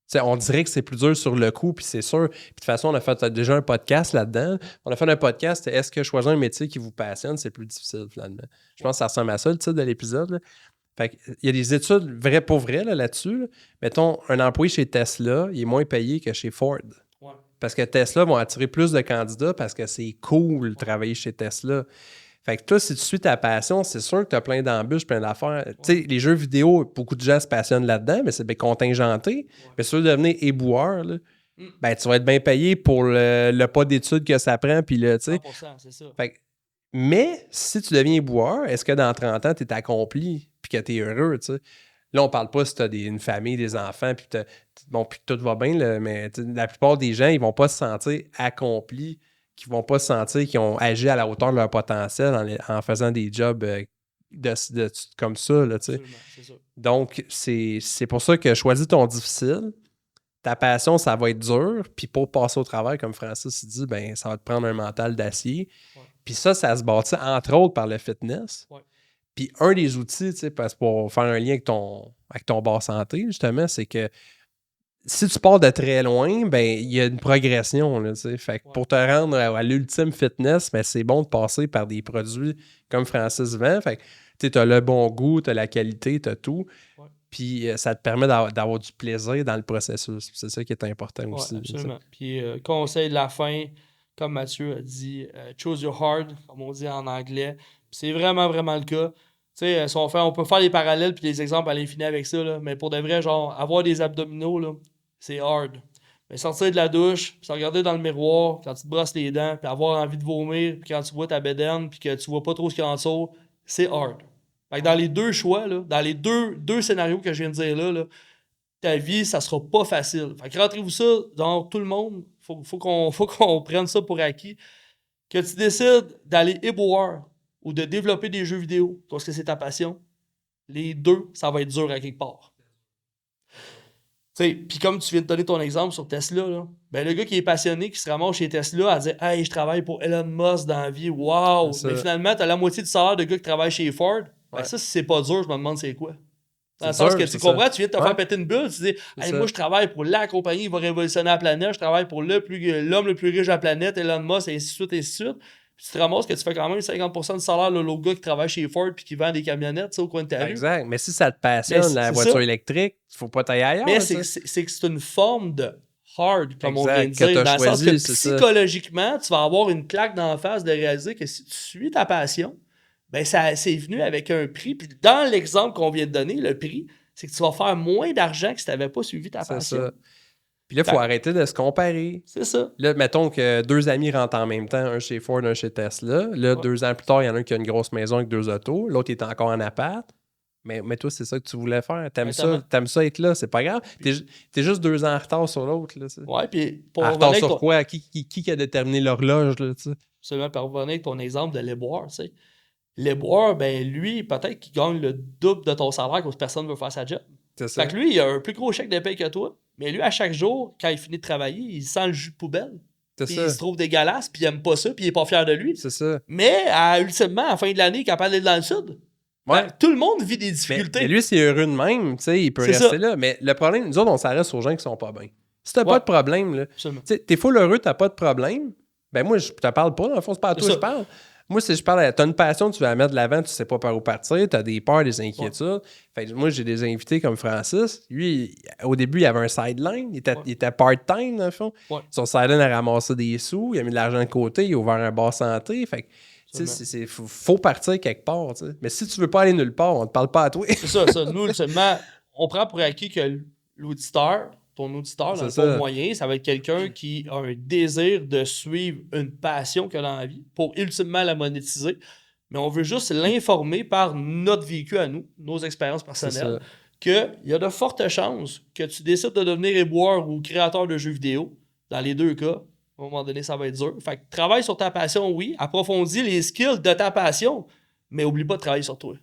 sais, on dirait que c'est plus dur sur le coup, puis c'est sûr. Puis de toute façon, on a fait déjà un podcast là-dedans. On a fait un podcast, est-ce que choisir un métier qui vous passionne, c'est plus difficile finalement? Je pense que ça ressemble à ça, le titre de l'épisode. Là. Fait que, il y a des études vraies pour vrai là-dessus. Là. Mettons, un employé chez Tesla, il est moins payé que chez Ford. Ouais. Parce que Tesla vont attirer plus de candidats parce que c'est cool de travailler chez Tesla. Fait que toi, si tu suis ta passion, c'est sûr que tu as plein d'embûches, plein d'affaires. Tu sais, les jeux vidéo, beaucoup de gens se passionnent là-dedans, mais c'est bien contingenté. Mais si tu veux devenir éboueur, là, ben, tu vas être bien payé pour le pas d'études que ça prend. Puis là, tu sais. 100%, c'est ça. Fait que, mais si tu deviens éboueur, est-ce que dans 30 ans, tu es accompli puis que tu es heureux, tu sais? Là, on parle pas si tu as une famille, des enfants, puis puis tout va bien, là, mais la plupart des gens, ils vont pas se sentir accomplis, qui vont pas se sentir qu'ils ont agi à la hauteur de leur potentiel en faisant des jobs comme ça, là, tu sais. Absolument, c'est ça. Donc, c'est pour ça que choisis ton difficile. Ta passion, ça va être dur. Puis pour passer au travail, comme Francis dit, ben ça va te prendre un mental d'acier. Ouais. Puis ça se bâtit entre autres par le fitness. Ouais. Puis un des outils, tu sais, parce pour faire un lien avec ton bar santé, justement, c'est que si tu pars de très loin, ben il y a une progression, là, tu sais. Fait que pour te rendre à l'ultime fitness, ben, c'est bon de passer par des produits comme Francis vend. Fait que tu as le bon goût, tu as la qualité, tu as tout. Ouais. Puis ça te permet d'avoir du plaisir dans le processus. C'est ça qui est important aussi. Absolument. Puis conseil de la fin, comme Mathieu a dit, choose your hard, comme on dit en anglais. Puis c'est vraiment, vraiment le cas. Tu sais, si on peut faire des parallèles puis des exemples à l'infini avec ça, là, mais pour de vrai, genre, avoir des abdominaux, là, c'est hard. Mais sortir de la douche, puis se regarder dans le miroir quand tu te brosses les dents, puis avoir envie de vomir, puis quand tu vois ta bédaine, puis que tu vois pas trop ce qu'il y a en dessous, c'est hard. Fait que dans les deux choix, là, dans les deux scénarios que je viens de dire là, ta vie, ça sera pas facile. Fait que rentrez-vous ça dans tout le monde. Faut qu'on prenne ça pour acquis. Que tu décides d'aller éboueur ou de développer des jeux vidéo parce que c'est ta passion, les deux, ça va être dur à quelque part. Puis comme tu viens de donner ton exemple sur Tesla, là, ben le gars qui est passionné, qui se ramasse chez Tesla à dire « Hey, je travaille pour Elon Musk dans la vie, wow! » Mais finalement, tu as la moitié du salaire de gars qui travaille chez Ford. Ben ça, si c'est pas dur, je me demande c'est quoi. Dans le sens que tu comprends, tu viens de te faire péter une bulle, tu dis hey, moi je travaille pour la compagnie qui va révolutionner la planète, je travaille pour l'homme le plus riche de la planète, Elon Musk, et ainsi de suite, et ainsi de suite. Puis tu te ramasses que tu fais quand même 50% du salaire de l'autre gars qui travaille chez Ford puis qui vend des camionnettes au coin de ta rue. Exact. Mais si ça te passionne, la voiture électrique, il faut pas t'aller ailleurs. Mais c'est que c'est une forme de hard, comme on vient de dire. Dans le sens que psychologiquement, tu vas avoir une claque dans la face de réaliser que si tu suis ta passion, ben c'est venu avec un prix. Puis dans l'exemple qu'on vient de donner, le prix, c'est que tu vas faire moins d'argent que si tu n'avais pas suivi ta passion. Ça. Puis là, il faut arrêter de se comparer. C'est ça. Là, mettons que 2 amis rentrent en même temps, un chez Ford, un chez Tesla. Là, 2 ans plus tard, il y en a un qui a une grosse maison avec 2 autos. L'autre est encore en appart. Mais toi, c'est ça que tu voulais faire. T'aimes ça être là, c'est pas grave. T'es juste 2 ans en retard sur l'autre. Ouais, puis pour en retard sur quoi? Qui a déterminé l'horloge, là, tu sais? Seulement pour revenir avec ton exemple de l'éboueur, tu sais. L'éboueur, ben lui, peut-être qu'il gagne le double de ton salaire parce que personne ne veut faire sa job. C'est ça. Fait que lui, il a un plus gros chèque de paye que toi. Mais lui, à chaque jour, quand il finit de travailler, il sent le jus de poubelle. Puis il se trouve dégueulasse, puis il aime pas ça, puis il est pas fier de lui. C'est ça. Mais ultimement, à la fin de l'année, il est capable d'aller dans le sud. Ouais. Tout le monde vit des difficultés. Mais lui, c'est heureux de même, tu sais, il peut rester là. Mais le problème, nous autres, on s'arrête sur gens qui sont pas bien. Si t'as pas de problème, là, t'es full heureux, t'as pas de problème, ben moi, je te parle pas, dans le fond, c'est pas à toi que je parle. Moi, si je parle, t'as une passion, tu veux la mettre de l'avant, tu sais pas par où partir, t'as des peurs, des inquiétudes. Fait que moi, j'ai des invités comme Francis. Lui, au début, il avait un sideline. Il était part-time, dans le fond. Son sideline a ramassé des sous, il a mis de l'argent de côté, il a ouvert un bar santé. Fait que, faut partir quelque part. T'sais. Mais si tu veux pas aller nulle part, on te parle pas à toi. C'est ça. Nous, seulement, on prend pour acquis que l'auditeur, ton auditeur, dans le fond moyen, ça va être quelqu'un qui a un désir de suivre une passion qu'il a dans la vie pour ultimement la monétiser. Mais on veut juste l'informer par notre vécu à nous, nos expériences personnelles, qu'il y a de fortes chances que tu décides de devenir éboueur ou créateur de jeux vidéo. Dans les deux cas, à un moment donné, ça va être dur. Fait que travaille sur ta passion, oui. Approfondis les skills de ta passion, mais oublie pas de travailler sur toi.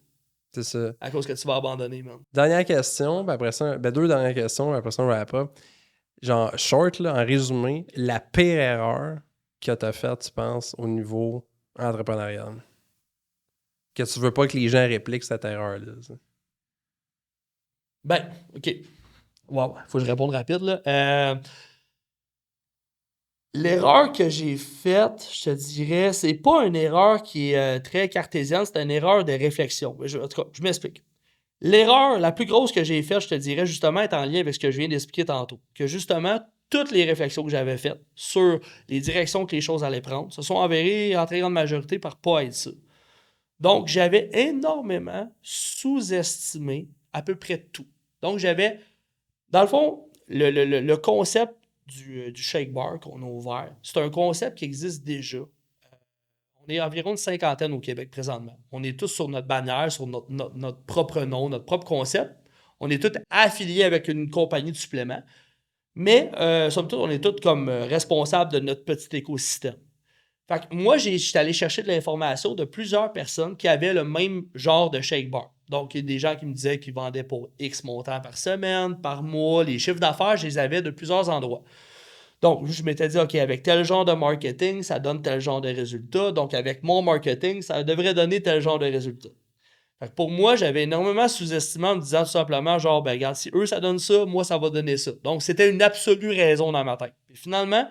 C'est ça. À cause que tu vas abandonner, man. Dernière question, puis après ça, 2 dernières questions, après ça, on wrap-up. Genre, short, là, en résumé, la pire erreur que tu as faite, tu penses, au niveau entrepreneurial? Que tu veux pas que les gens répliquent cette erreur-là. Ça. Ben, OK. Wow, faut que je réponde rapide, là. L'erreur que j'ai faite, je te dirais, c'est pas une erreur qui est très cartésienne, c'est une erreur de réflexion. En tout cas, je m'explique. L'erreur la plus grosse que j'ai faite, je te dirais, justement, est en lien avec ce que je viens d'expliquer tantôt. Que justement, toutes les réflexions que j'avais faites sur les directions que les choses allaient prendre se sont avérées en très grande majorité par pas être ça. Donc, j'avais énormément sous-estimé à peu près tout. Donc, j'avais, dans le fond, le concept du shake bar qu'on a ouvert, c'est un concept qui existe déjà. On est environ une 50aine au Québec présentement. On est tous sur notre bannière, sur notre propre nom, notre propre concept. On est tous affiliés avec une compagnie de suppléments. Mais, somme toute, on est tous comme responsables de notre petit écosystème. Fait que moi, j'étais allé chercher de l'information de plusieurs personnes qui avaient le même genre de shake bar. Donc, il y a des gens qui me disaient qu'ils vendaient pour X montants par semaine, par mois. Les chiffres d'affaires, je les avais de plusieurs endroits. Donc, je m'étais dit, OK, avec tel genre de marketing, ça donne tel genre de résultat. Donc, avec mon marketing, ça devrait donner tel genre de résultat. Fait que pour moi, j'avais énormément sous-estimé en me disant tout simplement, genre, ben regarde, si eux, ça donne ça, moi, ça va donner ça. Donc, c'était une absolue raison dans ma tête. Puis finalement,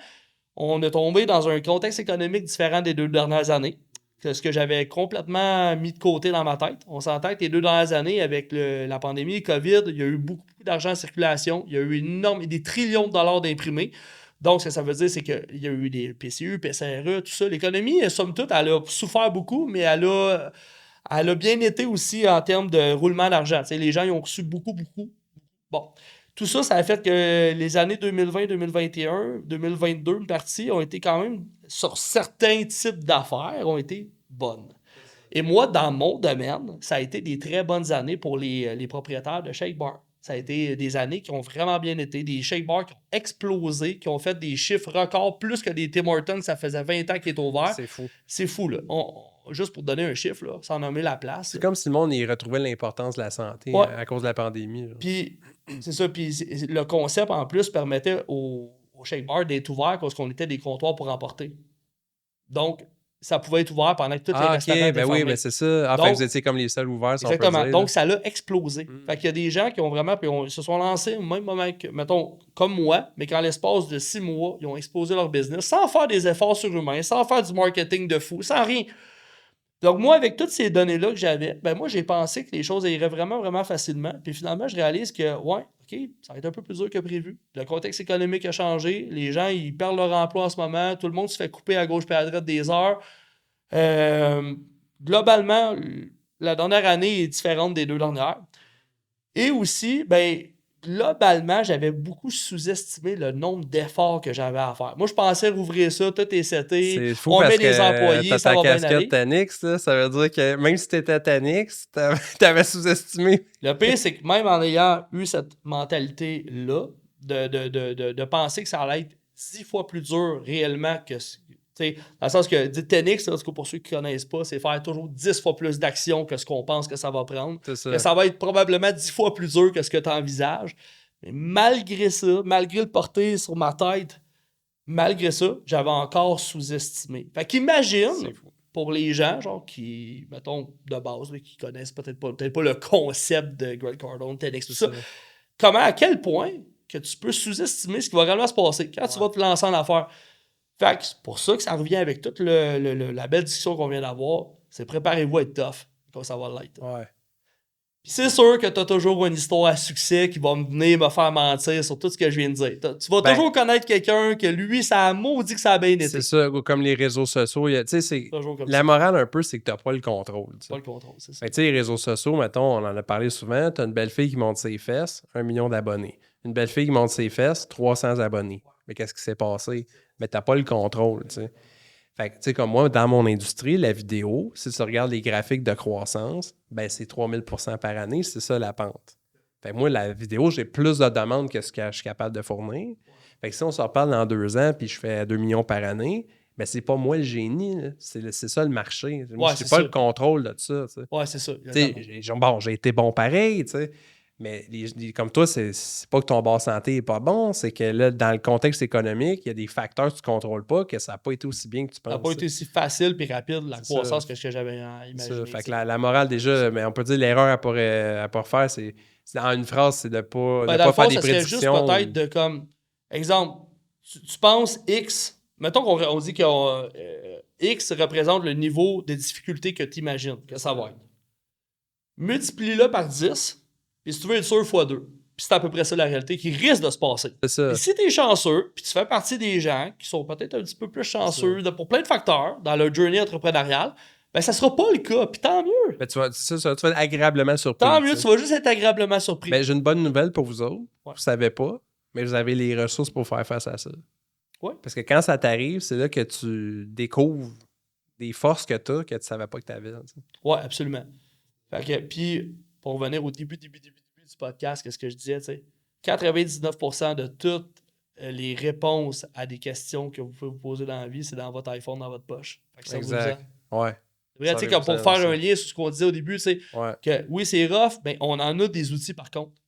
on est tombé dans un contexte économique différent des 2 dernières années. C'est ce que j'avais complètement mis de côté dans ma tête. On s'entend que les 2 dernières années, avec la pandémie, le COVID, il y a eu beaucoup d'argent en circulation. Il y a eu des trillions de dollars d'imprimés. Donc, ce que ça veut dire, c'est qu'il y a eu des PCU, PCRE, tout ça. L'économie, somme toute, elle a souffert beaucoup, mais elle a bien été aussi en termes de roulement d'argent. Tu sais, les gens y ont reçu beaucoup. Bon. Tout ça, ça a fait que les années 2020, 2021, 2022, une partie, ont été quand même, sur certains types d'affaires, ont été bonnes. Et moi, dans mon domaine, ça a été des très bonnes années pour les propriétaires de shake bar. Ça a été des années qui ont vraiment bien été. Des shake bars qui ont explosé, qui ont fait des chiffres records plus que des Tim Hortons. Ça faisait 20 ans qu'il est ouvert. C'est fou. C'est fou, là. Juste pour donner un chiffre, là, sans nommer la place. C'est comme si le monde y retrouvait l'importance de la santé à cause de la pandémie. Puis, c'est ça. Puis, le concept, en plus, permettait au shake bar d'être ouvert parce qu'on était des comptoirs pour emporter. Donc, ça pouvait être ouvert pendant que tous les restaurants étaient fermés. Oui, mais c'est ça. Enfin, vous étiez comme les seuls ouverts, si on peut exactement. dire. Donc, ça l'a explosé. Fait qu'il y a des gens qui ont vraiment... Puis ils se sont lancés au même moment que, mettons, comme moi, mais qu'en l'espace de 6 mois, ils ont explosé leur business sans faire des efforts surhumains, sans faire du marketing de fou, sans rien. Donc, moi, avec toutes ces données-là que j'avais, ben moi, j'ai pensé que les choses iraient vraiment, vraiment facilement. Puis finalement, je réalise que, ouais, OK, ça va être un peu plus dur que prévu. Le contexte économique a changé. Les gens, ils perdent leur emploi en ce moment. Tout le monde se fait couper à gauche et à droite des heures. Globalement, la dernière année est différente des 2 dernières. Et aussi, ben, globalement, j'avais beaucoup sous-estimé le nombre d'efforts que j'avais à faire. Moi, je pensais rouvrir ça, tout est seté, C'est fou on parce met des que employés, ça va bien aller. ta casquette Tanix, là, ça veut dire que même si t'étais Tanix, t'avais sous-estimé. Le pire, c'est que même en ayant eu cette mentalité-là, de penser que ça allait être 10 fois plus dur réellement que... Dans le sens que Tenix, pour ceux qui ne connaissent pas, c'est faire toujours 10 fois plus d'action que ce qu'on pense que ça va prendre. C'est ça. Que ça va être probablement 10 fois plus dur que ce que tu envisages. Mais malgré ça, malgré le porter sur ma tête, malgré ça, j'avais encore sous-estimé. Fait qu'imagine, pour les gens genre qui, mettons, de base, là, qui connaissent peut-être pas le concept de Grant Cardone, TEDx, tout ça, comment, à quel point que tu peux sous-estimer ce qui va réellement se passer quand tu vas te lancer en affaires. Fait que c'est pour ça que ça revient avec toute la belle discussion qu'on vient d'avoir. C'est préparez-vous à être tough, comme ça va l'être. Ouais. Puis c'est sûr que tu as toujours une histoire à succès qui va venir me faire mentir sur tout ce que je viens de dire. Tu vas toujours connaître quelqu'un que lui, ça a maudit que ça a bien été. C'est ça, comme les réseaux sociaux. Tu sais, c'est la morale un peu, c'est que tu n'as pas le contrôle. Pas le contrôle, c'est ça. Tu sais, les réseaux sociaux, mettons, on en a parlé souvent. Tu as une belle fille qui monte ses fesses, 1 million d'abonnés. Une belle fille qui monte ses fesses, 300 abonnés. Mais qu'est-ce qui s'est passé? Mais t'as pas le contrôle, tu sais. Fait que, tu sais, comme moi, dans mon industrie, la vidéo, si tu regardes les graphiques de croissance, ben c'est 3000% par année, c'est ça la pente. Fait que moi, la vidéo, j'ai plus de demandes que ce que je suis capable de fournir. Fait que si on se reparle dans 2 ans puis je fais 2 millions par année, ben c'est pas moi le génie, là. C'est ça le marché. Moi, j'ai pas le contrôle de ça, tu sais. Ouais, c'est ça. J'ai été bon pareil, tu sais. Mais comme toi, c'est pas que ton bas santé n'est pas bon, c'est que là, dans le contexte économique, il y a des facteurs que tu ne contrôles pas, que ça n'a pas été aussi bien que tu penses. Ça n'a pas été aussi facile et rapide, la croissance, que ce que j'avais imaginé. Fait que la morale, déjà, mais on peut dire l'erreur à pas refaire, c'est en une phrase, c'est de pas faire des prédictions. Ça serait juste peut-être de comme, exemple, tu penses X, mettons qu'on dit que X représente le niveau de difficulté que tu imagines que ça va être. Multiplie-le par 10. Puis si tu veux être sûr, x2. Puis c'est à peu près ça la réalité qui risque de se passer. C'est ça. Et si tu es chanceux, puis tu fais partie des gens qui sont peut-être un petit peu plus chanceux pour plein de facteurs dans leur journey entrepreneuriale, ben ça sera pas le cas. Puis tant mieux. Ben, tu vas être agréablement surpris. Tant mieux, tu vas juste être agréablement surpris. Ben, j'ai une bonne nouvelle pour vous autres. Vous ne savez pas, mais vous avez les ressources pour faire face à ça. Ouais. Parce que quand ça t'arrive, c'est là que tu découvres des forces que tu as que tu ne savais pas que tu avais. Oui, absolument. Fait que, puis, pour revenir au début du podcast, qu'est-ce que je disais, tu sais, 99% de toutes les réponses à des questions que vous pouvez vous poser dans la vie, c'est dans votre iPhone, dans votre poche. Fait que exact. Ouais. C'est vrai, tu sais, comme pour faire un lien sur ce qu'on disait au début, tu sais, que oui, c'est rough, mais on en a des outils par contre.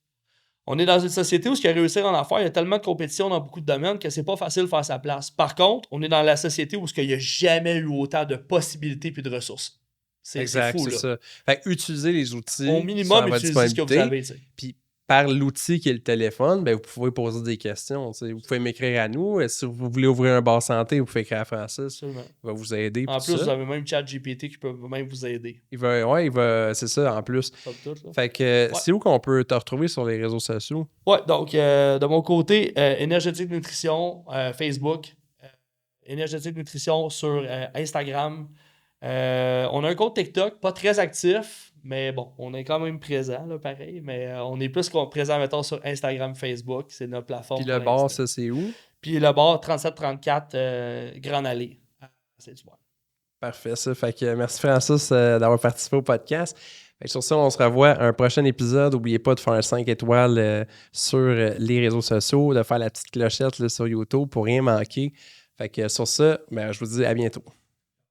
On est dans une société où ce qui a réussi en affaires, il y a tellement de compétition dans beaucoup de domaines que c'est pas facile de faire sa place. Par contre, on est dans la société où il n'y a jamais eu autant de possibilités et de ressources. C'est fou, là. Ça. Fait que utilisez les outils. Au minimum, utilisez ce que vous savez. Puis par l'outil qui est le téléphone, ben, vous pouvez poser des questions. T'sais. Vous pouvez m'écrire à nous. Si vous voulez ouvrir un bar santé, vous pouvez écrire à Francis. Absolument. Il va vous aider. En plus, vous avez même ChatGPT qui peut même vous aider. C'est ça, en plus. Fait que c'est où qu'on peut te retrouver sur les réseaux sociaux? Ouais, donc de mon côté, Énergétique Nutrition, Facebook, Énergétique Nutrition sur Instagram. On a un compte TikTok, pas très actif, mais bon, on est quand même présent, là, pareil. Mais on est plus présent, mettons, sur Instagram, Facebook. C'est notre plateforme. Puis le bar, ça, c'est où? Puis le bar, 3734 Grande Allée. C'est du bon. Parfait, ça. Fait que merci, Francis, d'avoir participé au podcast. Fait que sur ça, on se revoit à un prochain épisode. N'oubliez pas de faire un 5 étoiles sur les réseaux sociaux, de faire la petite clochette là, sur YouTube pour rien manquer. Fait que sur ça, ben, je vous dis à bientôt.